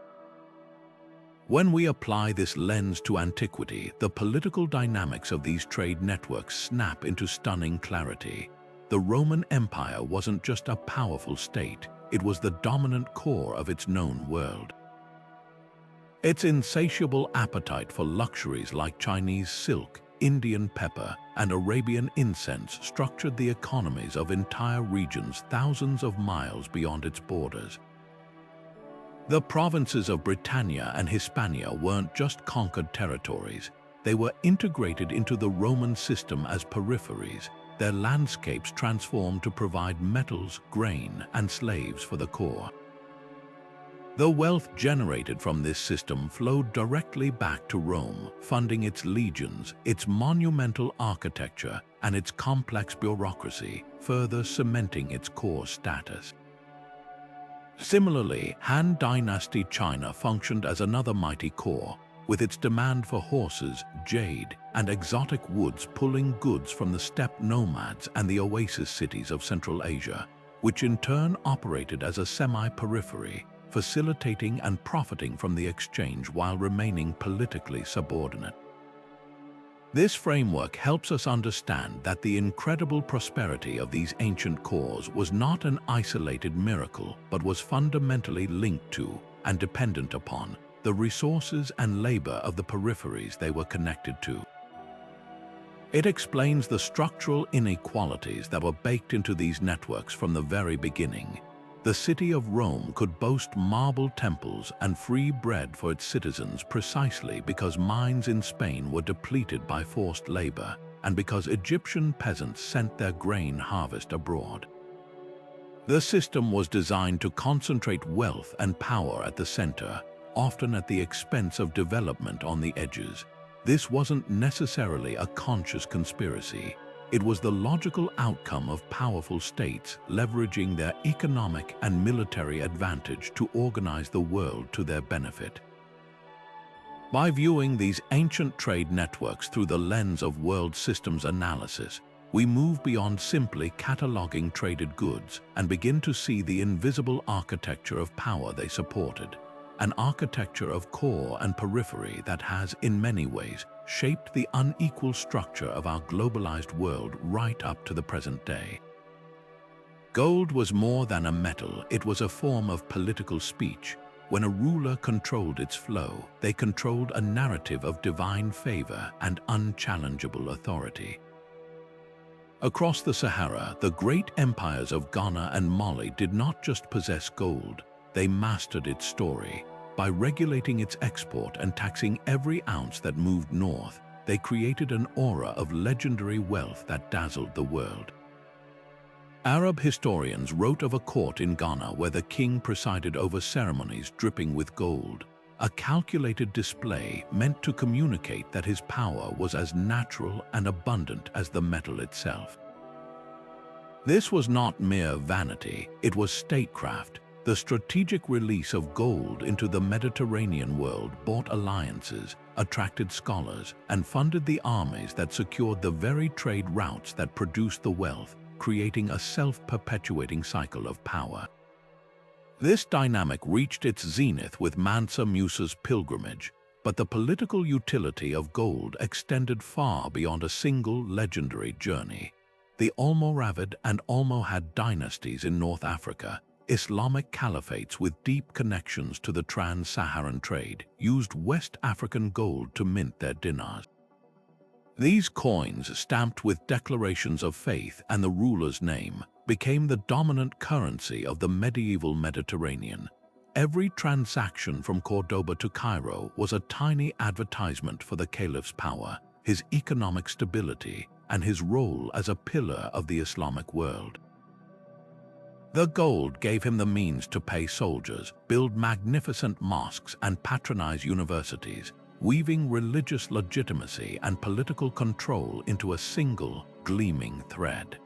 When we apply this lens to antiquity, the political dynamics of these trade networks snap into stunning clarity. the Roman Empire wasn't just a powerful state, it was the dominant core of its known world. Its insatiable appetite for luxuries like Chinese silk, Indian pepper, and Arabian incense structured the economies of entire regions thousands of miles beyond its borders. The provinces of Britannia and Hispania weren't just conquered territories, they were integrated into the Roman system as peripheries, their landscapes transformed to provide metals, grain, and slaves for the core. The wealth generated from this system flowed directly back to Rome, funding its legions, its monumental architecture, and its complex bureaucracy, further cementing its core status. Similarly, Han Dynasty China functioned as another mighty core, with its demand for horses, jade, and exotic woods pulling goods from the steppe nomads and the oasis cities of Central Asia, which in turn operated as a semi-periphery, facilitating and profiting from the exchange while remaining politically subordinate. This framework helps us understand that the incredible prosperity of these ancient cores was not an isolated miracle, but was fundamentally linked to and dependent upon the resources and labor of the peripheries they were connected to. It explains the structural inequalities that were baked into these networks from the very beginning. The city of Rome could boast marble temples and free bread for its citizens precisely because mines in Spain were depleted by forced labor and because Egyptian peasants sent their grain harvest abroad. The system was designed to concentrate wealth and power at the center, often at the expense of development on the edges. This wasn't necessarily a conscious conspiracy. It was the logical outcome of powerful states leveraging their economic and military advantage to organize the world to their benefit. By viewing these ancient trade networks through the lens of world systems analysis, we move beyond simply cataloging traded goods and begin to see the invisible architecture of power they supported, an architecture of core and periphery that has, in many ways, shaped the unequal structure of our globalized world right up to the present day. Gold was more than a metal, it was a form of political speech. When a ruler controlled its flow, they controlled a narrative of divine favor and unchallengeable authority. Across the Sahara, the great empires of Ghana and Mali did not just possess gold, they mastered its story. By regulating its export and taxing every ounce that moved north, they created an aura of legendary wealth that dazzled the world. Arab historians wrote of a court in Ghana where the king presided over ceremonies dripping with gold, a calculated display meant to communicate that his power was as natural and abundant as the metal itself. This was not mere vanity, it was statecraft. The strategic release of gold into the Mediterranean world bought alliances, attracted scholars, and funded the armies that secured the very trade routes that produced the wealth, creating a self-perpetuating cycle of power. This dynamic reached its zenith with Mansa Musa's pilgrimage, but the political utility of gold extended far beyond a single legendary journey. The Almoravid and Almohad dynasties in North Africa, Islamic caliphates with deep connections to the trans-Saharan trade, used West African gold to mint their dinars. These coins, stamped with declarations of faith and the ruler's name, became the dominant currency of the medieval Mediterranean. Every transaction from Cordoba to Cairo was a tiny advertisement for the caliph's power, his economic stability, and his role as a pillar of the Islamic world. The gold gave him the means to pay soldiers, build magnificent mosques, and patronize universities, weaving religious legitimacy and political control into a single, gleaming thread.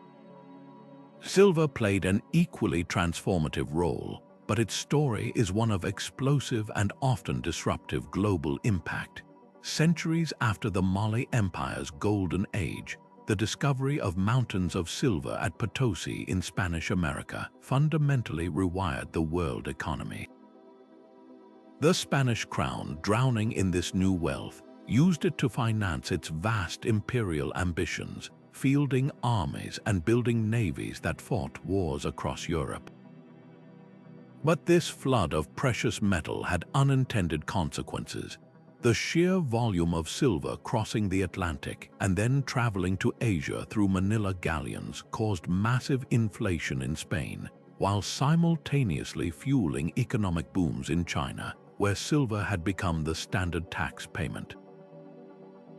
Silver played an equally transformative role, but its story is one of explosive and often disruptive global impact. Centuries after the Mali Empire's golden age, the discovery of mountains of silver at Potosi in Spanish America fundamentally rewired the world economy. The Spanish crown, drowning in this new wealth, used it to finance its vast imperial ambitions, fielding armies and building navies that fought wars across Europe. But this flood of precious metal had unintended consequences. The sheer volume of silver crossing the Atlantic and then traveling to Asia through Manila galleons caused massive inflation in Spain, while simultaneously fueling economic booms in China, where silver had become the standard tax payment.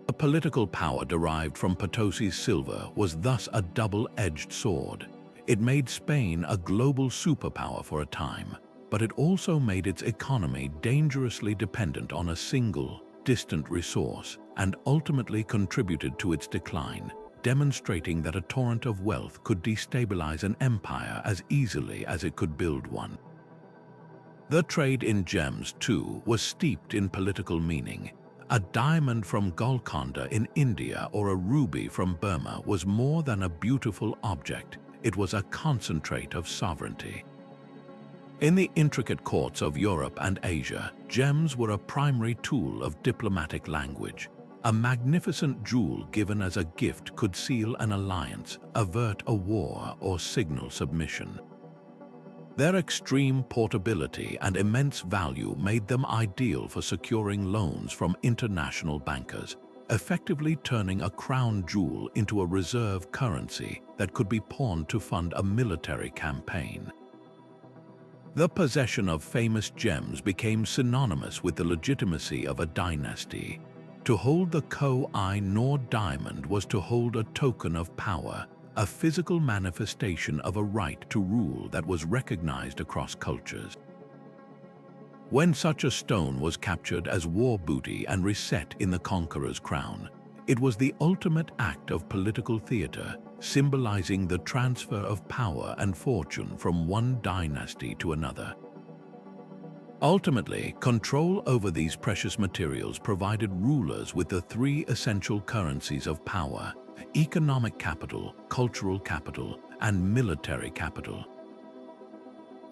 The political power derived from Potosi's silver was thus a double-edged sword. It made Spain a global superpower for a time, but it also made its economy dangerously dependent on a single, distant resource and ultimately contributed to its decline, demonstrating that a torrent of wealth could destabilize an empire as easily as it could build one. The trade in gems, too, was steeped in political meaning. A diamond from Golconda in India or a ruby from Burma was more than a beautiful object. It was a concentrate of sovereignty. In the intricate courts of Europe and Asia, gems were a primary tool of diplomatic language. A magnificent jewel given as a gift could seal an alliance, avert a war, or signal submission. Their extreme portability and immense value made them ideal for securing loans from international bankers, effectively turning a crown jewel into a reserve currency that could be pawned to fund a military campaign. The possession of famous gems became synonymous with the legitimacy of a dynasty. To hold the Koh-i-Noor diamond was to hold a token of power, a physical manifestation of a right to rule that was recognized across cultures. When such a stone was captured as war booty and reset in the conqueror's crown, it was the ultimate act of political theater, symbolizing the transfer of power and fortune from one dynasty to another. Ultimately, control over these precious materials provided rulers with the three essential currencies of power: economic capital, cultural capital, and military capital.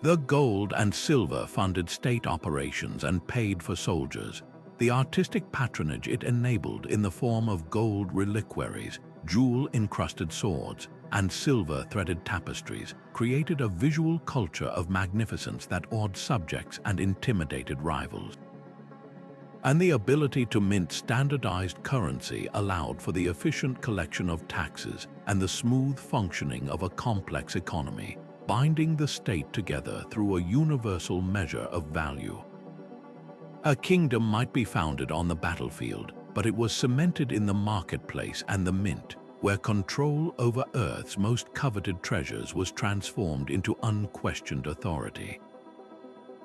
The gold and silver funded state operations and paid for soldiers. The artistic patronage it enabled in the form of gold reliquaries, jewel-encrusted swords, and silver-threaded tapestries created a visual culture of magnificence that awed subjects and intimidated rivals. And the ability to mint standardized currency allowed for the efficient collection of taxes and the smooth functioning of a complex economy, binding the state together through a universal measure of value. A kingdom might be founded on the battlefield, but it was cemented in the marketplace and the mint, where control over Earth's most coveted treasures was transformed into unquestioned authority.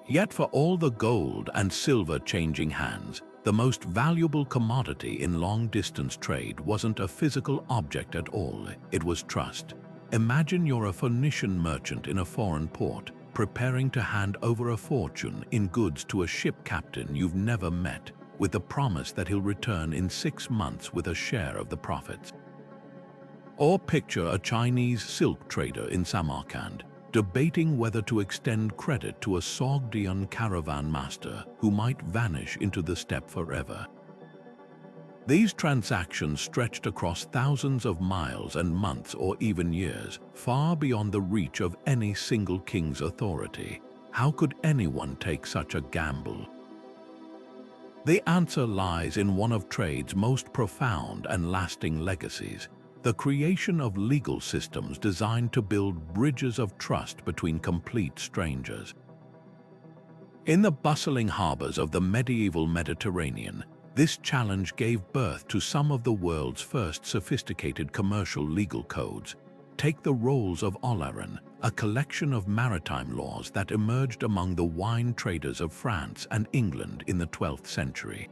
Yet for all the gold and silver changing hands, the most valuable commodity in long-distance trade wasn't a physical object at all, it was trust. Imagine you're a Phoenician merchant in a foreign port, preparing to hand over a fortune in goods to a ship captain you've never met, with the promise that he'll return in 6 months with a share of the profits. Or picture a Chinese silk trader in Samarkand, debating whether to extend credit to a Sogdian caravan master who might vanish into the steppe forever. These transactions stretched across thousands of miles and months or even years, far beyond the reach of any single king's authority. How could anyone take such a gamble? The answer lies in one of trade's most profound and lasting legacies: the creation of legal systems designed to build bridges of trust between complete strangers. In the bustling harbors of the medieval Mediterranean, this challenge gave birth to some of the world's first sophisticated commercial legal codes. Take the Rolls of Oleron, a collection of maritime laws that emerged among the wine traders of France and England in the 12th century.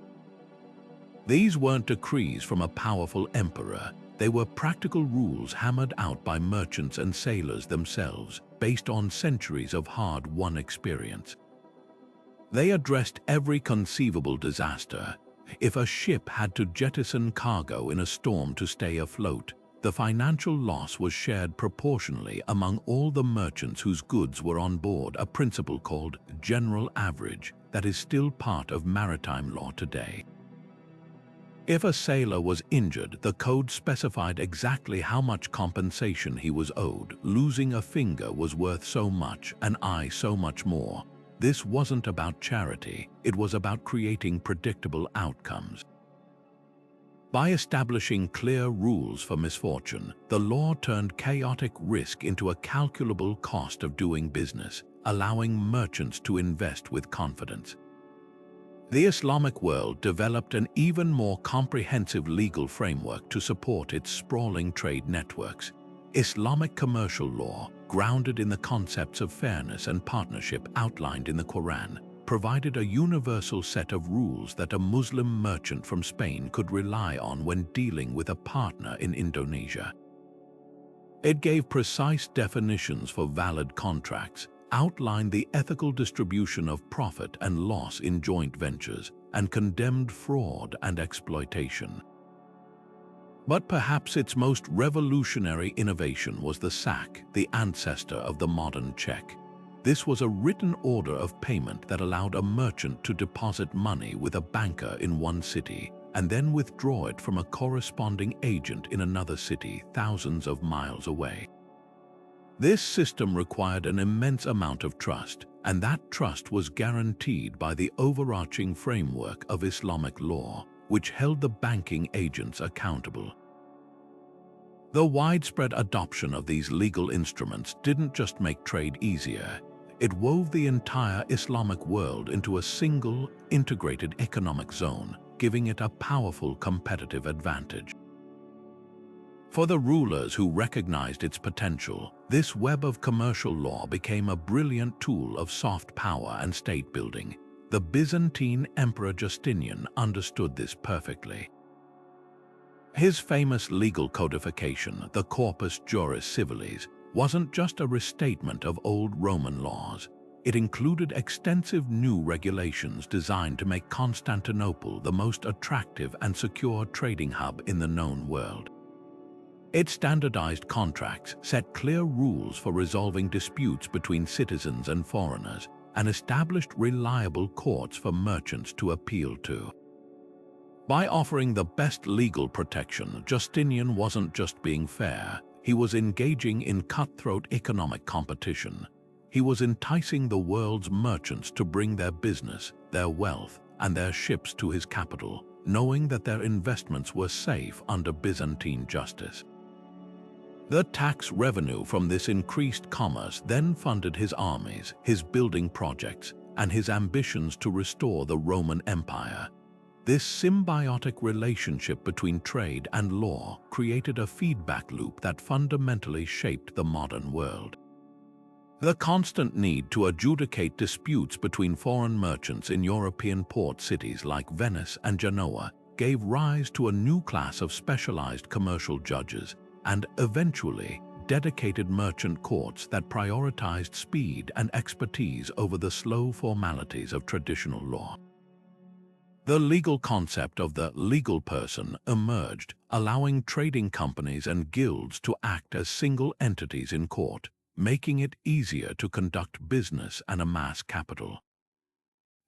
These weren't decrees from a powerful emperor. They were practical rules hammered out by merchants and sailors themselves, based on centuries of hard-won experience. They addressed every conceivable disaster. If a ship had to jettison cargo in a storm to stay afloat, the financial loss was shared proportionally among all the merchants whose goods were on board, a principle called general average that is still part of maritime law today. If a sailor was injured, the code specified exactly how much compensation he was owed. Losing a finger was worth so much, an eye so much more. This wasn't about charity, it was about creating predictable outcomes. By establishing clear rules for misfortune, the law turned chaotic risk into a calculable cost of doing business, allowing merchants to invest with confidence. The Islamic world developed an even more comprehensive legal framework to support its sprawling trade networks. Islamic commercial law, grounded in the concepts of fairness and partnership outlined in the Quran, provided a universal set of rules that a Muslim merchant from Spain could rely on when dealing with a partner in Indonesia. It gave precise definitions for valid contracts, outlined the ethical distribution of profit and loss in joint ventures, and condemned fraud and exploitation. But perhaps its most revolutionary innovation was the sack, the ancestor of the modern check. This was a written order of payment that allowed a merchant to deposit money with a banker in one city and then withdraw it from a corresponding agent in another city thousands of miles away. This system required an immense amount of trust, and that trust was guaranteed by the overarching framework of Islamic law, which held the banking agents accountable. The widespread adoption of these legal instruments didn't just make trade easier, it wove the entire Islamic world into a single, integrated economic zone, giving it a powerful competitive advantage. For the rulers who recognized its potential, this web of commercial law became a brilliant tool of soft power and state building. The Byzantine Emperor Justinian understood this perfectly. His famous legal codification, the Corpus Juris Civilis, wasn't just a restatement of old Roman laws. It included extensive new regulations designed to make Constantinople the most attractive and secure trading hub in the known world. It standardized contracts, set clear rules for resolving disputes between citizens and foreigners, and established reliable courts for merchants to appeal to. By offering the best legal protection, Justinian wasn't just being fair, he was engaging in cutthroat economic competition. He was enticing the world's merchants to bring their business, their wealth, and their ships to his capital, knowing that their investments were safe under Byzantine justice. The tax revenue from this increased commerce then funded his armies, his building projects, and his ambitions to restore the Roman Empire. This symbiotic relationship between trade and law created a feedback loop that fundamentally shaped the modern world. The constant need to adjudicate disputes between foreign merchants in European port cities like Venice and Genoa gave rise to a new class of specialized commercial judges, and eventually dedicated merchant courts that prioritized speed and expertise over the slow formalities of traditional law. The legal concept of the legal person emerged, allowing trading companies and guilds to act as single entities in court, making it easier to conduct business and amass capital.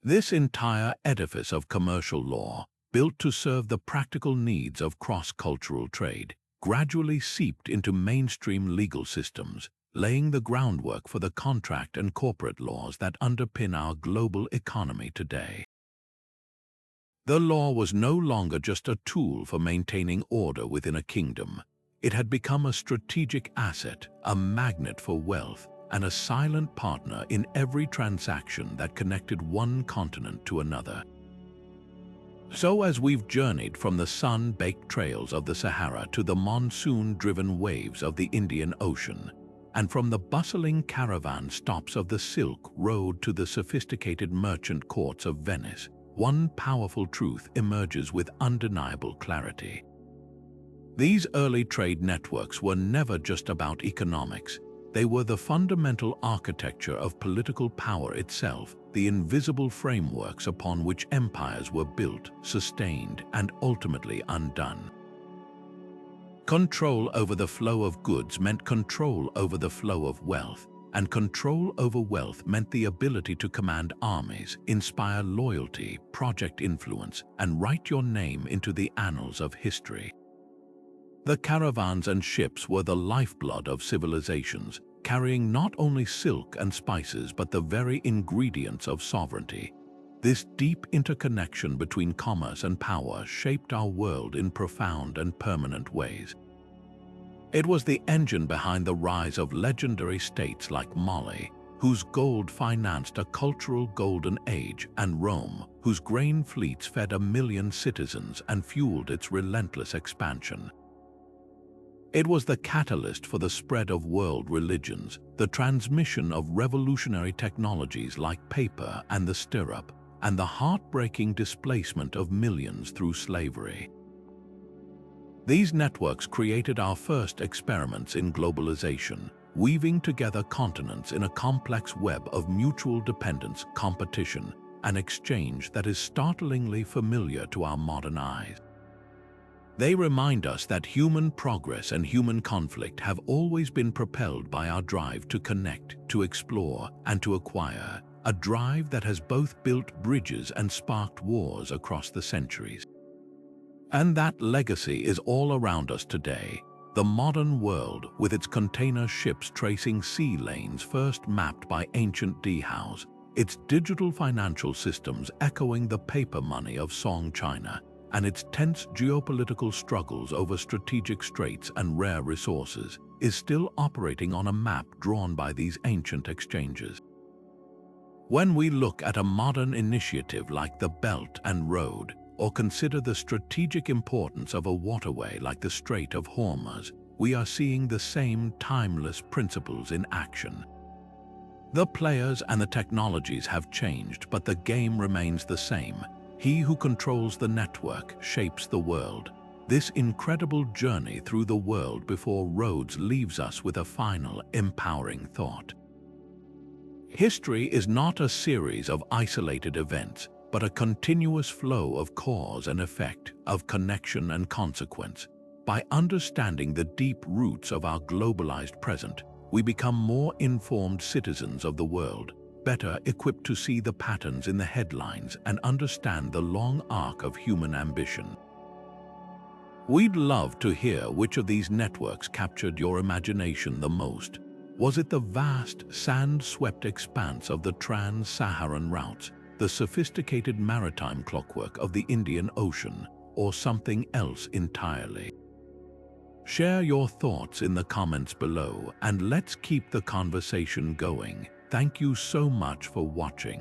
This entire edifice of commercial law, built to serve the practical needs of cross-cultural trade, gradually seeped into mainstream legal systems, laying the groundwork for the contract and corporate laws that underpin our global economy today. The law was no longer just a tool for maintaining order within a kingdom. It had become a strategic asset, a magnet for wealth, and a silent partner in every transaction that connected one continent to another. So as we've journeyed from the sun-baked trails of the Sahara to the monsoon-driven waves of the Indian Ocean, and from the bustling caravan stops of the Silk Road to the sophisticated merchant courts of Venice, one powerful truth emerges with undeniable clarity. These early trade networks were never just about economics. They were the fundamental architecture of political power itself, the invisible frameworks upon which empires were built, sustained, and ultimately undone. Control over the flow of goods meant control over the flow of wealth, and control over wealth meant the ability to command armies, inspire loyalty, project influence, and write your name into the annals of history. The caravans and ships were the lifeblood of civilizations, carrying not only silk and spices but the very ingredients of sovereignty. This deep interconnection between commerce and power shaped our world in profound and permanent ways. It was the engine behind the rise of legendary states like Mali, whose gold financed a cultural golden age, and Rome, whose grain fleets fed 1 million citizens and fueled its relentless expansion. It was the catalyst for the spread of world religions, the transmission of revolutionary technologies like paper and the stirrup, and the heartbreaking displacement of millions through slavery. These networks created our first experiments in globalization, weaving together continents in a complex web of mutual dependence, competition, and exchange that is startlingly familiar to our modern eyes. They remind us that human progress and human conflict have always been propelled by our drive to connect, to explore, and to acquire, a drive that has both built bridges and sparked wars across the centuries. And that legacy is all around us today. The modern world, with its container ships tracing sea lanes first mapped by ancient dhows, its digital financial systems echoing the paper money of Song China, and its tense geopolitical struggles over strategic straits and rare resources, is still operating on a map drawn by these ancient exchanges. When we look at a modern initiative like the Belt and Road, or consider the strategic importance of a waterway like the Strait of Hormuz, we are seeing the same timeless principles in action. The players and the technologies have changed, but the game remains the same. He who controls the network shapes the world. This incredible journey through the world before roads leaves us with a final, empowering thought. History is not a series of isolated events, but a continuous flow of cause and effect, of connection and consequence. By understanding the deep roots of our globalized present, we become more informed citizens of the world, better equipped to see the patterns in the headlines and understand the long arc of human ambition. We'd love to hear which of these networks captured your imagination the most. Was it the vast, sand-swept expanse of the trans-Saharan routes, the sophisticated maritime clockwork of the Indian Ocean, or something else entirely? Share your thoughts in the comments below, and let's keep the conversation going. Thank you so much for watching.